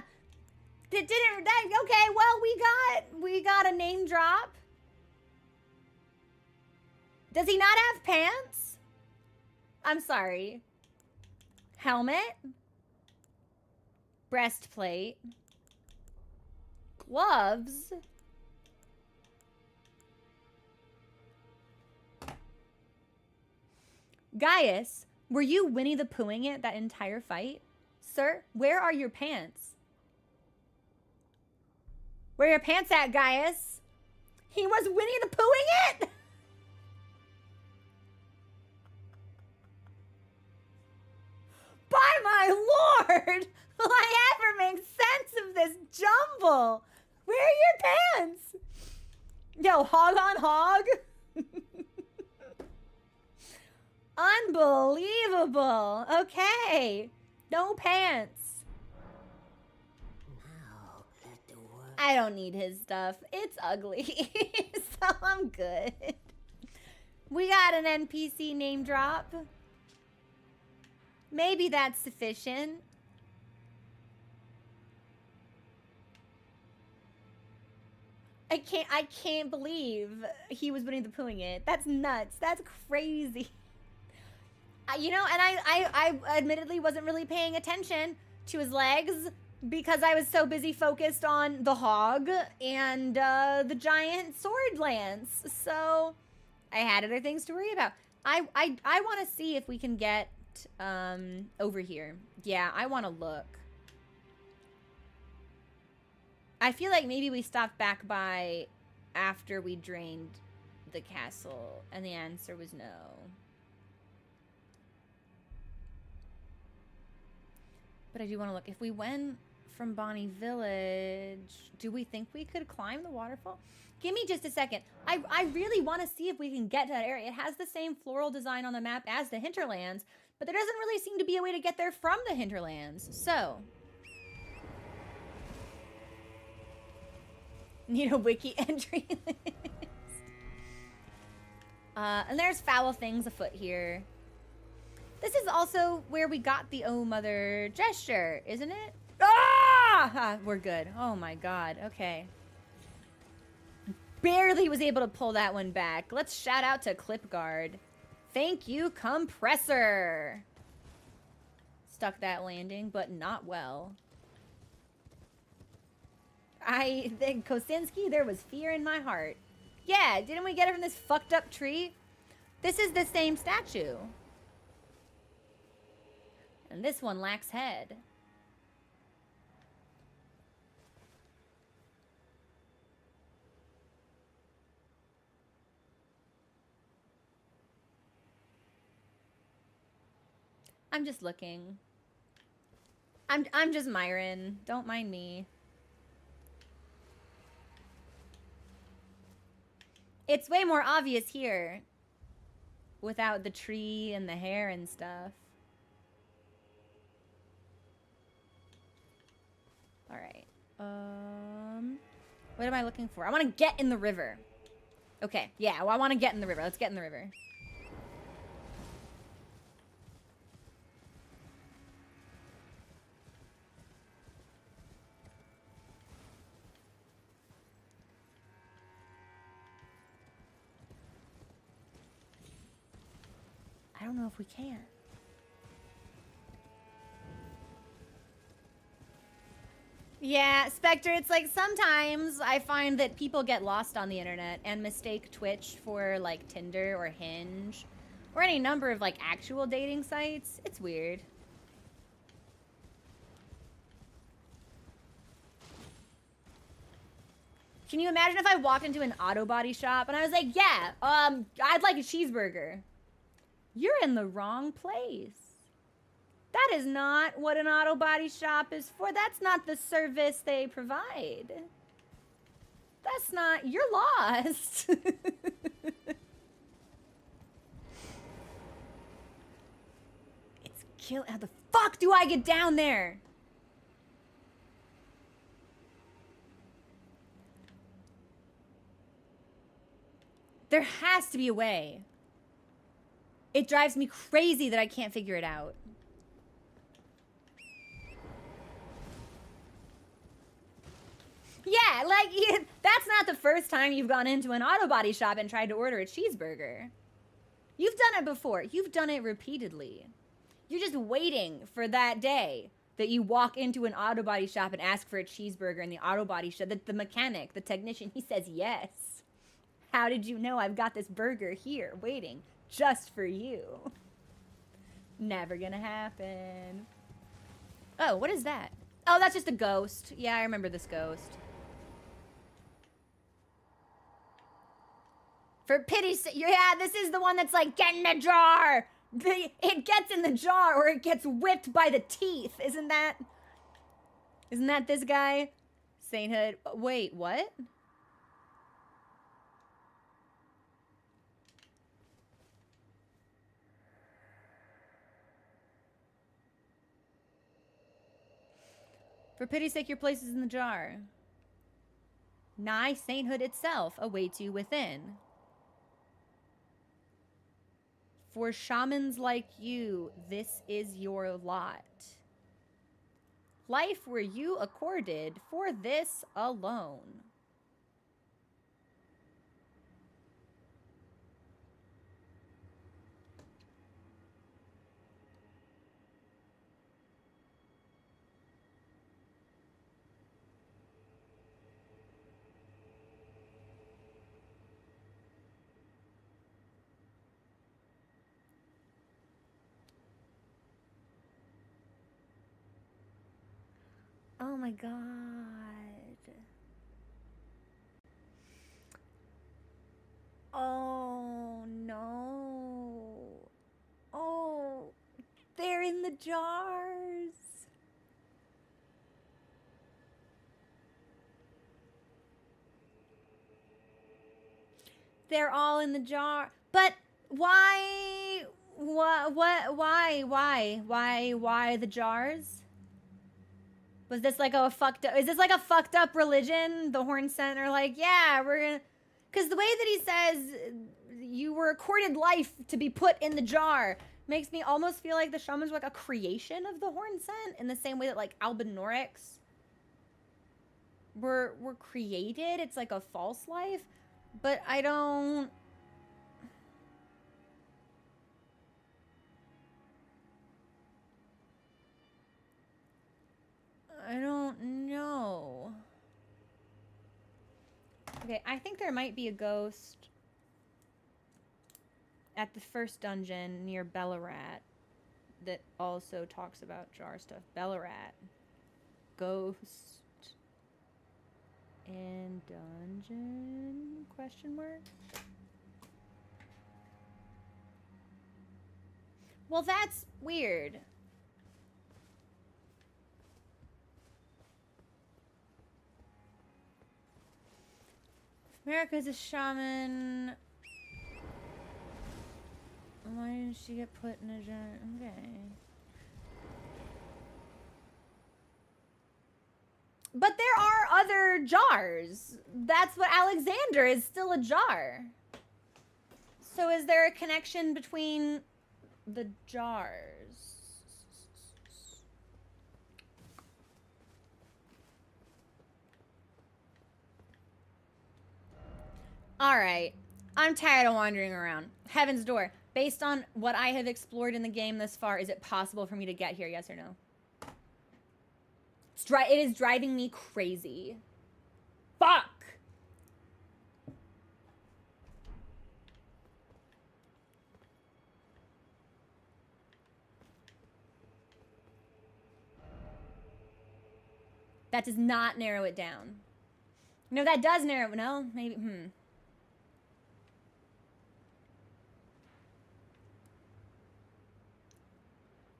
well, we got a name drop. Does he not have pants? I'm sorry. Helmet. Breastplate. Gloves. Gaius, were you Winnie the Poohing it that entire fight? Sir, where are your pants? Where are your pants at, Gaius? He was Winnie the Poohing it? By my lord! Will I ever make sense of this jumble? Where are your pants? Yo, hog on hog? Unbelievable. Okay. No pants. Now let the world. I don't need his stuff. It's ugly. So I'm good. We got an NPC name drop. Maybe that's sufficient. I can't believe he was Winnie the Poohing it. That's nuts. That's crazy. You know, and I admittedly wasn't really paying attention to his legs because I was so busy focused on the hog and the giant sword lance. So I had other things to worry about. I want to see if we can get over here. Yeah, I want to look. I feel like maybe we stopped back by after we drained the castle, and the answer was no. But I do want to look. If we went from Bonnie Village, do we think we could climb the waterfall? Give me just a second. I really want to see if we can get to that area. It has the same floral design on the map as the Hinterlands, but there doesn't really seem to be a way to get there from the Hinterlands. So... need a wiki entry list. And there's foul things afoot here. This is also where we got the Oh Mother gesture, isn't it? Ah! We're good. Oh my god. Okay. Barely was able to pull that one back. Let's shout out to Clipguard. Thank you, Compressor. Stuck that landing, but not well. Kosinski, there was fear in my heart. Yeah, didn't we get it from this fucked up tree? This is the same statue. And this one lacks head. I'm just looking. I'm just Myron. Don't mind me. It's way more obvious here. Without the tree and the hair and stuff. Alright. What am I looking for? I want to get in the river. Okay, yeah, well, I want to get in the river. Let's get in the river. I don't know if we can. Yeah, Spectre, it's like sometimes I find that people get lost on the internet and mistake Twitch for like Tinder or Hinge or any number of like actual dating sites. It's weird. Can you imagine if I walked into an auto body shop and I was like, yeah, I'd like a cheeseburger. You're in the wrong place. That is not what an auto body shop is for. That's not the service they provide. That's not, you're lost. It's killing, how the fuck do I get down there? There has to be a way. It drives me crazy that I can't figure it out. Yeah, like, that's not the first time you've gone into an auto body shop and tried to order a cheeseburger. You've done it before. You've done it repeatedly. You're just waiting for that day that you walk into an auto body shop and ask for a cheeseburger and the auto body shop, the mechanic, the technician, he says yes. How did you know I've got this burger here waiting just for you? Never gonna happen. Oh, what is that? Oh, that's just a ghost. Yeah, I remember this ghost. For pity's sake, yeah, this is the one that's like, get in the jar. It gets in the jar or it gets whipped by the teeth. Isn't that this guy? Sainthood. Wait, what? For pity's sake, your place is in the jar. Nigh sainthood itself awaits you within. For shamans like you, this is your lot. Life were you accorded for this alone. Oh my god. Oh no. Oh, they're in the jars. They're all in the jar. But why the jars? Was this like a fucked up, is this like a fucked up religion? The Horn Cent are like, yeah, we're gonna, because the way that he says you were accorded life to be put in the jar, makes me almost feel like the shamans were like a creation of the horn scent in the same way that like Albinorics were created. It's like a false life, but I don't know. Okay, I think there might be a ghost at the first dungeon near Bellarat that also talks about jar stuff. Bellarat. Ghost in dungeon? Question mark? Well, that's weird. America's a shaman. Why didn't she get put in a jar? Okay. But there are other jars. That's what Alexander is, still a jar. So is there a connection between the jars? All right. I'm tired of wandering around. Heaven's Door. Based on what I have explored in the game thus far, is it possible for me to get here, yes or no? It is driving me crazy. Fuck! That does not narrow it down. No, that does narrow it. No, maybe,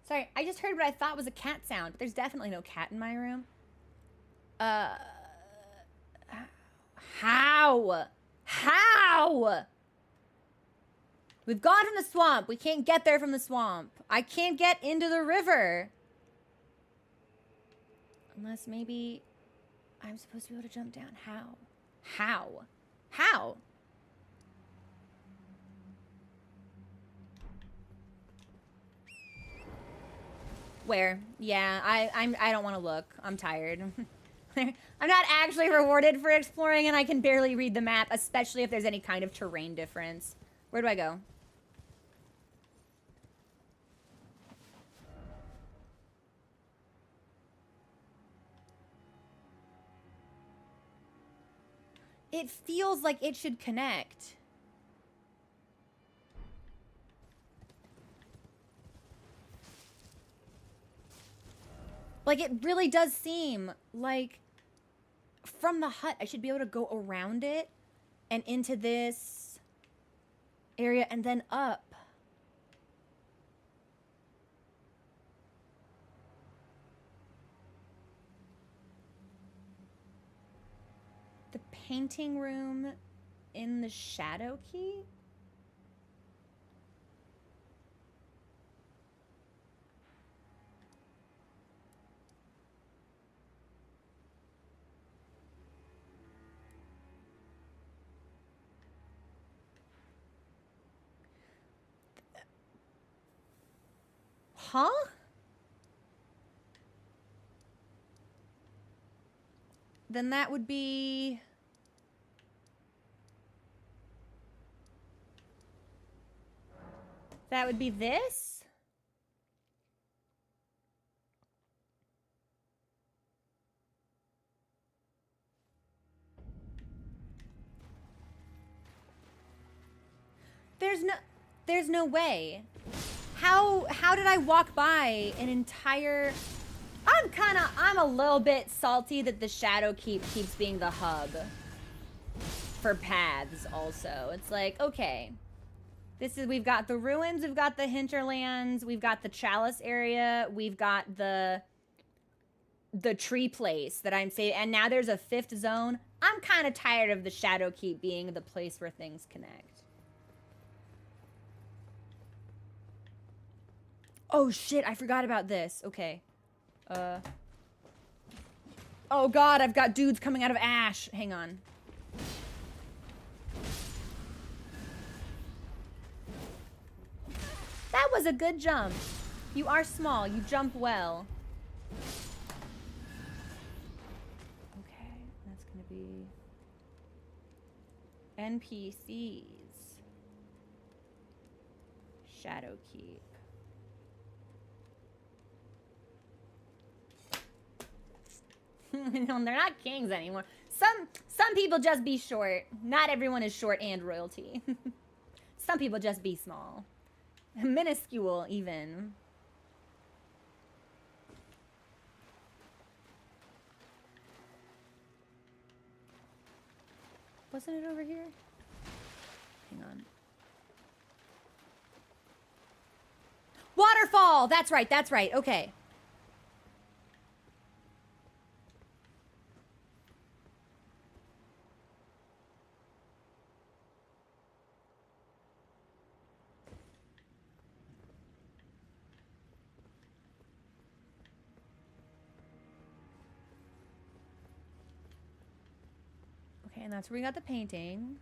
Sorry, I just heard what I thought was a cat sound, but there's definitely no cat in my room. How? How? We've gone from the swamp. We can't get there from the swamp. I can't get into the river. Unless maybe I'm supposed to be able to jump down. How? How? How? Where? Yeah, I don't want to look. I'm tired. I'm not actually rewarded for exploring, and I can barely read the map, especially if there's any kind of terrain difference. Where do I go? It feels like it should connect. Like, it really does seem like from the hut, I should be able to go around it and into this area and then up. The painting room in the Shadowkeep? Huh? Then that would be... That would be this? There's no way. How did I walk by an entire... I'm a little bit salty that the Shadowkeep keeps being the hub for paths also. It's like, okay. We've got the ruins, we've got the hinterlands, we've got the chalice area, we've got the tree place that I'm saying, and now there's a fifth zone. I'm kind of tired of the Shadowkeep being the place where things connect. Oh shit, I forgot about this. Okay. Oh god, I've got dudes coming out of ash. Hang on. That was a good jump. You are small. You jump well. Okay, that's gonna be NPCs. Shadowkeep. No, they're not kings anymore. Some people just be short. Not everyone is short and royalty. Some people just be small. Minuscule, even. Wasn't it over here? Hang on. Waterfall! That's right, that's right. Okay. Okay, and that's where we got the painting.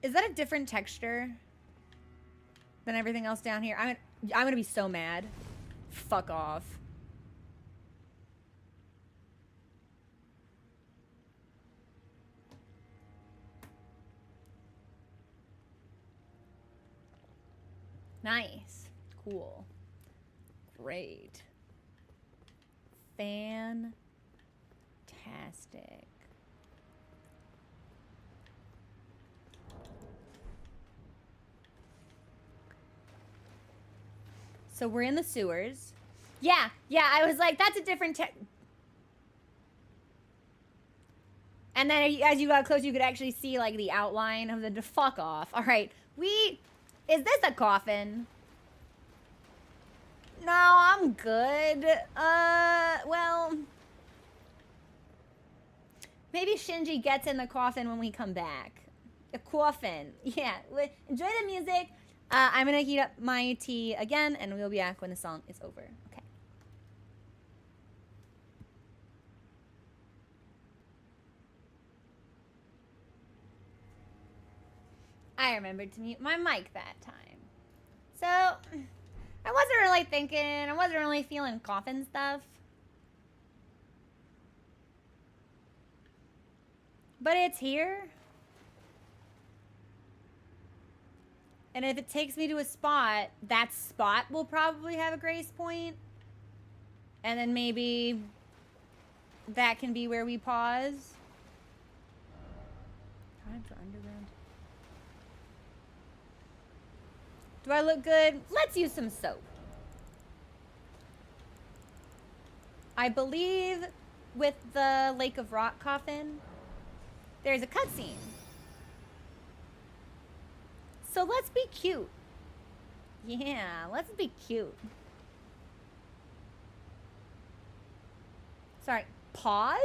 Is that a different texture than everything else down here? I'm gonna be so mad. Fuck off. Nice. Cool. Great. Fantastic. So we're in the sewers. Yeah, I was like, that's a different and then as you got close, you could actually see like the outline of the fuck off. All right, is this a coffin? No, I'm good. Well, maybe Shinji gets in the coffin when we come back. A coffin. Yeah, enjoy the music. I'm gonna heat up my tea again, and we'll be back when the song is over. Okay. I remembered to mute my mic that time. So, I wasn't really thinking, I wasn't really feeling coffin stuff. But it's here. And if it takes me to a spot, that spot will probably have a grace point. And then maybe that can be where we pause. Time for underground. Do I look good? Let's use some soap. I believe with the Lake of Rock coffin, there's a cutscene. So let's be cute. Yeah, let's be cute. Sorry, pause?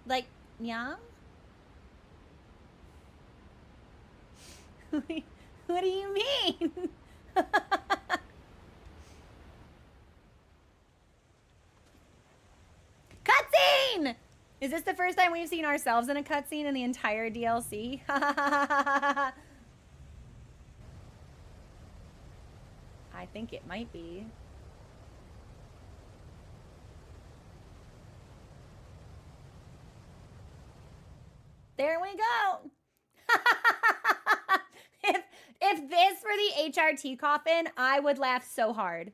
Like, yeah? What do you mean? Cutscene! Is this the first time we've seen ourselves in a cutscene in the entire DLC? I think it might be. There we go. If this were the HRT coffin, I would laugh so hard.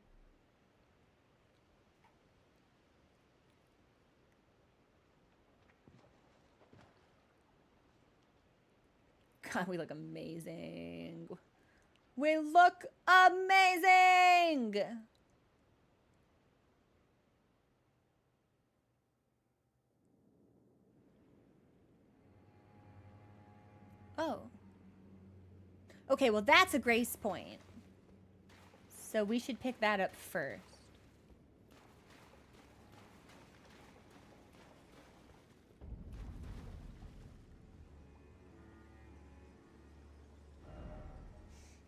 God, we look amazing. We look amazing. Oh. Okay, well, that's a grace point. So we should pick that up first.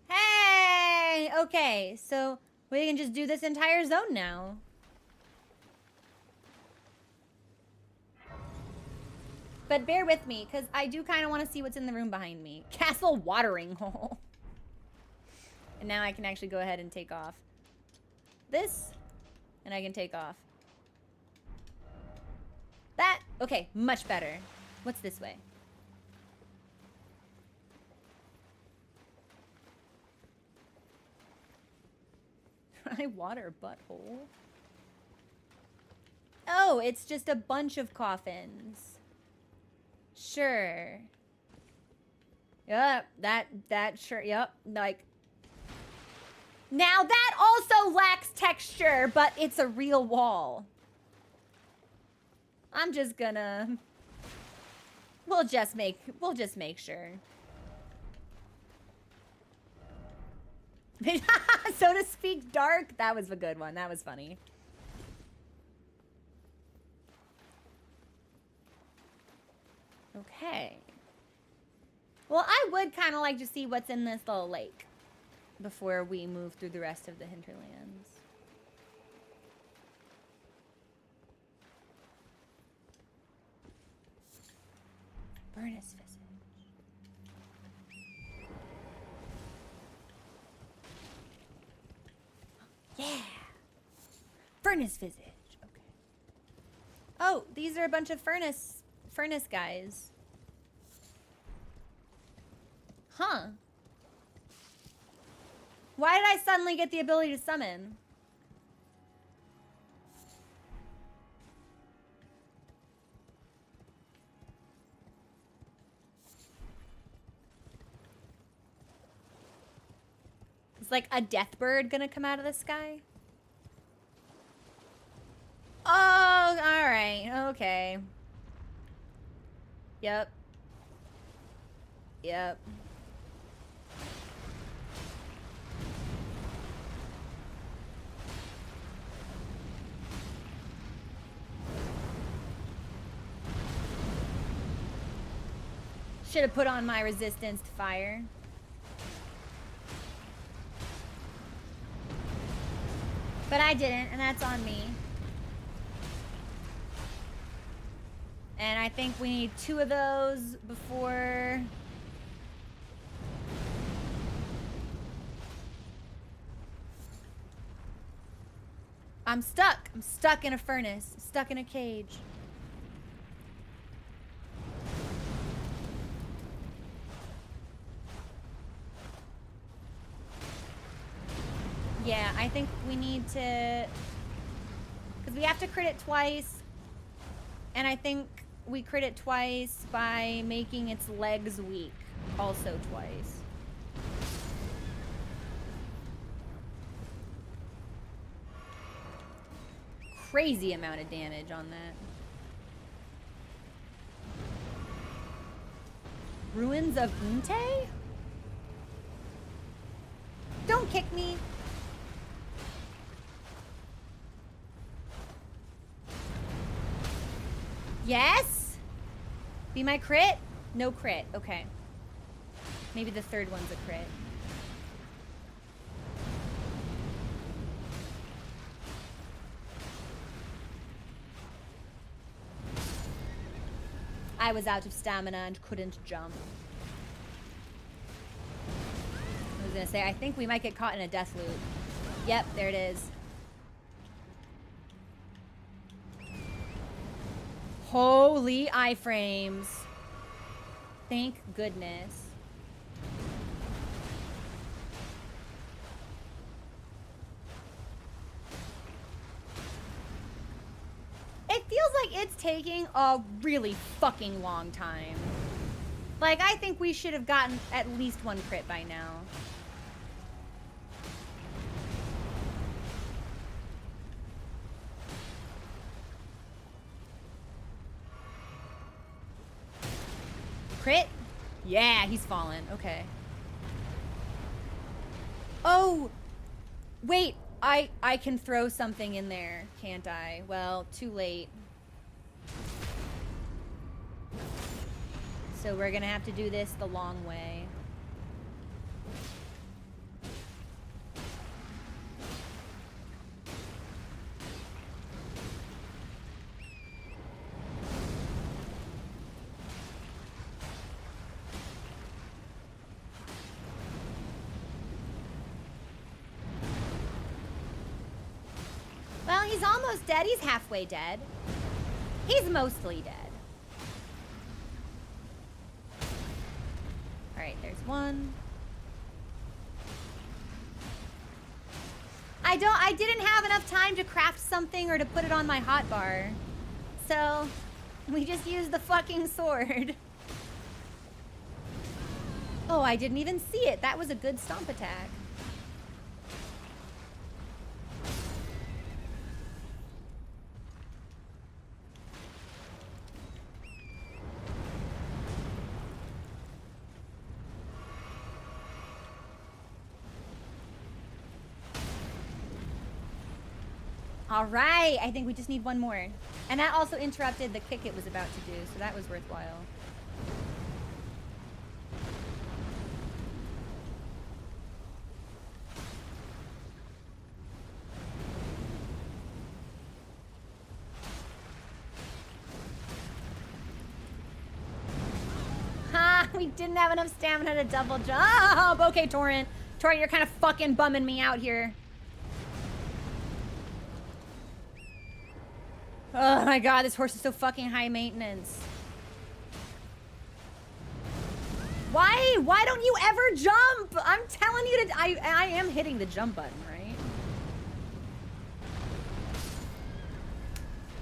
Hey! Okay, so we can just do this entire zone now. But bear with me, because I do kind of want to see what's in the room behind me. Castle watering hole. And now I can actually go ahead and take off this, and I can take off that. Okay, much better. What's this way? Dry water butthole. Oh, it's just a bunch of coffins. Sure. Yep, that sure, yep, like. Now that also lacks texture, but it's a real wall. I'm just gonna, we'll just make sure. So to speak, dark, that was a good one. That was funny. Okay. Well, I would kind of like to see what's in this little lake before we move through the rest of the hinterlands. Furnace visage. Yeah. Furnace visage. Okay. Oh, these are a bunch of furnace guys. Huh. Why did I suddenly get the ability to summon? Is like a death bird gonna come out of the sky? Oh, alright, okay. Yep. Yep. Should have put on my resistance to fire. But I didn't, and that's on me. And I think we need 2 of those before... I'm stuck. I'm stuck in a furnace. I'm stuck in a cage. Yeah, I think we need to... Because we have to crit it twice. And I think we crit it twice by making its legs weak. Also twice. Crazy amount of damage on that. Ruins of Unte? Don't kick me. Yes? Be my crit? No crit. Okay. Maybe the third one's a crit. I was out of stamina and couldn't jump. I was gonna say, I think we might get caught in a death loop. Yep, there it is. Holy iframes. Thank goodness. It feels like it's taking a really fucking long time. Like, I think we should have gotten at least 1 crit by now. Crit? Yeah, he's fallen. Okay. Oh! Wait, I can throw something in there, can't I? Well, too late. So we're gonna have to do this the long way. He's almost dead. He's halfway dead. He's mostly dead. All right, there's one. I didn't have enough time to craft something or to put it on my hotbar. So, we just used the fucking sword. Oh, I didn't even see it. That was a good stomp attack. All right, I think we just need one more. And that also interrupted the kick it was about to do, so that was worthwhile. Ha! We didn't have enough stamina to double jump. Okay, Torrent. Torrent, you're kind of fucking bumming me out here. Oh my god, this horse is so fucking high maintenance. Why don't you ever jump? I'm telling you to, I am hitting the jump button, right?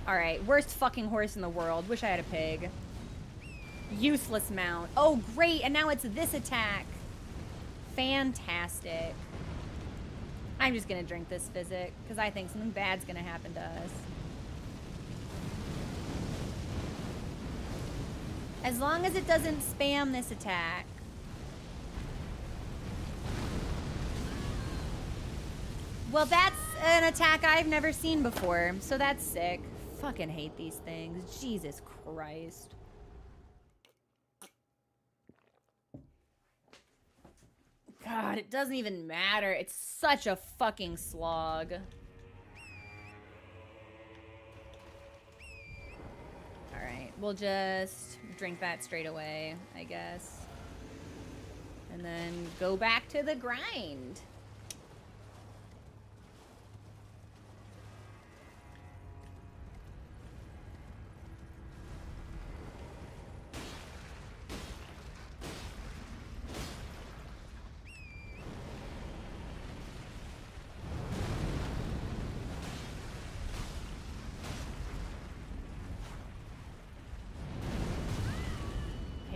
All right, worst fucking horse in the world. Wish I had a pig. Useless mount. Oh, great, and now it's this attack. Fantastic. I'm just gonna drink this physic, because I think something bad's gonna happen to us. As long as it doesn't spam this attack. Well, that's an attack I've never seen before, so that's sick. Fucking hate these things. Jesus Christ. God, it doesn't even matter. It's such a fucking slog. Alright, we'll just drink that straight away, I guess. And then go back to the grind.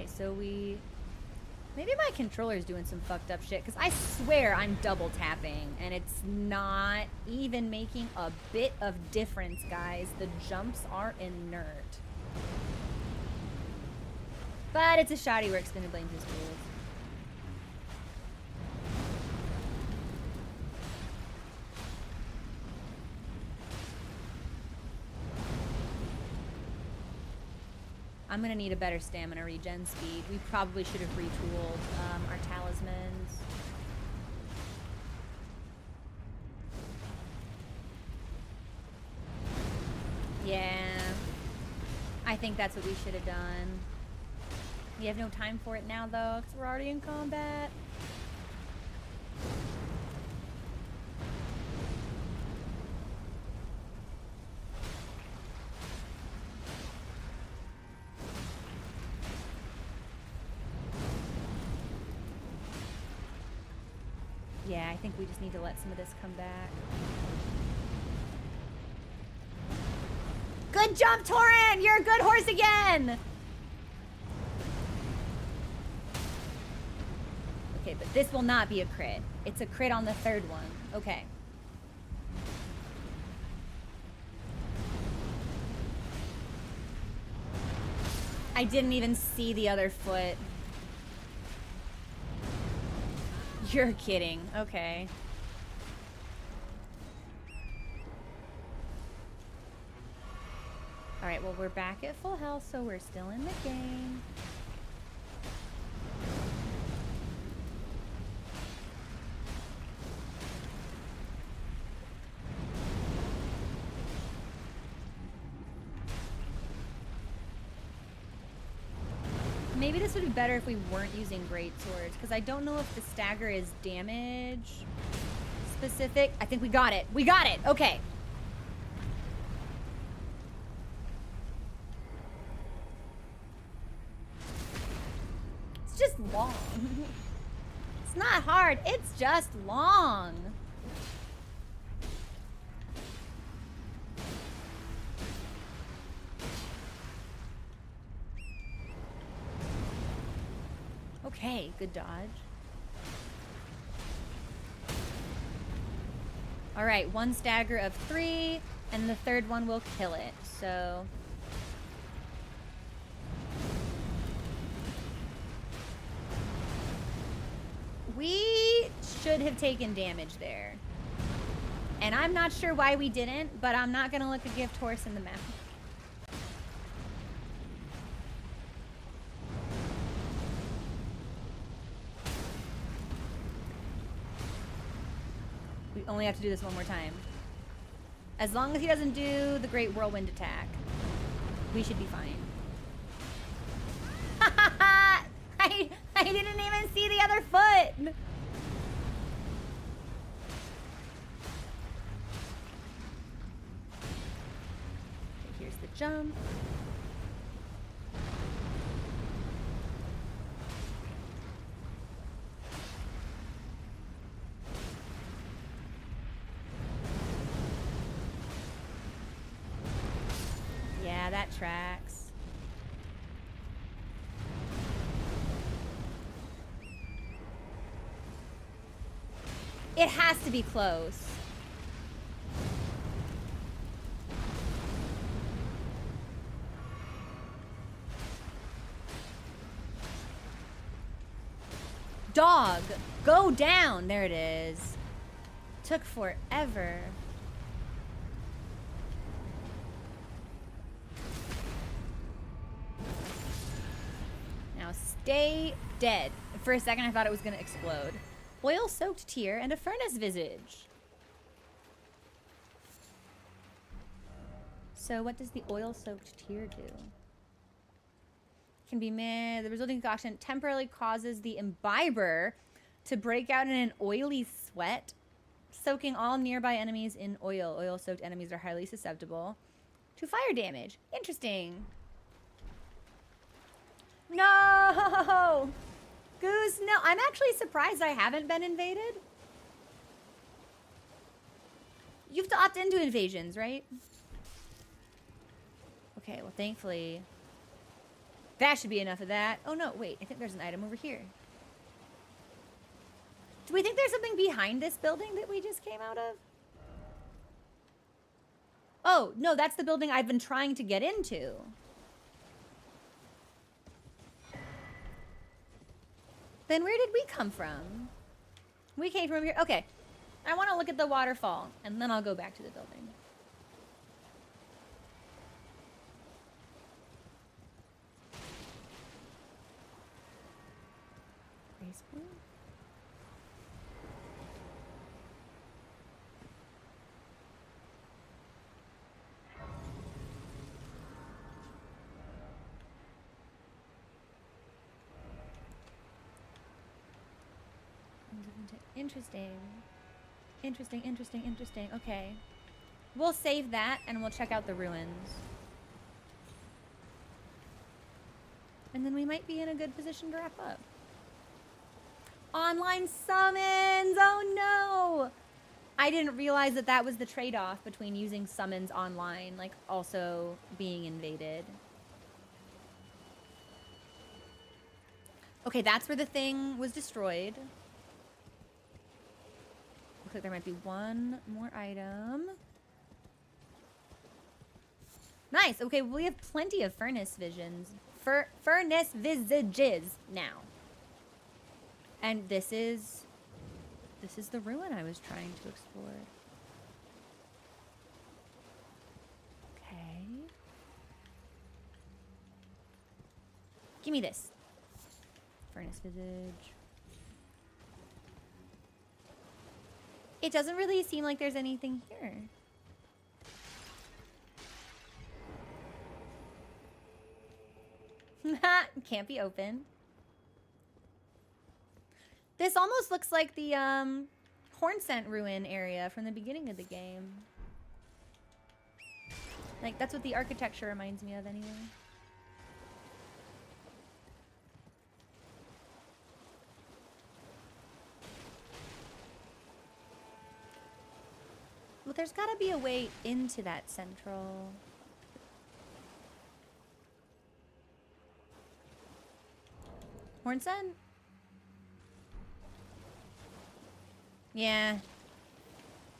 So maybe my controller's doing some fucked up shit, because I swear I'm double tapping and it's not even making a bit of difference, guys. The jumps are inert. But it's a shoddy where Spinner blames his tools. I'm gonna need a better stamina regen speed. We probably should have retooled our talismans. Yeah. I think that's what we should have done. We have no time for it now, though, because we're already in combat. Yeah, I think we just need to let some of this come back. Good jump, Torrent! You're a good horse again! Okay, but this will not be a crit. It's a crit on the third one. Okay. I didn't even see the other foot. You're kidding. Okay. Alright, well, we're back at full health, so we're still in the game. Maybe this would be better if we weren't using great swords, because I don't know if the stagger is damage specific. I think we got it. We got it. Okay. It's just long. It's not hard, it's just long. Okay, good dodge. All right, one stagger of 3, and the third one will kill it, so... We should have taken damage there. And I'm not sure why we didn't, but I'm not gonna look a gift horse in the mouth. We only have to do this one more time. As long as he doesn't do the great whirlwind attack, we should be fine. I didn't even see the other foot. Okay, here's the jump. Yeah, that tracks. It has to be close. Dog, go down. There it is. Took forever. Now stay dead. For a second I thought it was gonna explode. Oil-soaked tear and a furnace visage. So what does the oil-soaked tear do? Can be made. The resulting concoction temporarily causes the imbiber to break out in an oily sweat, soaking all nearby enemies in oil. Oil-soaked enemies are highly susceptible to fire damage. Interesting. No! Goose, no. I'm actually surprised I haven't been invaded. You have to opt into invasions, right? Okay, well, thankfully, that should be enough of that. Oh, no, wait. I think there's an item over here. Do we think there's something behind this building that we just came out of? Oh, no, that's the building I've been trying to get into. Then where did we come from? We came from here. Okay. I want to look at the waterfall, and then I'll go back to the building. Grace point? Interesting. Interesting, interesting, interesting. Okay. We'll save that and we'll check out the ruins. And then we might be in a good position to wrap up. Online summons! Oh no! I didn't realize that that was the trade-off between using summons online, like also being invaded. Okay, that's where the thing was destroyed. Looks like there might be one more item. Nice. Okay, we have plenty of furnace visions. Furnace visages now. And this is the ruin I was trying to explore. Okay. Give me this. Furnace visage. It doesn't really seem like there's anything here. Can't be open. This almost looks like the Hornsent ruin area from the beginning of the game. Like, that's what the architecture reminds me of anyway. there's gotta be a way into that central. Hornson? Yeah.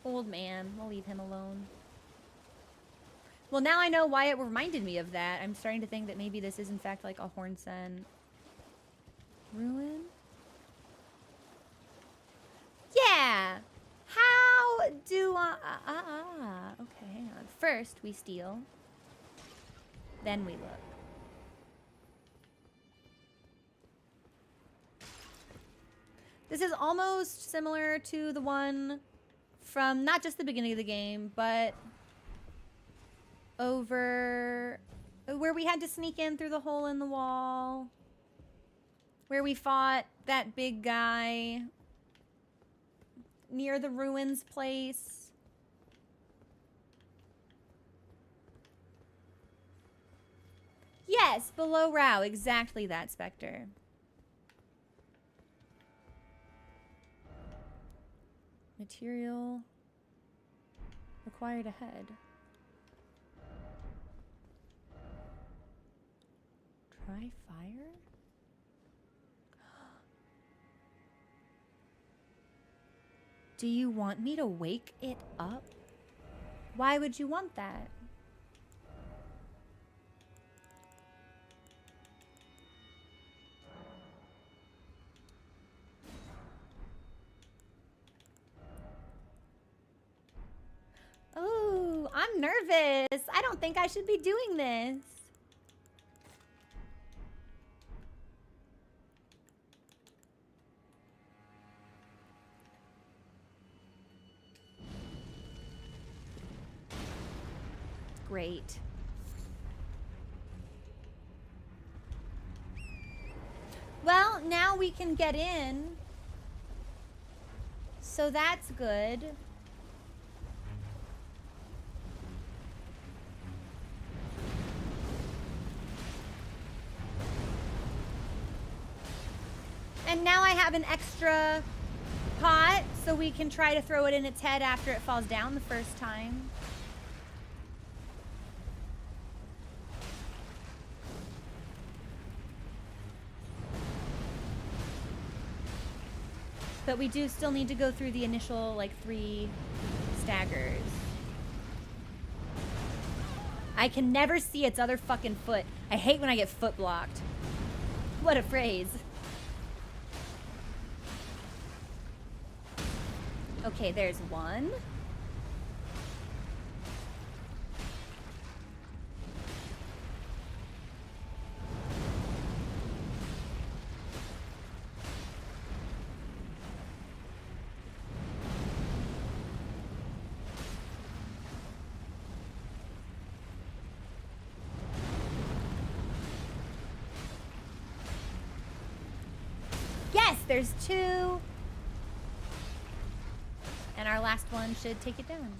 Old man. We'll leave him alone. Well, now I know why it reminded me of that. I'm starting to think that maybe this is in fact like a Hornson ruin. Yeah! How do I... okay, hang on. First, we steal. Then we look. This is almost similar to the one from not just the beginning of the game, but over where we had to sneak in through the hole in the wall, where we fought that big guy near the ruins place. Yes, below Rao, exactly that, Spectre. Material required ahead. Try fire? Do you want me to wake it up? Why would you want that? Oh, I'm nervous. I don't think I should be doing this. Great. Well, now we can get in. So that's good. And now I have an extra pot, so we can try to throw it in its head after it falls down the first time. But we do still need to go through the initial, like, 3 staggers. I can never see its other fucking foot. I hate when I get foot blocked. What a phrase. Okay, there's one. Yes, there's 2. And our last one should take it down.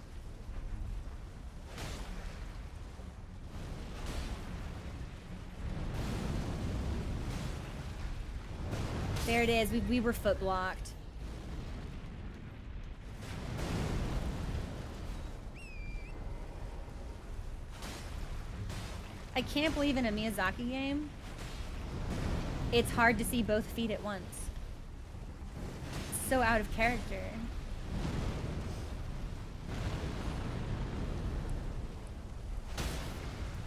There it is. We were foot blocked. I can't believe in a Miyazaki game, it's hard to see both feet at once. It's so out of character.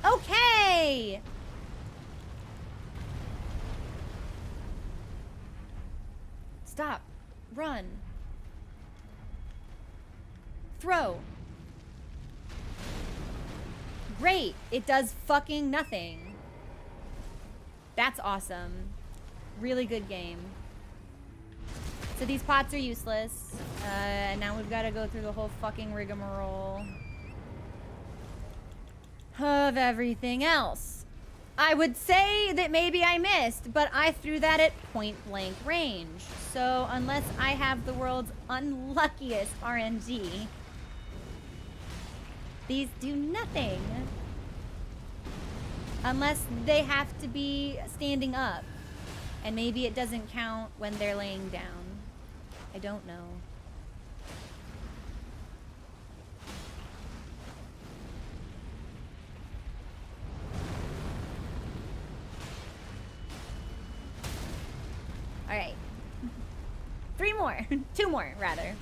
Okay! Stop. Run. Throw. Great. It does fucking nothing. That's awesome. Really good game. So these pots are useless. Now we've got to go through the whole fucking rigmarole of everything else. I would say that maybe I missed, but I threw that at point blank range. So unless I have the world's unluckiest RNG, these do nothing. Unless they have to be standing up. And maybe it doesn't count when they're laying down. I don't know. All right. 3 more. 2 more, rather.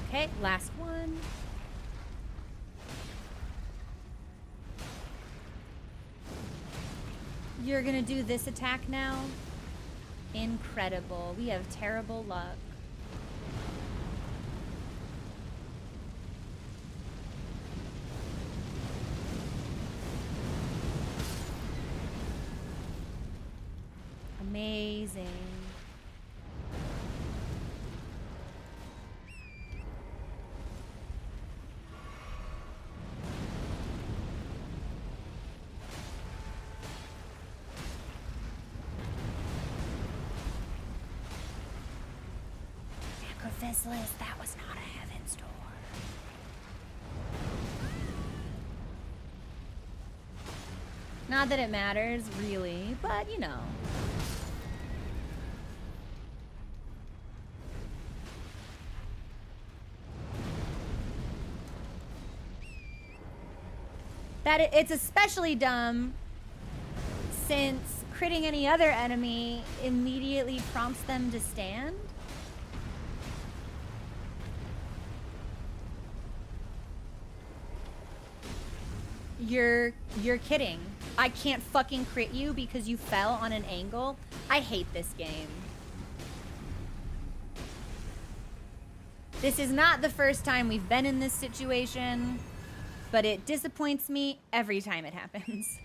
Okay, last one. You're gonna do this attack now? Incredible. We have terrible luck. Amazing. Sacrificialist, that was not a heaven's door. Not that it matters, really, but you know. It's especially dumb since critting any other enemy immediately prompts them to stand. You're kidding. I can't fucking crit you because you fell on an angle. I hate this game. This is not the first time we've been in this situation, but it disappoints me every time it happens.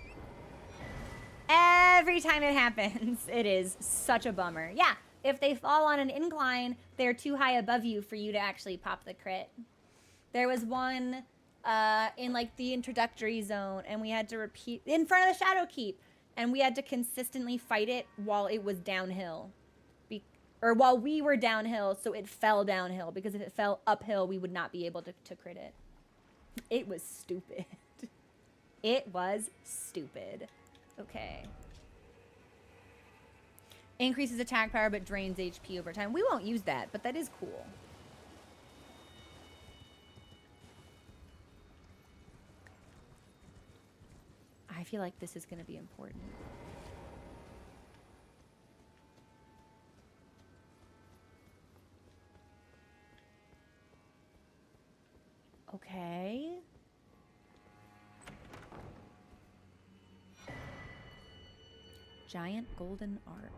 Every time it happens, it is such a bummer. Yeah, if they fall on an incline, they're too high above you for you to actually pop the crit. There was one in like the introductory zone, and we had to repeat in front of the shadowkeep, and we had to consistently fight it while it was downhill. Or while we were downhill, so it fell downhill, because if it fell uphill, we would not be able to crit it. It was stupid. It was stupid. Okay. Increases attack power, but drains HP over time. We won't use that, but that is cool. I feel like this is going to be important. Okay. Giant golden arc.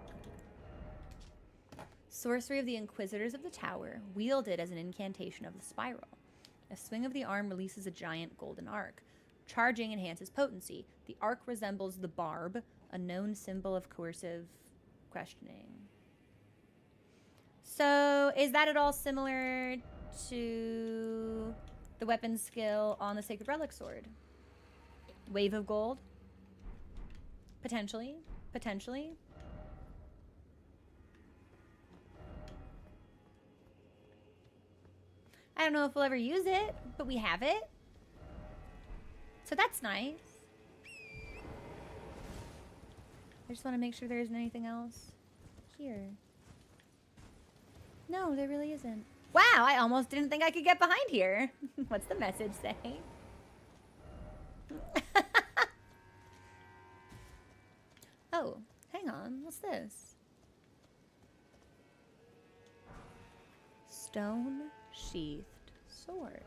Sorcery of the Inquisitors of the Tower, wielded as an incantation of the spiral. A swing of the arm releases a giant golden arc. Charging enhances potency. The arc resembles the barb, a known symbol of coercive questioning. So, is that at all similar to the weapon skill on the Sacred Relic Sword? Wave of gold? Potentially. Potentially. I don't know if we'll ever use it, but we have it. So that's nice. I just want to make sure there isn't anything else here. No, there really isn't. Wow, I almost didn't think I could get behind here. What's the message say? Oh, hang on. What's this? Stone sheathed sword.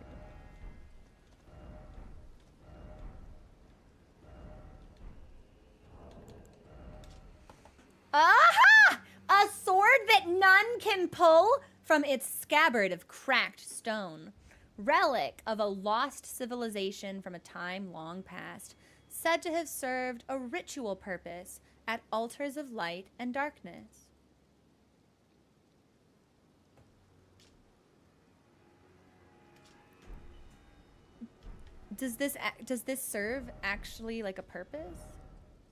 Aha! A sword that none can pull from its scabbard of cracked stone. Relic of a lost civilization from a time long past, said to have served a ritual purpose at altars of light and darkness. Does this serve actually like a purpose?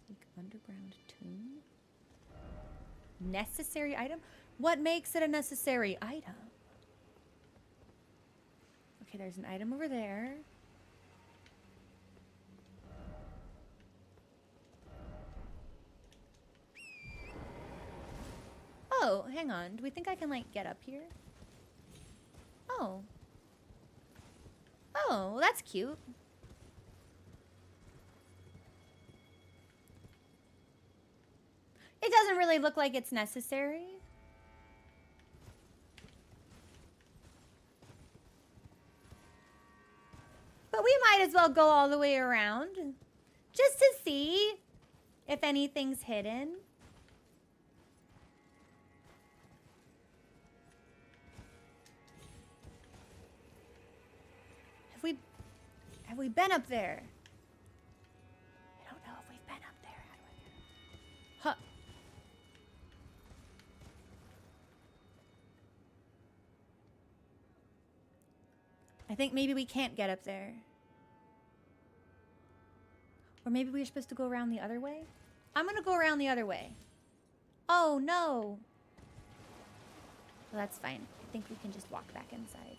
Like underground tomb? Necessary item? What makes it a necessary item? Okay, there's an item over there. Oh, hang on. Do we think I can, like, get up here? Oh. Oh, well, that's cute. It doesn't really look like it's necessary. But we might as well go all the way around. Just to see if anything's hidden. Have we been up there? I don't know if we've been up there. How do I get? Huh. I think maybe we can't get up there. Or maybe we're supposed to go around the other way? I'm gonna go around the other way. Oh no. Well, that's fine. I think we can just walk back inside.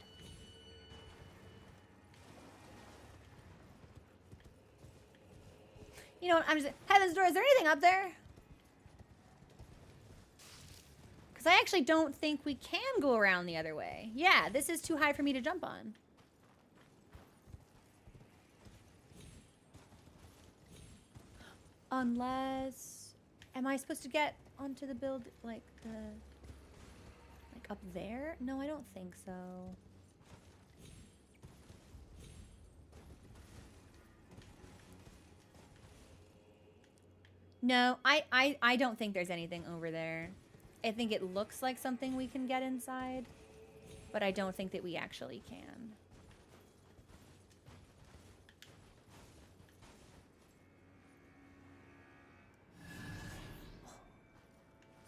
You know what, I'm just, Heaven's Door, is there anything up there? Because I actually don't think we can go around the other way. Yeah, this is too high for me to jump on. Unless, am I supposed to get onto the build, like up there? No, I don't think so. No, I don't think there's anything over there. I think it looks like something we can get inside, but I don't think that we actually can.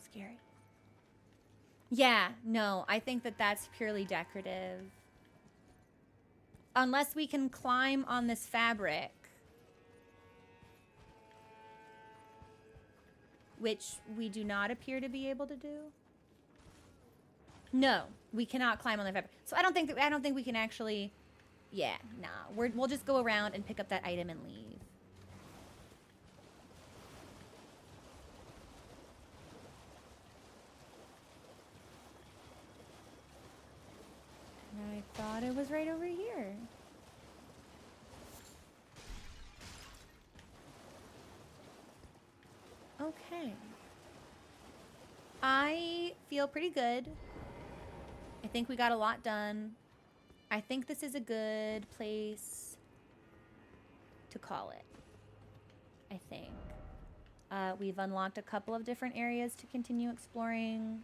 Scary. Yeah, no, I think that that's purely decorative. Unless we can climb on this fabric. Which we do not appear to be able to do. No, we cannot climb on the fabric. So I don't think we can actually. Yeah, nah. We'll just go around and pick up that item and leave. And I thought it was right over here. Okay. I feel pretty good. I think we got a lot done. I think this is a good place to call it. I think. We've unlocked a couple of different areas to continue exploring.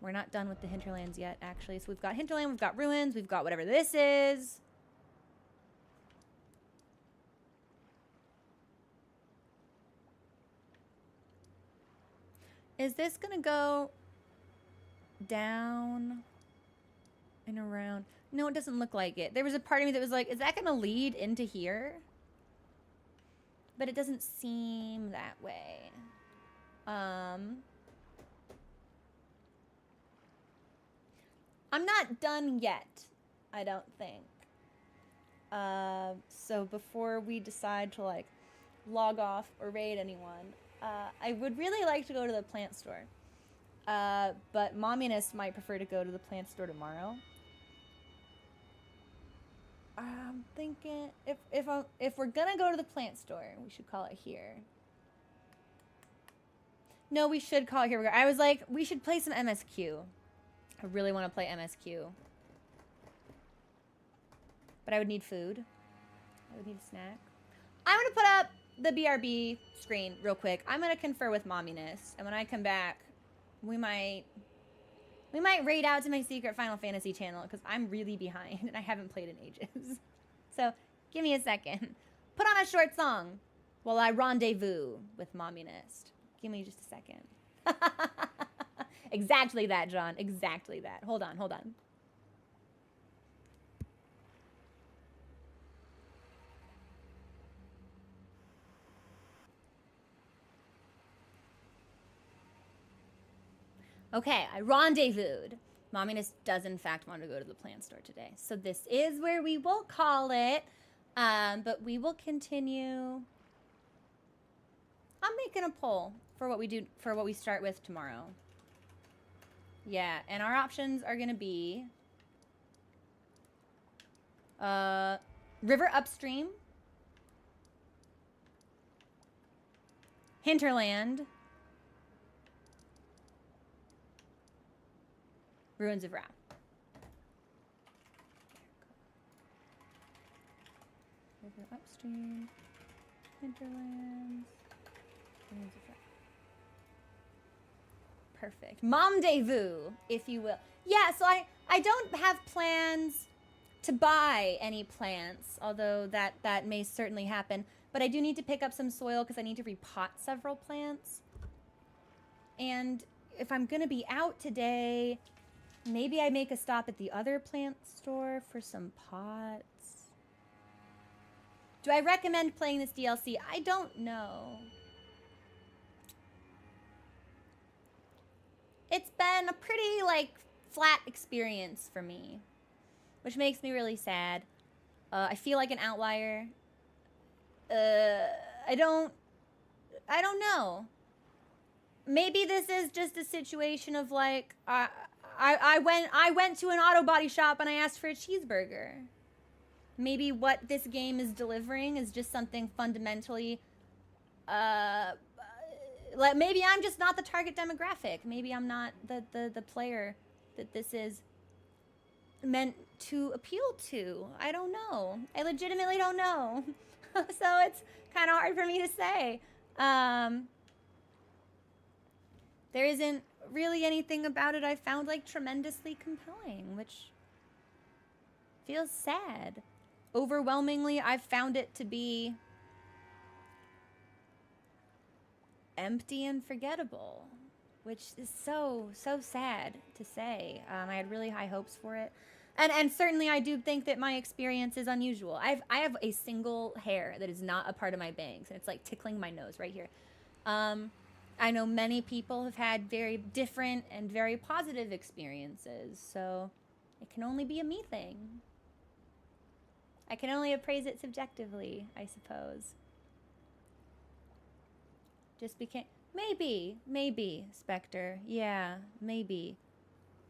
We're not done with the hinterlands yet, actually. So we've got hinterland, we've got ruins, we've got whatever this is. Is this gonna go down and around? No, it doesn't look like it. There was a part of me that was like, is that gonna lead into here? But it doesn't seem that way. I'm not done yet, I don't think. So before we decide to like log off or raid anyone, I would really like to go to the plant store. But Momminess might prefer to go to the plant store tomorrow. I'm thinking if we're gonna go to the plant store, we should call it here. No, we should call it here. I was like, we should play some MSQ. I really want to play MSQ. But I would need food. I would need a snack. I'm gonna put up the BRB screen real quick. I'm gonna confer with Momminess, and when I come back, we might raid out to my secret Final Fantasy channel because I'm really behind and I haven't played in ages. So give me a second. Put on a short song while I rendezvous with Momminess. Give me just a second. Exactly that, John. Exactly that. Hold on, hold on. Okay, I rendezvoused Momminess does in fact want to go to the plant store today. So this is where we will call it. But we will continue. I'm making a poll for what we start with tomorrow. Yeah, and our options are gonna be river upstream, hinterland, ruins of Ra. River upstream, hinterlands, ruins of Ra. Perfect. Momdevoo, if you will. Yeah, so I don't have plans to buy any plants, although that may certainly happen. But I do need to pick up some soil because I need to repot several plants. And if I'm going to be out today, maybe I make a stop at the other plant store for some pots. Do I recommend playing this DLC? I don't know. It's been a pretty, like, flat experience for me, which makes me really sad. I feel like an outlier. I don't know. Maybe this is just a situation of, like, I went to an auto body shop and I asked for a cheeseburger. Maybe what this game is delivering is just something fundamentally, like, maybe I'm just not the target demographic. Maybe I'm not the player that this is meant to appeal to. I don't know. I legitimately don't know. So it's kind of hard for me to say. There isn't really anything about it I found, like, tremendously compelling, which feels sad. Overwhelmingly, I've found it to be empty and forgettable, which is so sad to say. I had really high hopes for it. And certainly I do think that my experience is unusual. I have a single hair that is not a part of my bangs, and it's like tickling my nose right here. I know many people have had very different and very positive experiences, so it can only be a me thing. I can only appraise it subjectively, I suppose. Just became... Maybe, Spectre. Yeah, maybe.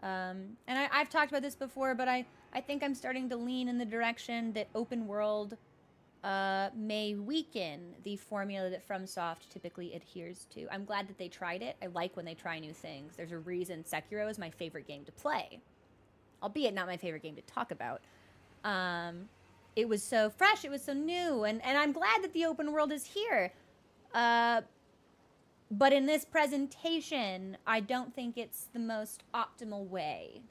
And I've talked about this before, but I think I'm starting to lean in the direction that open world may weaken the formula that FromSoft typically adheres to. I'm glad that they tried it. I like when they try new things. There's a reason Sekiro is my favorite game to play, albeit not my favorite game to talk about. It was so fresh, it was so new, and I'm glad that the open world is here. But in this presentation, I don't think it's the most optimal way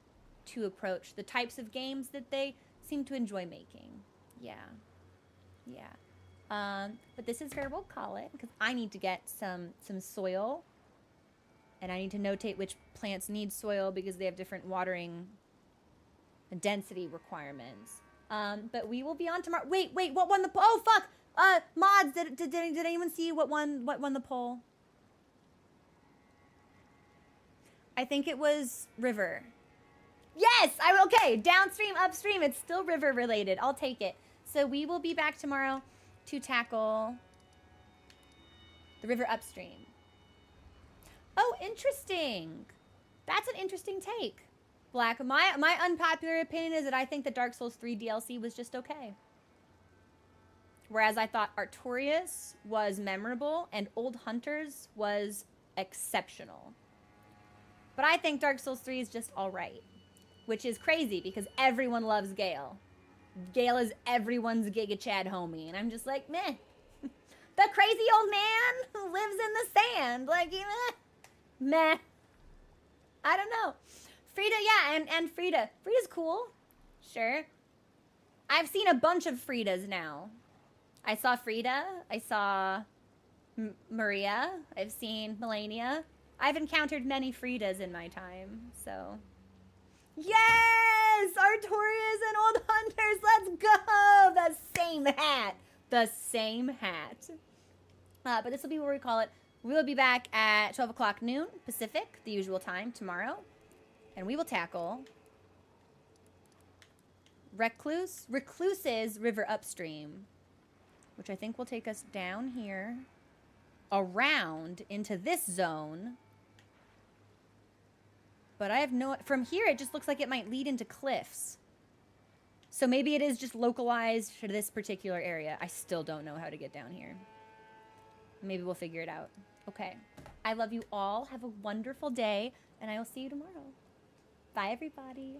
to approach the types of games that they seem to enjoy making. Yeah. But this is where we'll call it, because I need to get some soil, and I need to notate which plants need soil because they have different watering density requirements. But we will be on tomorrow. Wait, what won the poll? Oh, fuck! Mods, did anyone see what won the poll? I think it was river. Yes! Okay, downstream, upstream, it's still river related. I'll take it. So we will be back tomorrow to tackle the river upstream. Oh, interesting. That's an interesting take. Black, my unpopular opinion is that I think the Dark Souls 3 DLC was just okay. Whereas I thought Artorias was memorable and Old Hunters was exceptional. But I think Dark Souls 3 is just alright. Which is crazy because everyone loves Gale. Gale is everyone's Giga Chad homie. And I'm just like, meh. The crazy old man who lives in the sand. Like, meh. I don't know. Frida, yeah, and Frida. Frida's cool. Sure. I've seen a bunch of Fridas now. I saw Frida. I saw Maria. I've seen Melania. I've encountered many Fridas in my time, so... Yes! Artorias and Old Hunters, let's go! The same hat. The same hat. But this will be what we call it. We will be back at 12 o'clock noon Pacific, the usual time, tomorrow. And we will tackle Recluse's river upstream, which I think will take us down here, around into this zone. But I have no... From here, it just looks like it might lead into cliffs. So maybe it is just localized to this particular area. I still don't know how to get down here. Maybe we'll figure it out. Okay. I love you all. Have a wonderful day, and I will see you tomorrow. Bye, everybody.